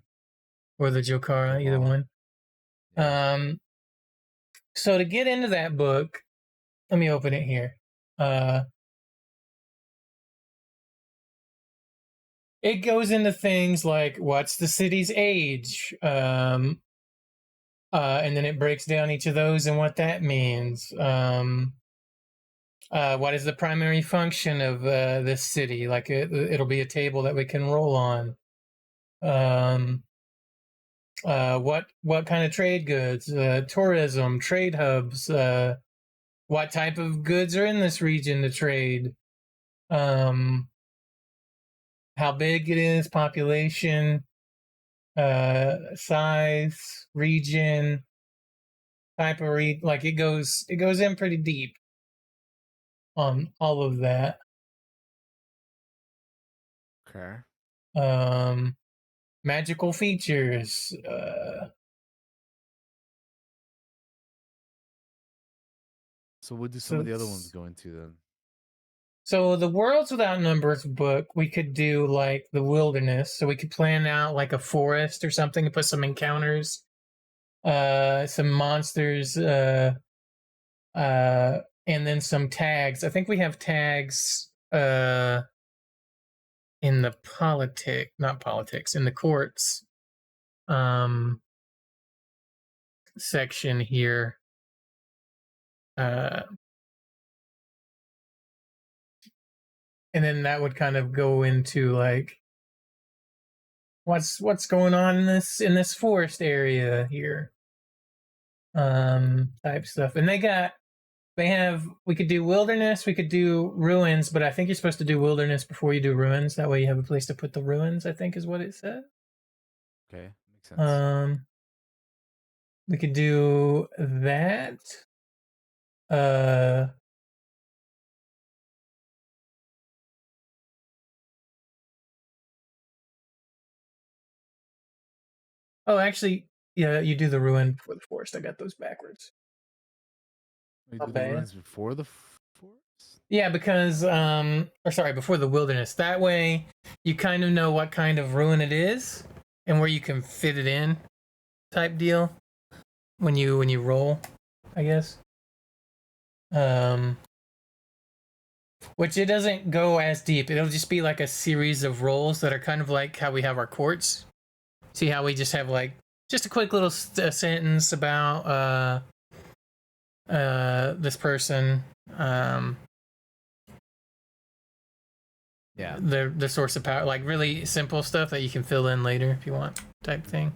or the Jokara, either one. So to get into that book, let me open it here. It goes into things like what's the city's age, and then it breaks down each of those and what that means. What is the primary function of this city? Like it'll be a table that we can roll on. What kind of trade goods? Tourism, trade hubs. What type of goods are in this region to trade? How big it is, population, size, region, type of like it goes in pretty deep on all of that. Okay. Magical features. So we'll do some of the other ones go into then. So the Worlds Without Numbers book, we could do like the wilderness. So we could plan out like a forest or something and put some encounters, some monsters, and then some tags. I think we have tags in the in the courts section here. And then that would kind of go into like what's going on in this forest area here, type stuff. And we could do wilderness, we could do ruins, but I think you're supposed to do wilderness before you do ruins. That way you have a place to put the ruins, I think is what it said. Okay, makes sense. We could do that. Oh, actually, yeah, you do the ruin before the forest. I got those backwards. We Not do the bad. ruins before the forest? Yeah, because or sorry, before the wilderness. That way, you kind of know what kind of ruin it is and where you can fit it in, type deal. When you roll, I guess. Which it doesn't go as deep. It'll just be like a series of rolls that are kind of like how we have our courts. See how we just have like just a quick little sentence about this person, yeah, the source of power, like really simple stuff that you can fill in later if you want, type thing.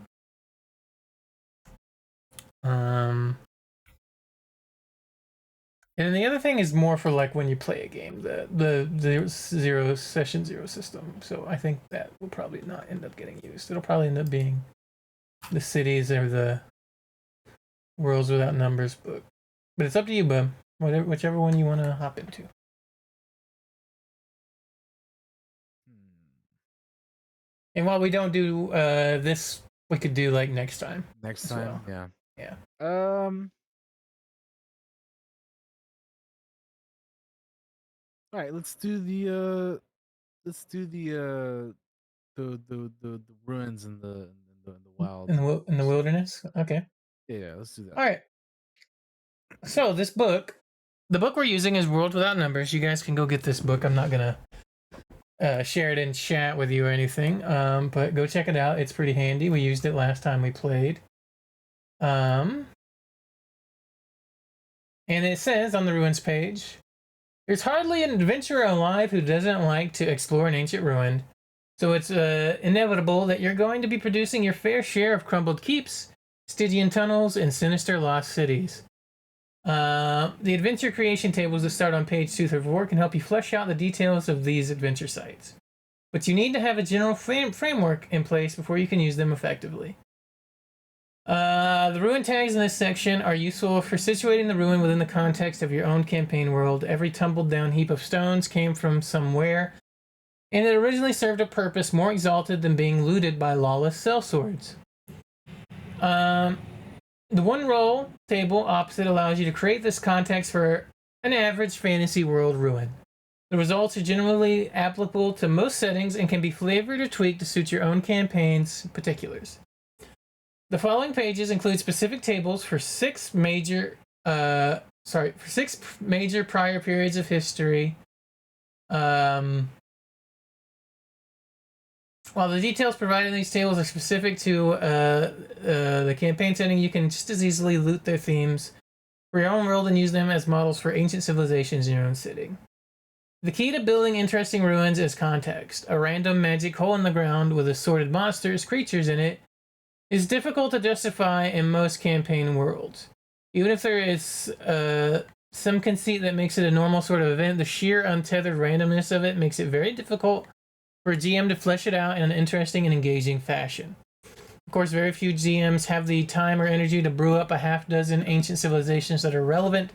And then the other thing is more for like when you play a game, the session zero system. So I think that will probably not end up getting used. It'll probably end up being the cities or the worlds without numbers book. But it's up to you, bub. Whichever one you want to hop into. And while we don't do this, we could do like next time. Next time, well. Yeah. All right, let's do the ruins in the wild. In the wilderness. Okay. Yeah, let's do that. All right. So this book, the book we're using is World Without Numbers. You guys can go get this book. I'm not gonna share it in chat with you or anything, but go check it out. It's pretty handy. We used it last time we played. And it says on the ruins page, there's hardly an adventurer alive who doesn't like to explore an ancient ruin. So it's inevitable that you're going to be producing your fair share of crumbled keeps, Stygian tunnels, and sinister lost cities. The adventure creation tables that start on page 234 can help you flesh out the details of these adventure sites. But you need to have a general framework in place before you can use them effectively. The ruin tags in this section are useful for situating the ruin within the context of your own campaign world. Every tumbled down heap of stones came from somewhere, and it originally served a purpose more exalted than being looted by lawless sellswords. The one roll table opposite allows you to create this context for an average fantasy world ruin. The results are generally applicable to most settings and can be flavored or tweaked to suit your own campaign's particulars. The following pages include specific tables for six major prior periods of history. While the details provided in these tables are specific to the campaign setting, you can just as easily loot their themes for your own world and use them as models for ancient civilizations in your own city. The key to building interesting ruins is context. A random magic hole in the ground with assorted creatures in it, is difficult to justify in most campaign worlds. Even if there is some conceit that makes it a normal sort of event, the sheer untethered randomness of it makes it very difficult for a GM to flesh it out in an interesting and engaging fashion. Of course, very few GMs have the time or energy to brew up a half dozen ancient civilizations that are relevant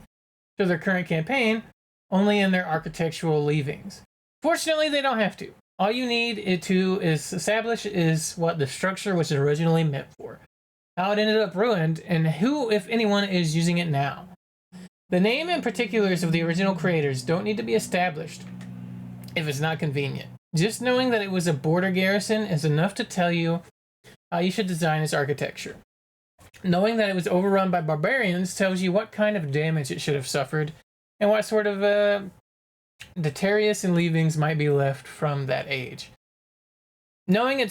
to their current campaign, only in their architectural leavings. Fortunately, they don't have to. All you need is establish is what the structure was originally meant for, how it ended up ruined, and who, if anyone, is using it now. The name and particulars of the original creators don't need to be established if it's not convenient. Just knowing that it was a border garrison is enough to tell you how you should design its architecture. Knowing that it was overrun by barbarians tells you what kind of damage it should have suffered and what sort of detritus and leavings might be left from that age. Knowing that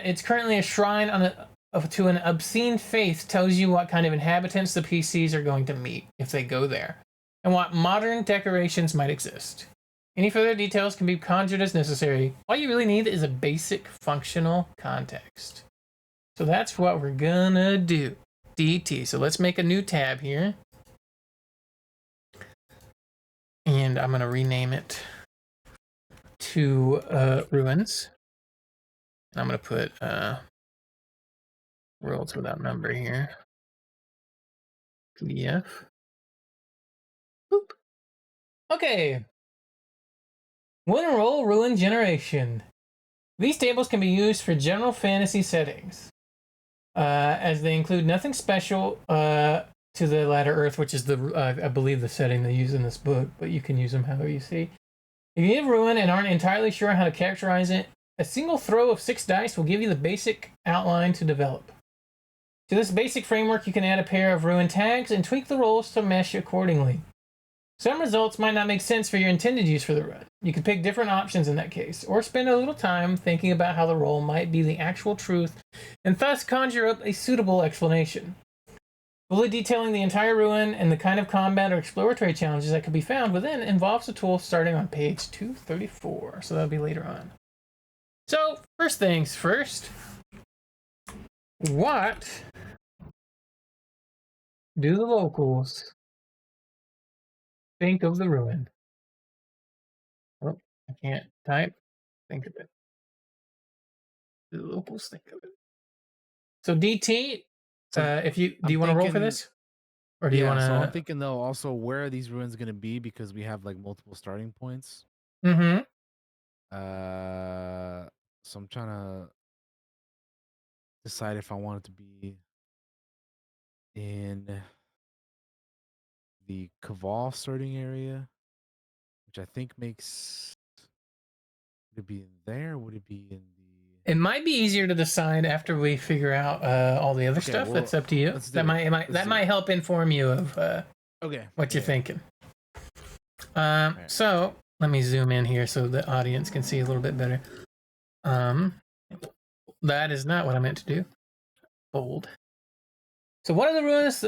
it's currently a shrine to an obscene faith tells you what kind of inhabitants the PCs are going to meet if they go there, and what modern decorations might exist. Any further details can be conjured as necessary. All you really need is a basic functional context. So that's what we're gonna do. DT. So let's make a new tab here. And I'm gonna rename it to Ruins. I'm gonna put Worlds Without Number here. PDF. Boop. Okay. One roll ruin generation. These tables can be used for general fantasy settings, as they include nothing special to the latter Earth, which is I believe the setting they use in this book, but you can use them however you see. If you have ruin and aren't entirely sure how to characterize it, a single throw of 6 dice will give you the basic outline to develop. To this basic framework, you can add a pair of ruin tags and tweak the rolls to mesh accordingly. Some results might not make sense for your intended use for the run. You can pick different options in that case, or spend a little time thinking about how the roll might be the actual truth, and thus conjure up a suitable explanation. Fully detailing the entire ruin and the kind of combat or exploratory challenges that could be found within involves a tool starting on page 234, so that'll be later on. So, first things first, what do the locals think of the ruin? Oh, I can't type. Think of it. Do the locals think of it? So DT, if you do, you want to roll for this, or do you want to? So I'm thinking though, also where are these ruins going to be, because we have like multiple starting points. Mm-hmm. So I'm trying to decide if I want it to be in the Caval starting area, which I think makes. Would it be in there? Would it be in the? It might be easier to decide after we figure out all the other stuff. Well, that's up to you. That might help inform you of what you're thinking. So let me zoom in here so the audience can see a little bit better. That is not what I meant to do. Bold. So what are the ruins?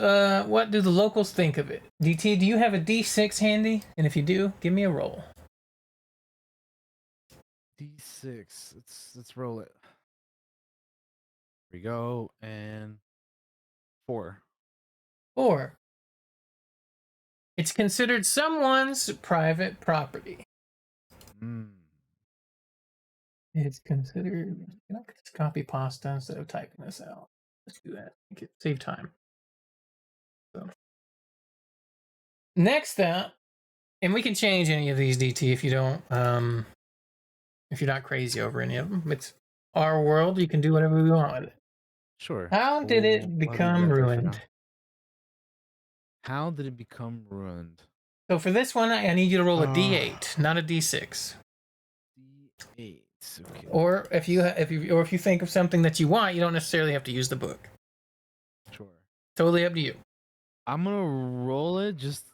What do the locals think of it? DT, do you have a D6 handy? And if you do, give me a roll. D6. Let's roll it. Here we go, and 4. 4. It's considered someone's private property. It's considered. Let's copy pasta instead of typing this out. Let's do that. Save time. So. Next up, and we can change any of these, DT, if you don't, if you're not crazy over any of them. It's our world. You can do whatever we want with it. Sure. How did it become ruined? How did it become ruined? So for this one, I need you to roll a D8, not a D6. D8. Okay. Or if you think of something that you want, you don't necessarily have to use the book. Sure. Totally up to you. I'm gonna roll it just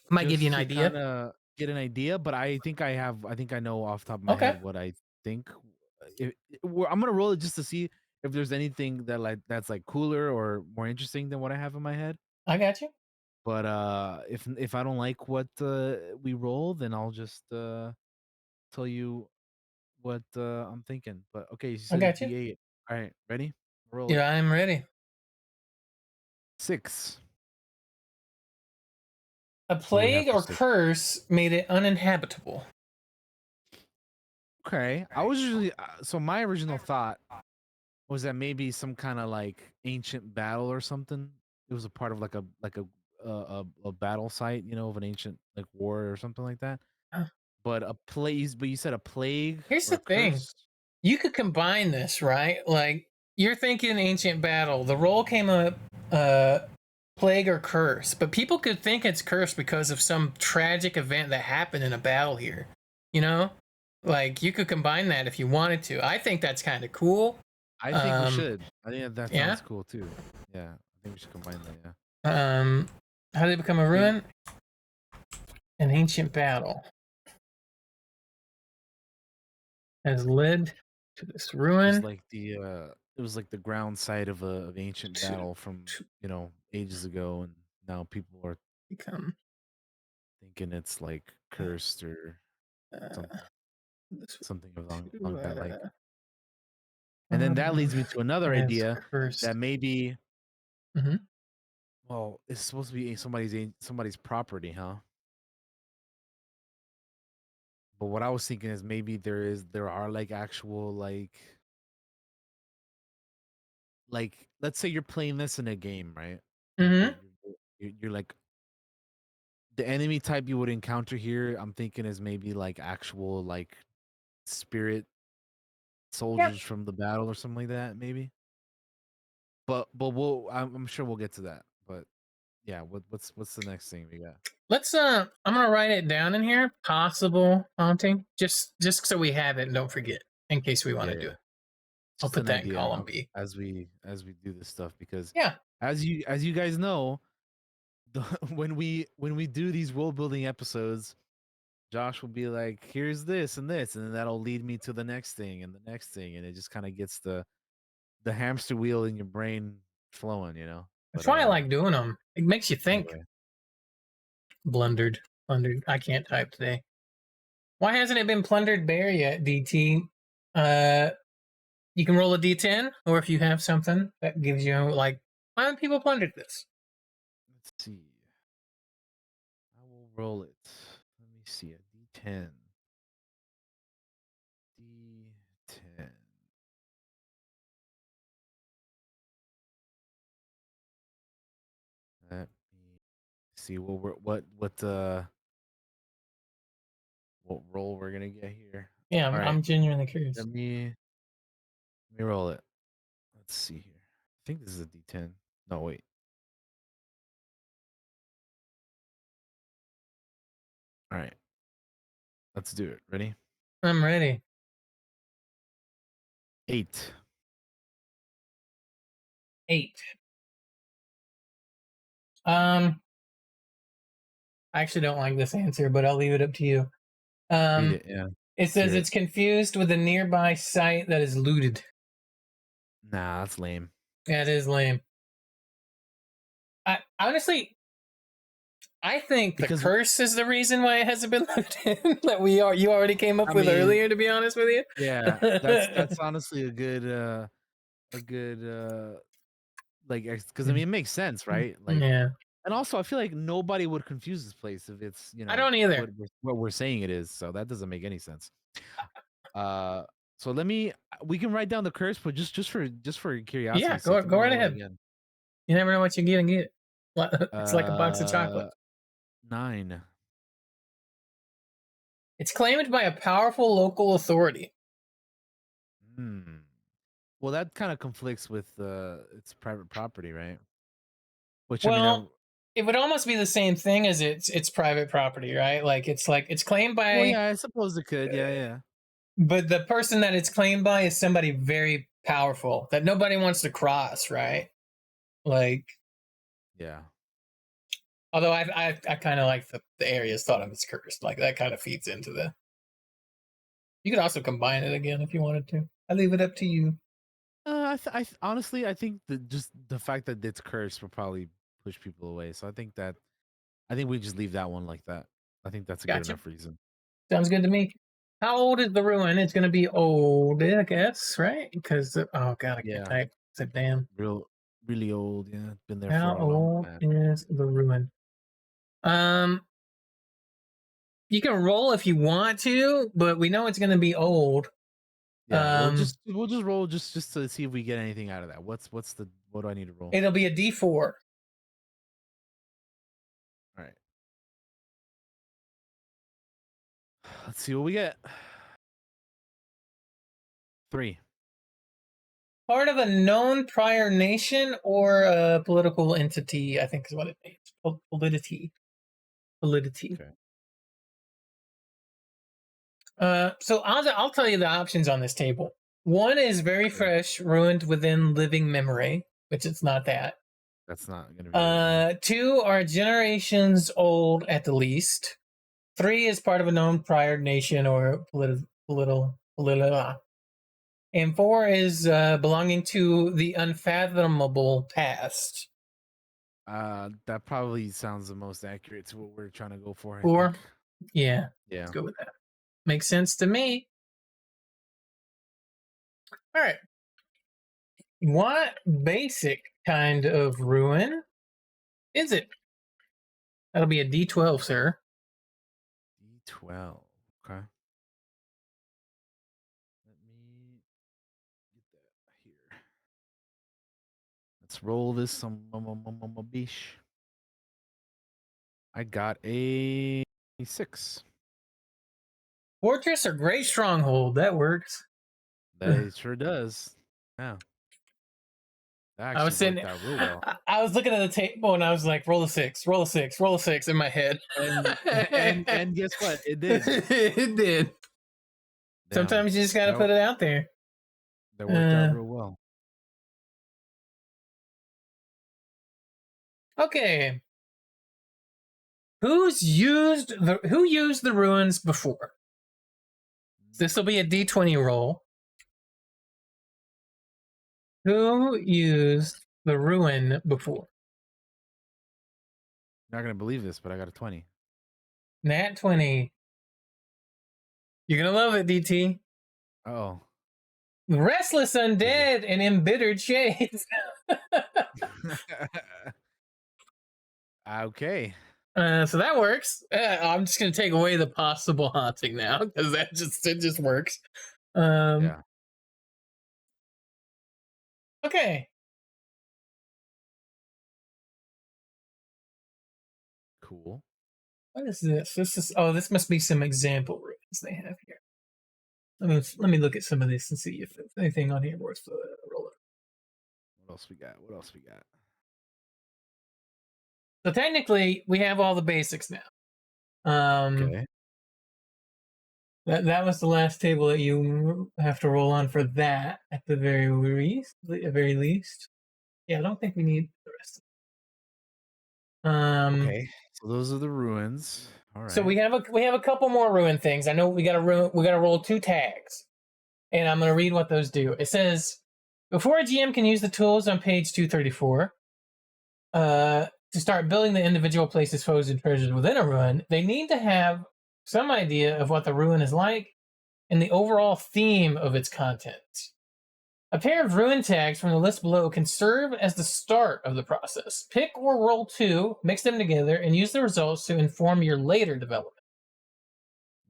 might give you an idea. Get an idea, but I think I know off the top of my head what I think. I'm gonna roll it just to see if there's anything that's like cooler or more interesting than what I have in my head. I got you. But if I don't like what we roll, then I'll just tell you what I'm thinking. But okay, you said got you. D8. All right, ready? Roll Yeah, I'm ready. 6. A plague or curse made it uninhabitable. Okay, I was usually so my original thought was that maybe some kind of like ancient battle or something. It was a part of like a battle site, of an ancient like war or something like that. But you said a plague. Here's the thing. You could combine this, right? Like you're thinking ancient battle. The roll came up plague or curse, but people could think it's cursed because of some tragic event that happened in a battle here. Like you could combine that if you wanted to. I think that's kind of cool. I think we should. I think that sounds cool too. Yeah, I think we should combine that. Yeah. How did it become a ruin? An ancient battle has led to this ruin. It was like the ground site of an ancient battle from ages ago, and now people are thinking it's like cursed or something along that like. And then that leads me to another idea that maybe, well, it's supposed to be somebody's property, huh? But what I was thinking is maybe there are like actual like let's say you're playing this in a game, right? You're like the enemy type you would encounter here. I'm thinking is maybe like actual like spirit soldiers from the battle or something like that, maybe. But I'm sure we'll get to that. But yeah, what's the next thing we got? Let's I'm gonna write it down in here. Possible haunting, just so we have it and don't forget in case we want to do it. I'll Just put an that in idea column B. as we do this stuff, because Yeah, as you guys know, when we do these world building episodes, Josh will be like, here's this and this, and then that'll lead me to the next thing and the next thing, and it just kind of gets the hamster wheel in your brain flowing, you know. that's But why I like doing them. It makes you think. anyway. Blundered. I can't type today. Why hasn't it been plundered bear yet, DT? You can roll a D10, or if you have something that gives you like, why haven't people plundered this? Let's see. I will roll it. Let me see a D10. D10. Let me see what roll we're gonna get here. Yeah, All right. I'm genuinely curious. Let me roll it. Let's see here. I think this is a D10. No, wait. All right. Let's do it. Ready? I'm ready. 8. 8. I actually don't like this answer, but I'll leave it up to you. Read it, yeah. It says it's confused with a nearby site that is looted. Nah, that's lame. That is lame. I honestly, I think the curse is the reason why it hasn't been looted. That you already came up with earlier. To be honest with you, yeah, that's honestly a good like, because I mean it makes sense, right? Like, yeah. And also, I feel like nobody would confuse this place if it's, you know, I don't either. what we're saying it is. So that doesn't make any sense. So we can write down the curse, but just for curiosity. Yeah, go right ahead. Again. You never know what you're gonna get. It's like a box of chocolate. 9. It's claimed by a powerful local authority. Well, that kind of conflicts with it's private property, right? Which it would almost be the same thing as it's private property, right? Like it's claimed by. Well, yeah, I suppose it could. Yeah. But the person that it's claimed by is somebody very powerful that nobody wants to cross, right? Like, yeah. Although I kind of like the areas thought of as cursed. Like that kind of feeds into the. You could also combine it again if you wanted to. I leave it up to you. Honestly, I think just the fact that it's cursed will probably push people away. So I think we just leave that one like that. I think that's a good enough reason. Sounds good to me. How old is the ruin? It's going to be old, I guess, right? Because oh god, I can't type. It's damn. Really old. Yeah, been there How for a long old time. is the ruin? You can roll if you want to, but we know it's going to be old. Yeah, we'll just roll just to see if we get anything out of that. What do I need to roll? It'll be a D4. All right. Let's see what we get. 3. Part of a known prior nation or a political entity, I think is what it means. Validity. Okay. So I'll tell you the options on this table. 1 is very fresh, ruined within living memory, which it's not that. That's not going to be. 2 are generations old at the least. 3 is part of a known prior nation or political. And 4 is belonging to the unfathomable past. That probably sounds the most accurate to what we're trying to go for. 4? Yeah. Yeah. Let's go with that. Makes sense to me. All right. What basic kind of ruin is it? That'll be a D12, sir. D12. Okay. Let me get that here. Let's roll this some bish. I got a 6. Fortress or Great Stronghold, that works. That sure does. Yeah. That I was actually sitting, worked out real well. I was looking at the table and I was like, roll a 6, roll a 6, roll a 6 in my head. And guess what? It did. It did. Damn. Sometimes you just got to That- put it out there. That worked out real well. Okay. Who used the ruins before? This will be a D20 roll. Who used the ruin before? Not gonna believe this, but I got a 20. Nat 20. You're gonna love it, DT. Oh. Restless undead and embittered shades. Okay. So that works. I'm just gonna take away the possible haunting now because it just works. Yeah. Okay. Cool. What is this? This must be some example ruins they have here. Let me look at some of this and see if there's anything on here worth rolling. What else we got? So technically, we have all the basics now. Okay. That was the last table that you have to roll on for that at the very least. Yeah, I don't think we need the rest of it. Okay. So those are the ruins. All right. So we have a couple more ruin things. I know we got to roll 2 tags, and I'm going to read what those do. It says before a GM can use the tools on page 234 to start building the individual places, foes, and treasures within a ruin, they need to have some idea of what the ruin is like and the overall theme of its contents. A pair of ruin tags from the list below can serve as the start of the process. Pick or roll 2, mix them together, and use the results to inform your later development.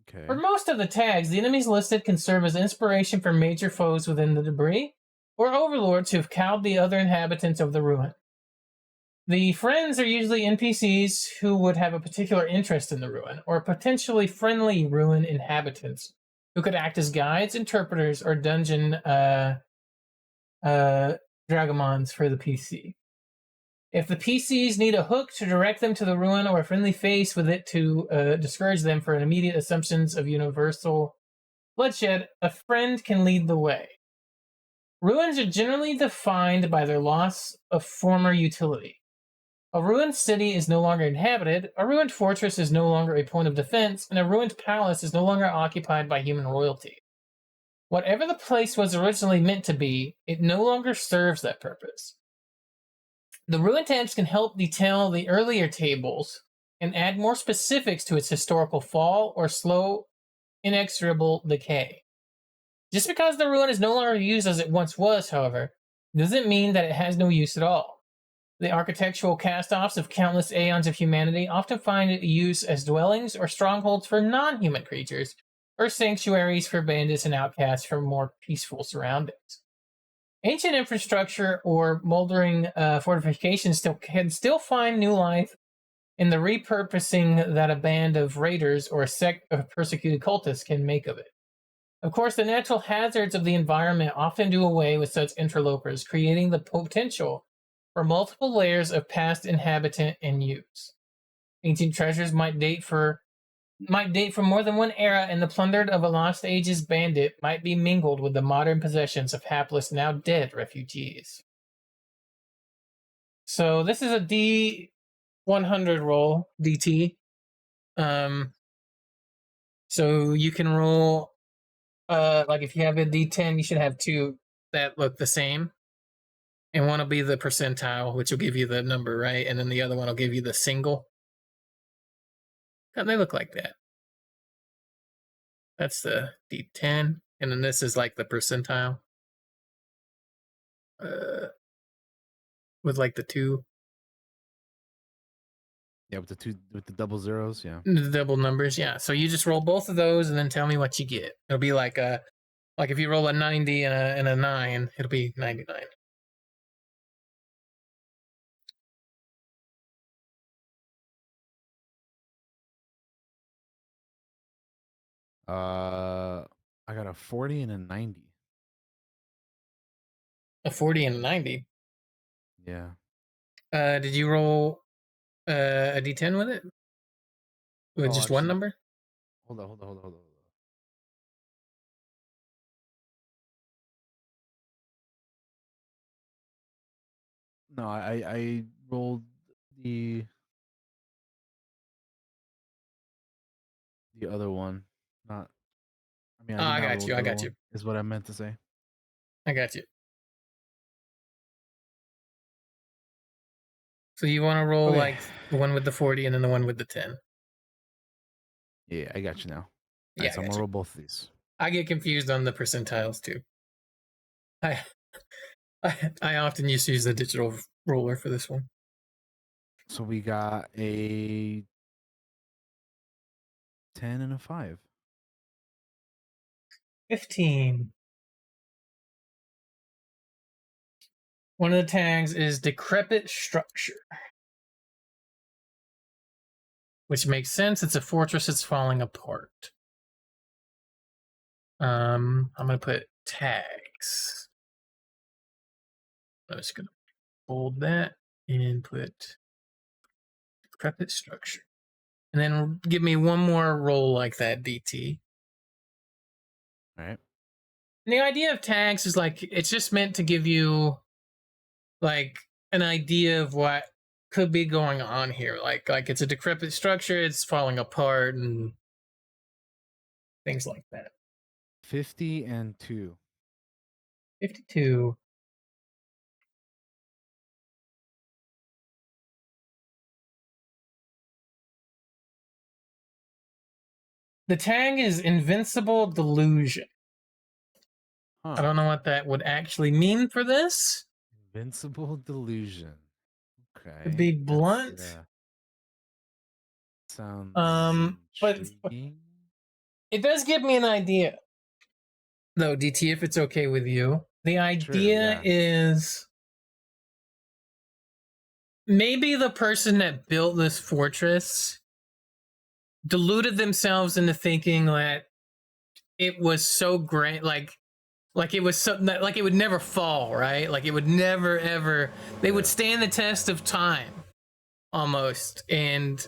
Okay. For most of the tags, the enemies listed can serve as inspiration for major foes within the debris, or overlords who have cowed the other inhabitants of the ruin. The friends are usually NPCs who would have a particular interest in the ruin, or potentially friendly ruin inhabitants who could act as guides, interpreters, or dungeon dragomons for the PC. If the PCs need a hook to direct them to the ruin or a friendly face with it to discourage them for immediate assumptions of universal bloodshed, a friend can lead the way. Ruins are generally defined by their loss of former utility. A ruined city is no longer inhabited, a ruined fortress is no longer a point of defense, and a ruined palace is no longer occupied by human royalty. Whatever the place was originally meant to be, it no longer serves that purpose. The ruin tags can help detail the earlier tables and add more specifics to its historical fall or slow, inexorable decay. Just because the ruin is no longer used as it once was, however, doesn't mean that it has no use at all. The architectural cast-offs of countless aeons of humanity often find use as dwellings or strongholds for non-human creatures, or sanctuaries for bandits and outcasts from more peaceful surroundings. Ancient infrastructure or moldering fortifications can still find new life in the repurposing that a band of raiders or a sect of persecuted cultists can make of it. Of course, the natural hazards of the environment often do away with such interlopers, creating the potential for multiple layers of past inhabitant and use. Ancient treasures might date from more than one era, and the plundered of a lost ages bandit might be mingled with the modern possessions of hapless, now dead refugees. So this is a D100 roll, DT. So you can roll, like if you have a D10, you should have 2 that look the same. And one will be the percentile, which will give you the number, right? And then the other one will give you the single. And they look like that. That's the D10. And then this is like the percentile. With like the 2. Yeah, with the double zeros, yeah. The double numbers, yeah. So you just roll both of those and then tell me what you get. It'll be like if you roll a 90 and a 9, it'll be 99. I got a 40 and a 90. A 40 and a 90. Yeah. Did you roll a d10 with it? With just one number? Hold on. No, I rolled the other one. Not. I mean, I Oh, did I not got roll you. the I other got you. one. Is what I meant to say. I got you. So you want to roll Okay. like the one with the 40 and then the one with the 10. Yeah, I got you now. Yeah, Alright, so I I'm got gonna you. roll both of these. I get confused on the percentiles too. I often used to use the digital roller for this one. So we got a 10 and a 5. 15. One of the tags is decrepit structure, which makes sense. It's a fortress that's falling apart. I'm gonna put tags. I'm just gonna bold that and put decrepit structure, and then give me one more roll like that, DT. All right. And the idea of tags is like it's just meant to give you like an idea of what could be going on here. Like it's a decrepit structure, it's falling apart, and things like that. 50 and 2. 52. The tag is Invincible Delusion. Huh. I don't know what that would actually mean for this. Invincible Delusion. Okay. To be blunt. Sounds but intriguing. it does give me an idea. Though, DT, if it's okay with you. The idea is maybe the person that built this fortress deluded themselves into thinking that it was so great, like it was something that like it would never fall, right? Like it would never ever they would stand the test of time almost and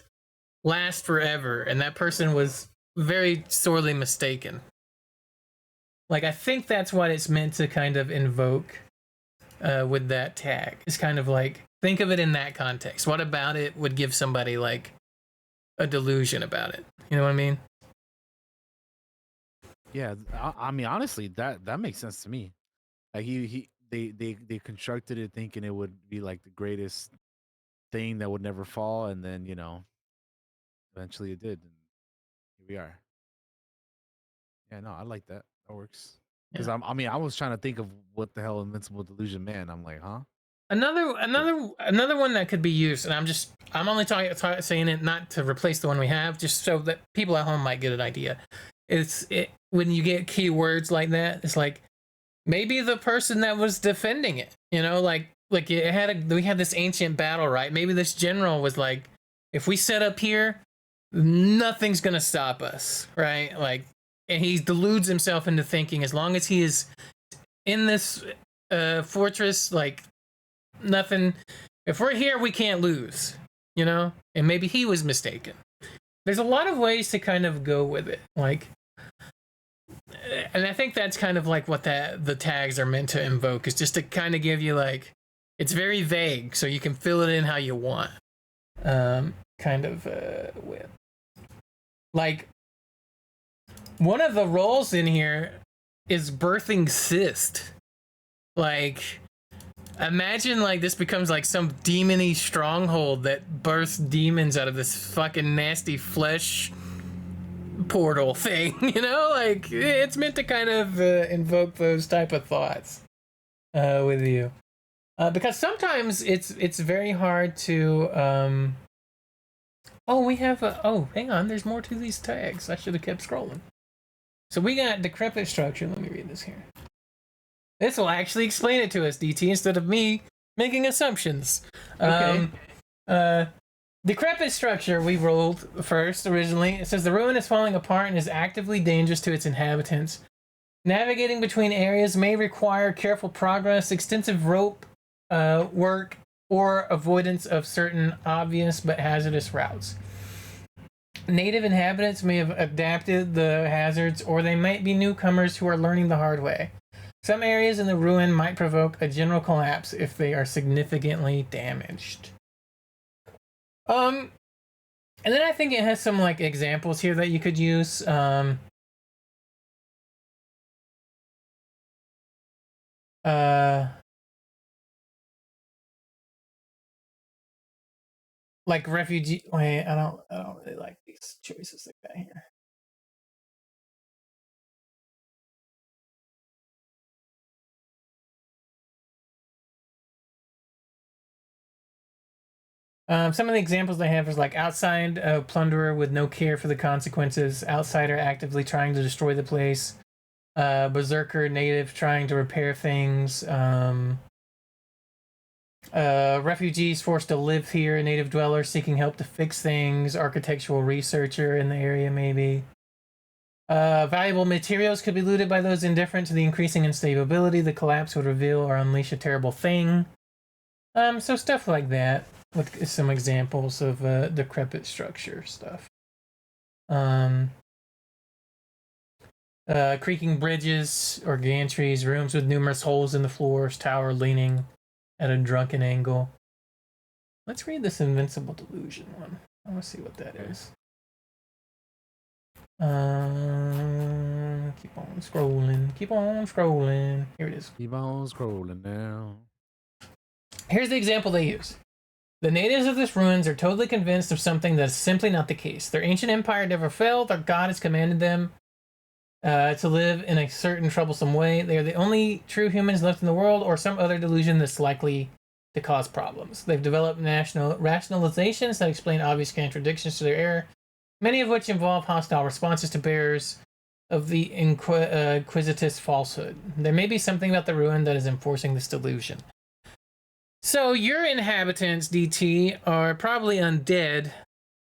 last forever, and that person was very sorely mistaken. Like I think that's what it's meant to kind of invoke with that tag. It's kind of like think of it in that context. What about it would give somebody like a delusion about it? You know what I mean? Yeah, I mean honestly, that makes sense to me. Like they constructed it thinking it would be like the greatest thing that would never fall, and then eventually it did, and here we are. Yeah, no, I like that. That works. Because I mean, I was trying to think of what the hell Invincible Delusion man. I'm like, huh? Another one that could be used, and I'm only saying it not to replace the one we have, just so that people at home might get an idea. When you get keywords like that, it's like maybe the person that was defending it, like we had this ancient battle, right? Maybe this general was like, if we set up here, nothing's gonna stop us, right? Like, and he deludes himself into thinking as long as he is in this fortress, like nothing. If we're here, we can't lose, and maybe he was mistaken. There's a lot of ways to kind of go with it, like, and I think that's kind of like what the tags are meant to invoke, is just to kind of give you like, it's very vague, so you can fill it in how you want. Kind of with like one of the roles in here is birthing cyst. Like, imagine like this becomes like some demon-y stronghold that births demons out of this fucking nasty flesh portal thing, like it's meant to kind of invoke those type of thoughts with you, because sometimes it's very hard to we have hang on, there's more to these tags. I should have kept scrolling. So we got decrepit structure. Let me read this here. This will actually explain it to us, DT, instead of me making assumptions. Okay. Decrepit structure we rolled first originally. It says the ruin is falling apart and is actively dangerous to its inhabitants. Navigating between areas may require careful progress, extensive rope work, or avoidance of certain obvious but hazardous routes. Native inhabitants may have adapted the hazards, or they might be newcomers who are learning the hard way. Some areas in the ruin might provoke a general collapse if they are significantly damaged. And then I think it has some like examples here that you could use. Like refugee. Wait, I don't really like these choices they got here. Some of the examples they have is like outside plunderer with no care for the consequences, outsider actively trying to destroy the place, berserker native trying to repair things, refugees forced to live here, native dweller seeking help to fix things, architectural researcher in the area maybe. Valuable materials could be looted by those indifferent to the increasing instability. The collapse would reveal or unleash a terrible thing. So stuff like that, with some examples of decrepit structure stuff. Creaking bridges or gantries, rooms with numerous holes in the floors, tower leaning at a drunken angle. Let's read this Invincible Delusion one. I want to see what that is. Keep on scrolling. Keep on scrolling. Here it is. Keep on scrolling now. Here's the example they use. The natives of this ruins are totally convinced of something that is simply not the case. Their ancient empire never failed. Their god has commanded them to live in a certain troublesome way. They are the only true humans left in the world, or some other delusion that's likely to cause problems. They've developed national rationalizations that explain obvious contradictions to their error, many of which involve hostile responses to bearers of the inquisitous falsehood. There may be something about the ruin that is enforcing this delusion. So your inhabitants, DT, are probably undead,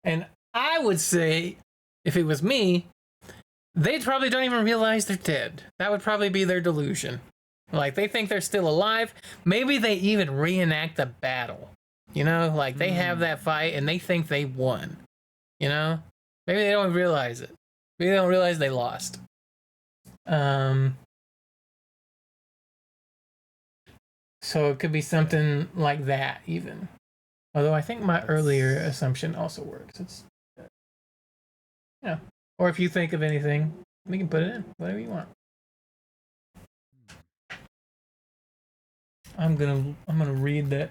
and I would say, if it was me, they probably don't even realize they're dead. That would probably be their delusion. Like, they think they're still alive. Maybe they even reenact the battle. You know, like they have that fight and they think they won. You know? Maybe they don't realize it. Maybe they don't realize they lost. So it could be something like that, even. Although I think my earlier assumption also works. It's, yeah. Or if you think of anything, we can put it in, whatever you want. I'm gonna read that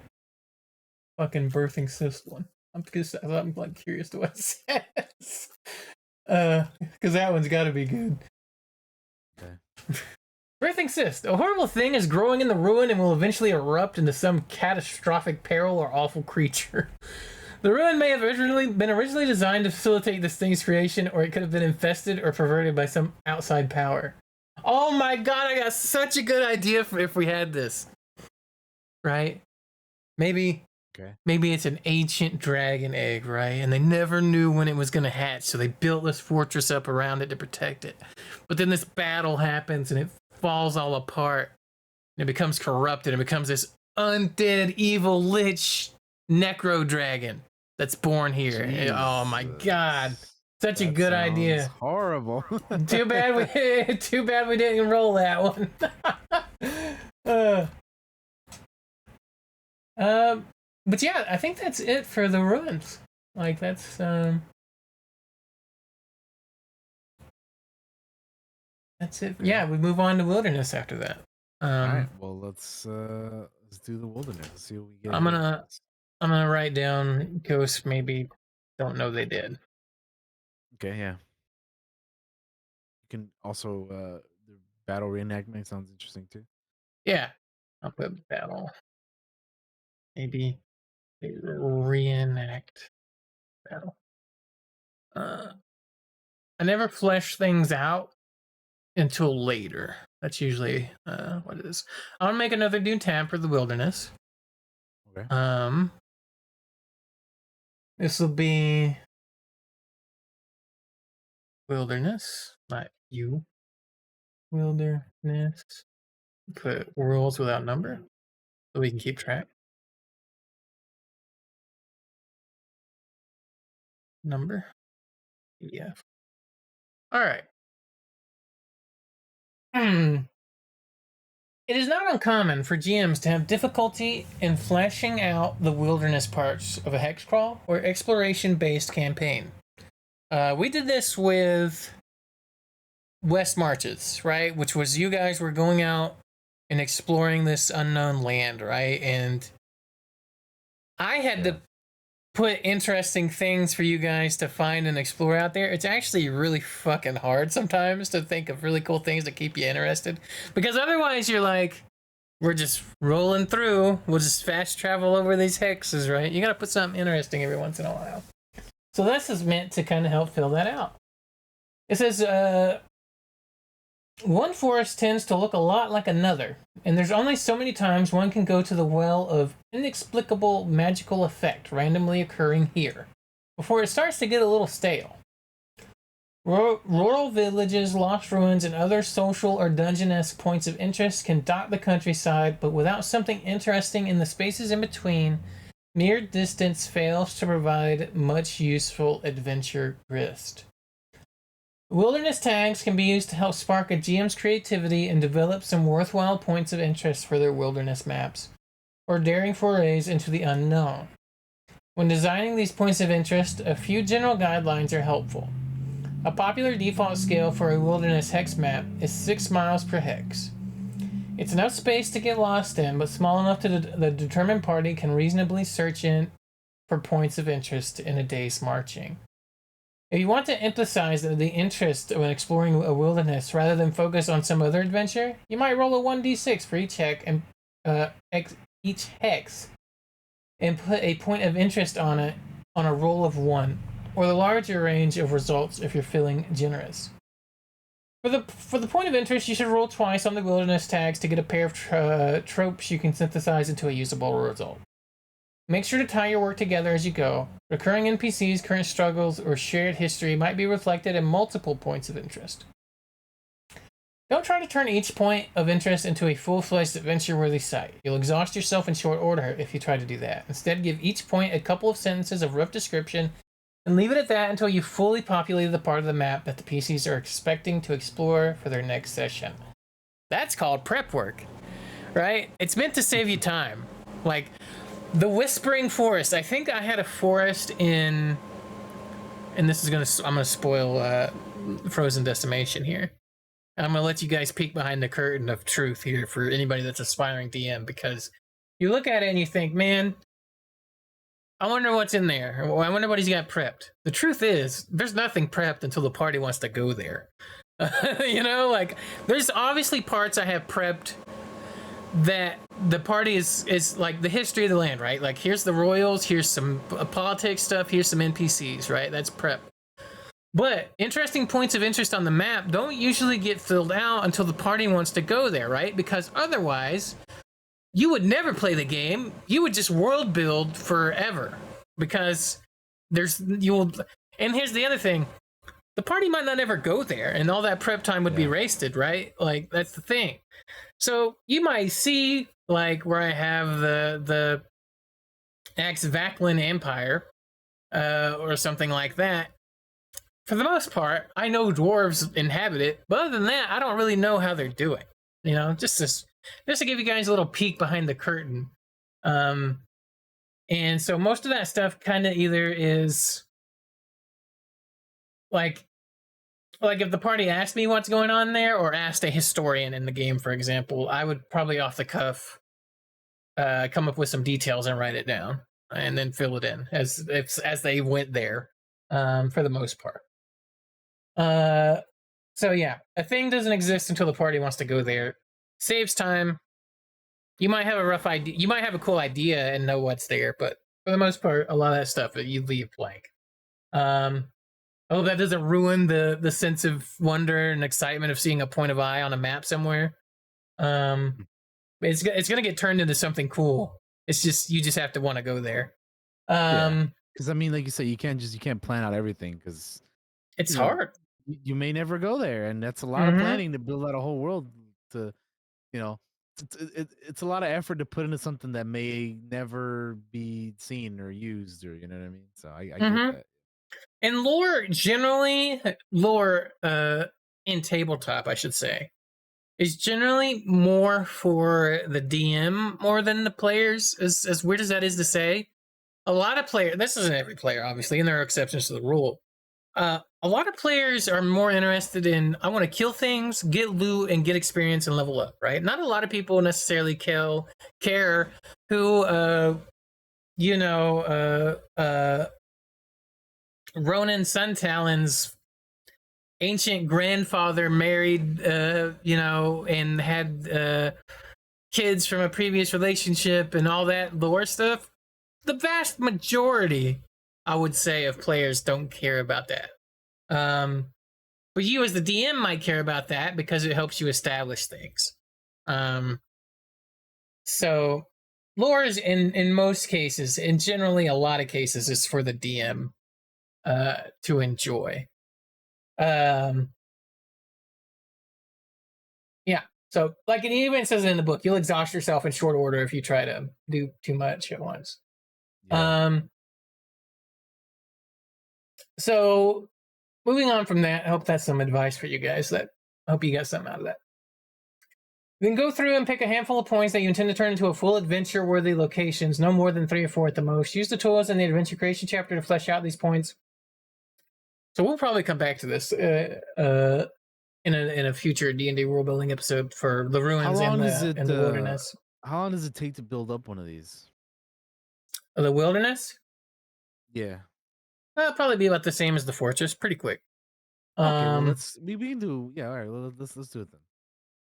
fucking birthing cyst one. I'm like curious to what it says. Because that one's got to be good. Okay. Birthing cyst. A horrible thing is growing in the ruin and will eventually erupt into some catastrophic peril or awful creature. The ruin may have been originally designed to facilitate this thing's creation, or it could have been infested or perverted by some outside power. Oh my god, I got such a good idea for if we had this. Right? Maybe it's an ancient dragon egg, right? And they never knew when it was going to hatch, so they built this fortress up around it to protect it. But then this battle happens and it falls all apart. And it becomes corrupted. It becomes this undead, evil, lich necro dragon that's born here. Jesus. Oh my god. Such a good idea. Horrible. Too bad we didn't roll that one. But yeah, I think that's it for the ruins. Like that's it. Yeah, we move on to wilderness after that. All right. Well, let's do the wilderness. Let's see what we get. I'm gonna write down ghosts maybe don't know they did. Okay, yeah. You can also the battle reenactment sounds interesting too. Yeah, I'll put battle. Maybe they reenact battle. I never flesh things out until later. That's usually what it is. I want to make another new tab for the wilderness. Okay. This will be wilderness, not you. Wilderness. Put worlds without number so we can keep track. Number. Yeah. All right. It is not uncommon for GMs to have difficulty in fleshing out the wilderness parts of a hex crawl or exploration-based campaign. We did this with West Marches, right? Which was you guys were going out and exploring this unknown land, right? And I had to put interesting things for you guys to find and explore out there. It's actually really fucking hard sometimes to think of really cool things to keep you interested, because otherwise you're like, we're just rolling through, we'll just fast travel over these hexes, right? You gotta put something interesting every once in a while. So this is meant to kind of help fill that out. It says, one forest tends to look a lot like another, and there's only so many times one can go to the well of inexplicable magical effect randomly occurring here, before it starts to get a little stale. Rural villages, lost ruins, and other social or dungeon-esque points of interest can dot the countryside, but without something interesting in the spaces in between, mere distance fails to provide much useful adventure grist. Wilderness tags can be used to help spark a GM's creativity and develop some worthwhile points of interest for their wilderness maps, or daring forays into the unknown. When designing these points of interest, a few general guidelines are helpful. A popular default scale for a wilderness hex map is 6 miles per hex. It's enough space to get lost in, but small enough that the determined party can reasonably search in for points of interest in a day's marching. If you want to emphasize the interest of exploring a wilderness rather than focus on some other adventure, you might roll a 1d6 for each hex and put a point of interest on it on a roll of 1, or the larger range of results if you're feeling generous. For the point of interest, you should roll twice on the wilderness tags to get a pair of tropes you can synthesize into a usable result. Make sure to tie your work together as you go. Recurring NPCs, current struggles, or shared history might be reflected in multiple points of interest. Don't try to turn each point of interest into a full-fledged adventure-worthy site. You'll exhaust yourself in short order if you try to do that. Instead, give each point a couple of sentences of rough description and leave it at that until you've fully populated the part of the map that the PCs are expecting to explore for their next session. That's called prep work, right? It's meant to save you time. Like, the Whispering Forest. I think I had a forest in, and this is I'm gonna spoil Frozen Decimation here. I'm gonna let you guys peek behind the curtain of truth here for anybody that's aspiring DM, because you look at it and you think, man, I wonder what's in there. I wonder what he's got prepped. The truth is, there's nothing prepped until the party wants to go there. You know, like, there's obviously parts I have prepped that the party is like the history of the land, right? Like, here's the royals, here's some politics stuff, here's some NPCs, right? That's prep. But interesting points of interest on the map don't usually get filled out until the party wants to go there, right? Because otherwise, you would never play the game. You would just world build forever, because and here's the other thing. The party might not ever go there, and all that prep time would be wasted, right? Like, that's the thing. So you might see, like, where I have the Axvaklin Empire, or something like that. For the most part, I know dwarves inhabit it, but other than that, I don't really know how they're doing. You know, just to give you guys a little peek behind the curtain. And so most of that stuff kind of either is like if the party asked me what's going on there, or asked a historian in the game, for example, I would probably off the cuff come up with some details and write it down, and then fill it in as they went there, for the most part. So yeah, a thing doesn't exist until the party wants to go there. Saves time. You might have a rough idea. You might have a cool idea and know what's there, but for the most part, a lot of that stuff you leave blank. Oh, that doesn't ruin the sense of wonder and excitement of seeing a point of eye on a map somewhere. It's gonna get turned into something cool. It's just, you just have to want to go there. Because I mean, like you said, you can't plan out everything because It's you know hard. you may never go there, and that's a lot of Mm-hmm. planning to build out a whole world. To you know, it's a lot of effort to put into something that may never be seen or used, or you know what I mean. So I get Mm-hmm. that. And lore in tabletop, I should say, is generally more for the DM more than the players. As weird as that is to say, a lot of players. This isn't every player, obviously, and there are exceptions to the rule. A lot of players are more interested in, I want to kill things, get loot, and get experience and level up. Right? Not a lot of people necessarily care who Ronan Suntalon's ancient grandfather married, and had kids from a previous relationship and all that lore stuff. The vast majority, I would say, of players don't care about that. But you as the DM might care about that because it helps you establish things. So lore is in most cases, and generally a lot of cases, is for the DM to enjoy. Yeah. So, like it even says in the book, you'll exhaust yourself in short order if you try to do too much at once. Yeah. So moving on from that, I hope that's some advice for you guys. I hope you got something out of that. Then go through and pick a handful of points that you intend to turn into a full adventure-worthy locations, no more than 3 or 4 at the most. Use the tools in the adventure creation chapter to flesh out these points. So we'll probably come back to this in a future D&D world building episode for the ruins and the wilderness. How long does it take to build up one of these? The wilderness? Yeah. It'll probably be about the same as the fortress. Pretty quick. Okay, well we can do all right. Let's do it then.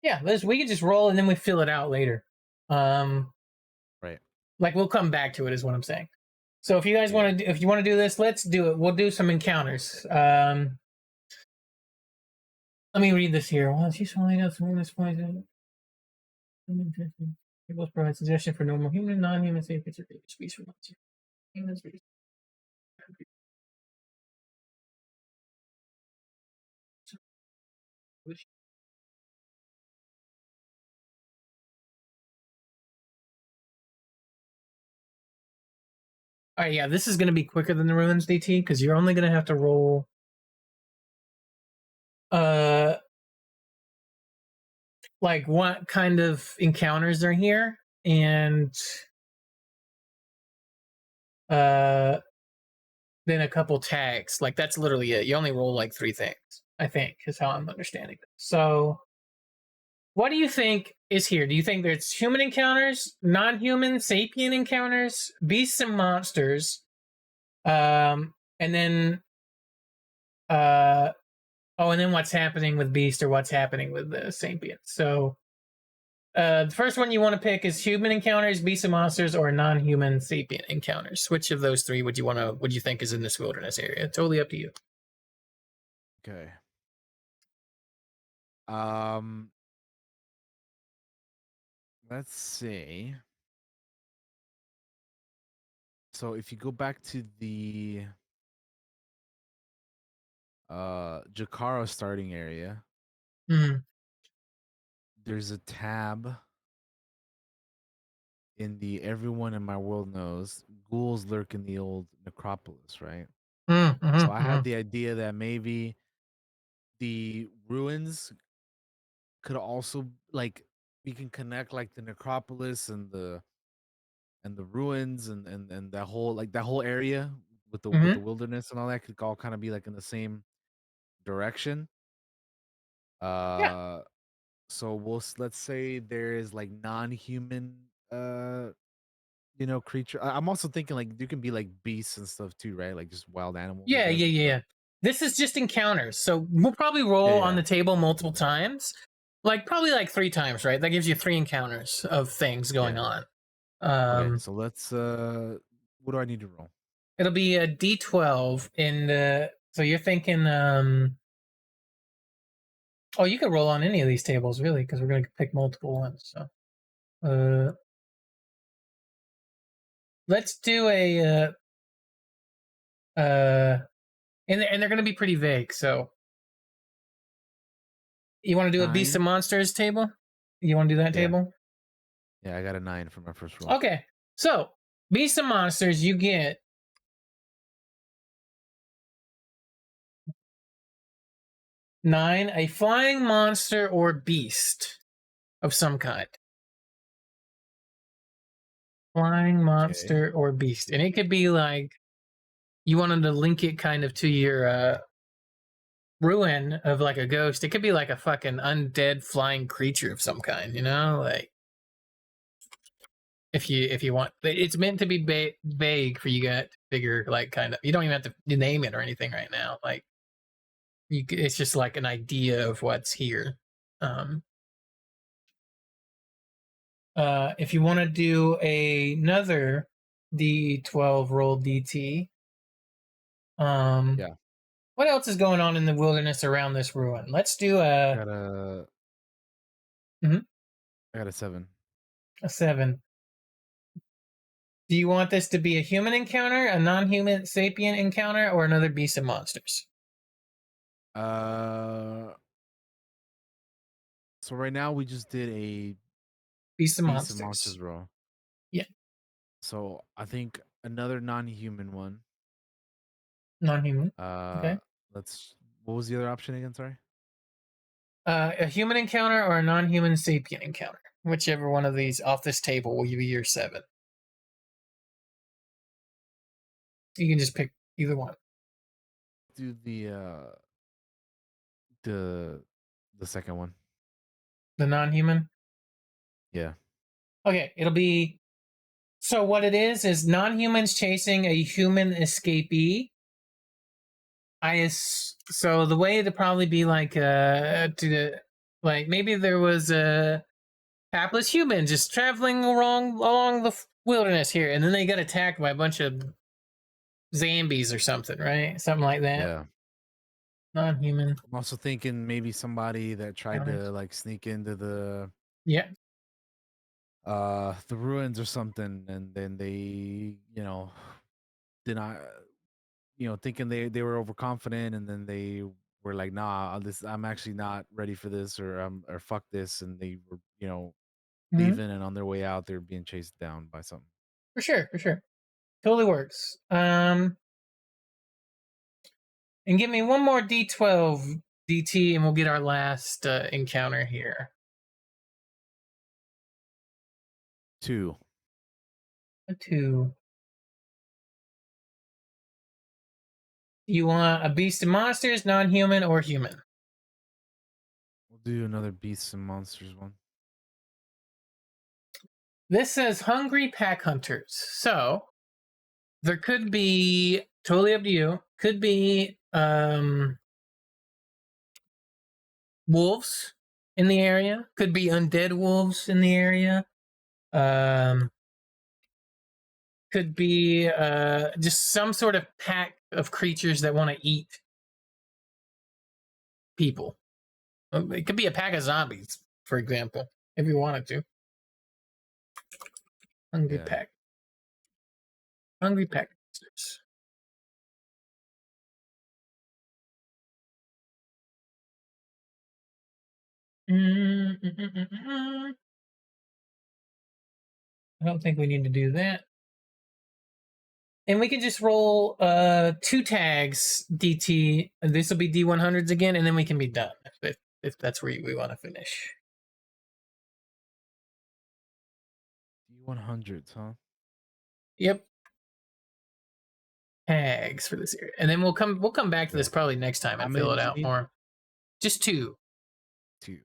Yeah, we can just roll and then we fill it out later. Right. Like we'll come back to it, is what I'm saying. So if you guys want to, if you want to do this, let's do it. We'll do some encounters. Let me read this here. Well, she's only got some this point. People provide suggestion for normal human, non-human, safe picture species for humans. All right, yeah, this is going to be quicker than the ruins, DT, because you're only going to have to roll like what kind of encounters are here, and then a couple tags. Like that's literally it. You only roll like 3 things, I think, is how I'm understanding it. So what do you think is here? Do you think there's human encounters, non-human, sapient encounters, beasts and monsters, and then and then what's happening with beast or what's happening with the sapient? So the first one you want to pick is human encounters, beasts and monsters, or non-human sapient encounters. Which of those 3 would you think is in this wilderness area? Totally up to you. Okay. Let's see. So if you go back to the Jakara starting area, there's a tab in the Everyone in My World Knows ghouls lurk in the old necropolis, right? So I had the idea that maybe the ruins could also, like, we can connect like the necropolis and the ruins and that whole area with the wilderness and all that could all kind of be like in the same direction. So let's say there is like non-human creature. I'm also thinking like you can be like beasts and stuff too, right? Like just wild animals. Yeah. This is just encounters. So we'll probably roll on the table multiple times. Like probably like 3 times, right? That gives you 3 encounters of things going on. Okay, so let's what do I need to roll? It'll be a D12 so you're thinking you could roll on any of these tables really, because we're going to pick multiple ones. So let's do And they're going to be pretty vague. So, you want to do a Beast of 9? Monsters table? You want to do that Yeah. table? Yeah, I got a 9 for my first roll. Okay. So, Beast of Monsters, you get 9, a flying monster or beast of some kind. Flying monster or beast. And it could be like you wanted to link it kind of to your ruin of like a ghost. It could be like a fucking undead flying creature of some kind, you know? Like if you want, it's meant to be vague for you guys to figure, like, kind of, you don't even have to name it or anything right now. Like it's just like an idea of what's here. If you want to do another D12 roll DT, Yeah. what else is going on in the wilderness around this ruin? Let's do I got a Mhm. I got a 7. A 7. Do you want this to be a human encounter, a non-human sapient encounter, or another beast of monsters? So right now we just did a Beast of Monsters. Monsters roll. Yeah. So I think another non-human one. Non-human. Okay. What was the other option again? Sorry. A human encounter or a non-human sapient encounter. Whichever one of these off this table will be your 7. You can just pick either one. Do the second one. The non-human? Yeah. Okay, it'll be... So what it is non-humans chasing a human escapee. So the way to probably be like maybe there was a hapless human just traveling along the wilderness here, and then they got attacked by a bunch of zombies or something, right? Something like that. Yeah. Non-human. I'm also thinking maybe somebody that tried to like sneak into the the ruins or something, and then they did not thinking they were overconfident, and then they were like, nah, I'm actually not ready for this, or fuck this, and they were leaving, and on their way out they're being chased down by something. For sure. Totally works. And give me one more D12 DT, and we'll get our last encounter here. 2. A 2. You want a Beast of Monsters, non-human, or human? We'll do another Beasts and Monsters one. This says Hungry Pack Hunters. So there could be, totally up to you, could be wolves in the area, could be undead wolves in the area, could be just some sort of pack of creatures that want to eat people. It could be a pack of zombies, for example, if you wanted to. Hungry pack. Hungry pack monsters. I don't think we need to do that. And we can just roll 2 tags DT. And this will be D100s again, and then we can be done if that's where we want to finish. D100s, huh? Yep. Tags for this area, and then we'll come back to this probably next time and fill it out more. Just 2. 2. You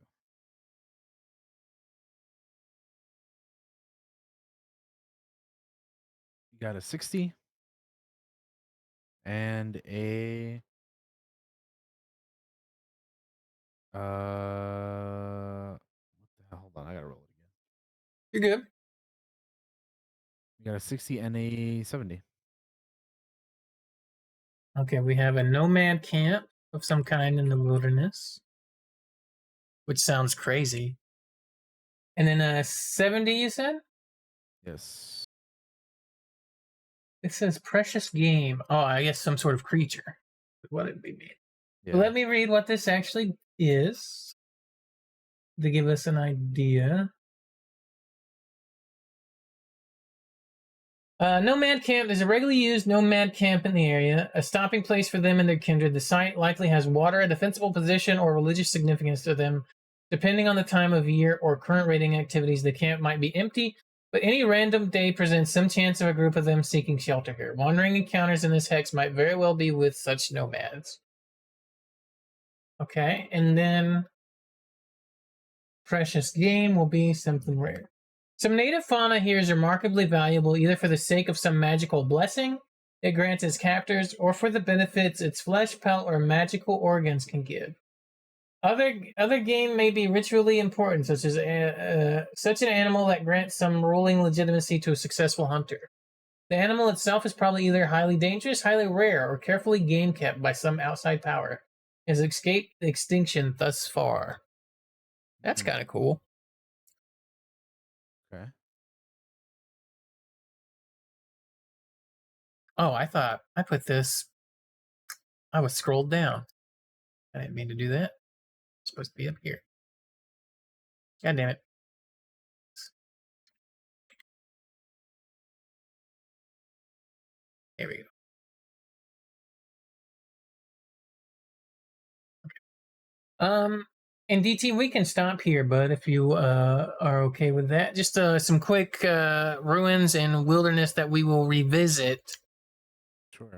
got a 60 and a what the hell? Hold on, I gotta roll it again. You're good. You got a 60 and a 70. Okay, we have a nomad camp of some kind in the wilderness, which sounds crazy. And then a 70, you said? Yes. It says precious game. Oh, I guess some sort of creature. What it be made? Yeah. Let me read what this actually is to give us an idea. Nomad camp is a regularly used nomad camp in the area, a stopping place for them and their kindred. The site likely has water, a defensible position, or religious significance to them. Depending on the time of year or current raiding activities, the camp might be empty, but any random day presents some chance of a group of them seeking shelter here. Wandering encounters in this hex might very well be with such nomads. Okay, and then precious game will be something rare. Some native fauna here is remarkably valuable either for the sake of some magical blessing it grants its captors or for the benefits its flesh, pelt, or magical organs can give. Other game may be ritually important, such as such an animal that grants some ruling legitimacy to a successful hunter. The animal itself is probably either highly dangerous, highly rare, or carefully game kept by some outside power. Has escaped extinction thus far. That's kind of cool. Okay. Oh, I thought I put this. I was scrolled down. I didn't mean to do that. It's supposed to be up here. God damn it. There we go. And DT, we can stop here, bud, if you are okay with that. Just some quick ruins and wilderness that we will revisit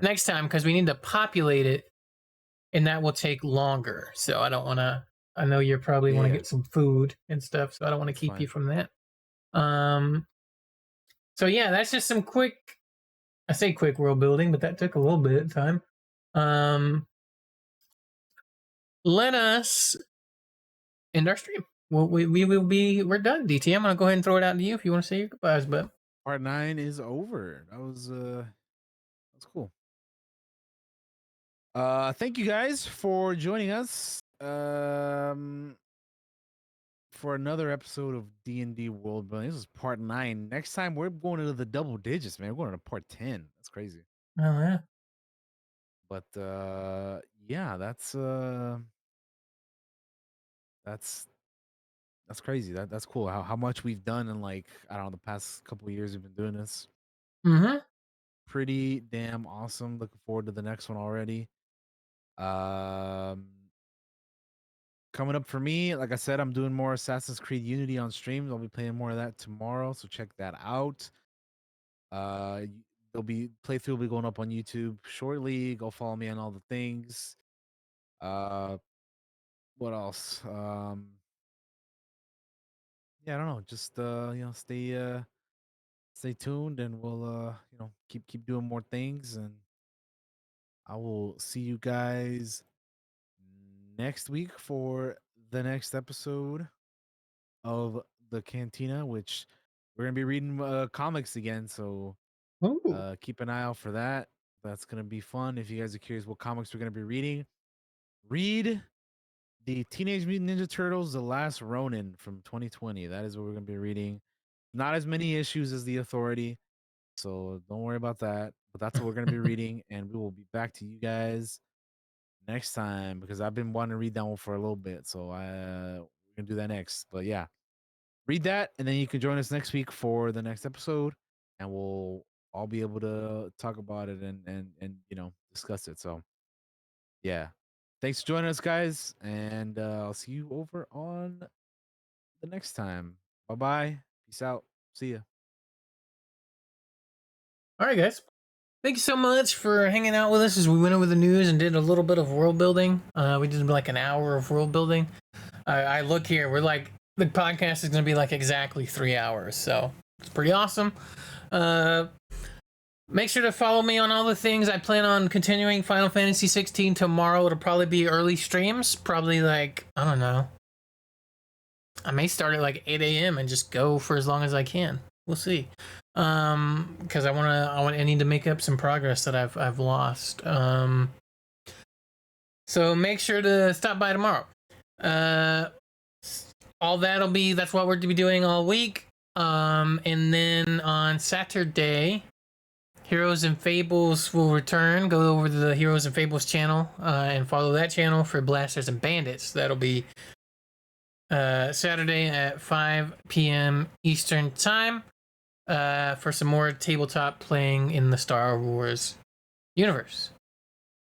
next time because we need to populate it, and that will take longer. So I don't want to. I know you probably want to get some food and stuff, so I don't want to keep you from that. So yeah, that's just some quick. I say quick world building, but that took a little bit of time. Let us end our stream. Well, we will be. We're done. DT, I'm gonna go ahead and throw it out to you if you want to say your goodbyes. But Part 9 is over. That's cool. Thank you guys for joining us. For another episode of D&D World Building. This is part 9. Next time we're going into the double digits, man. We're going to part 10. That's crazy. Oh yeah. But yeah, that's crazy. That's cool. How much we've done in like I don't know the past couple of years we've been doing this. Mm-hmm. Pretty damn awesome. Looking forward to the next one already. Coming up for me, like I said, I'm doing more Assassin's Creed Unity on streams. I'll be playing more of that tomorrow, so check that out. There'll be playthrough will be going up on YouTube shortly. Go follow me on all the things. What else? Yeah, I don't know. Just stay tuned, and we'll keep doing more things, and I will see you guys next week for the next episode of the Cantina, which we're gonna be reading comics again. So keep an eye out for that. That's gonna be fun. If you guys are curious what comics we're gonna be reading, read the Teenage Mutant Ninja Turtles: The Last Ronin from 2020. That is what we're gonna be reading. Not as many issues as the Authority, so don't worry about that. But that's what we're gonna be reading, and we will be back to you guys next time because I've been wanting to read that one for a little bit. So we're gonna do that next. But yeah, read that, and then you can join us next week for the next episode, and we'll all be able to talk about it and discuss it. So yeah, thanks for joining us, guys, and I'll see you over on the next time. Bye bye. Peace out. See ya. All right, guys. Thank you so much for hanging out with us as we went over the news and did a little bit of world building. We did like an hour of world building. I look here. We're like the podcast is going to be like exactly 3 hours, so it's pretty awesome. Make sure to follow me on all the things. I plan on continuing Final Fantasy 16 tomorrow. It'll probably be early streams. Probably like, I don't know. I may start at like 8 a.m. and just go for as long as I can. We'll see. Because I need to make up some progress that I've lost. So make sure to stop by tomorrow. That's what we're to be doing all week. And then on Saturday, Heroes and Fables will return. Go over to the Heroes and Fables channel and follow that channel for Blasters and Bandits. That'll be Saturday at 5 p.m. Eastern Time for some more tabletop playing in the Star Wars universe.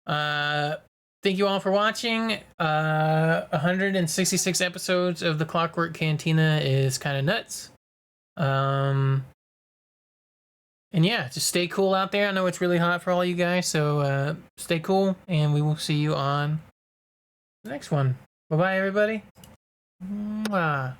Thank you all for watching. 166 episodes of the Clockwork Cantina is kind of nuts. And yeah, just stay cool out there. I know it's really hot for all you guys, so stay cool, and we will see you on the next one. Bye-bye, everybody. Mwah.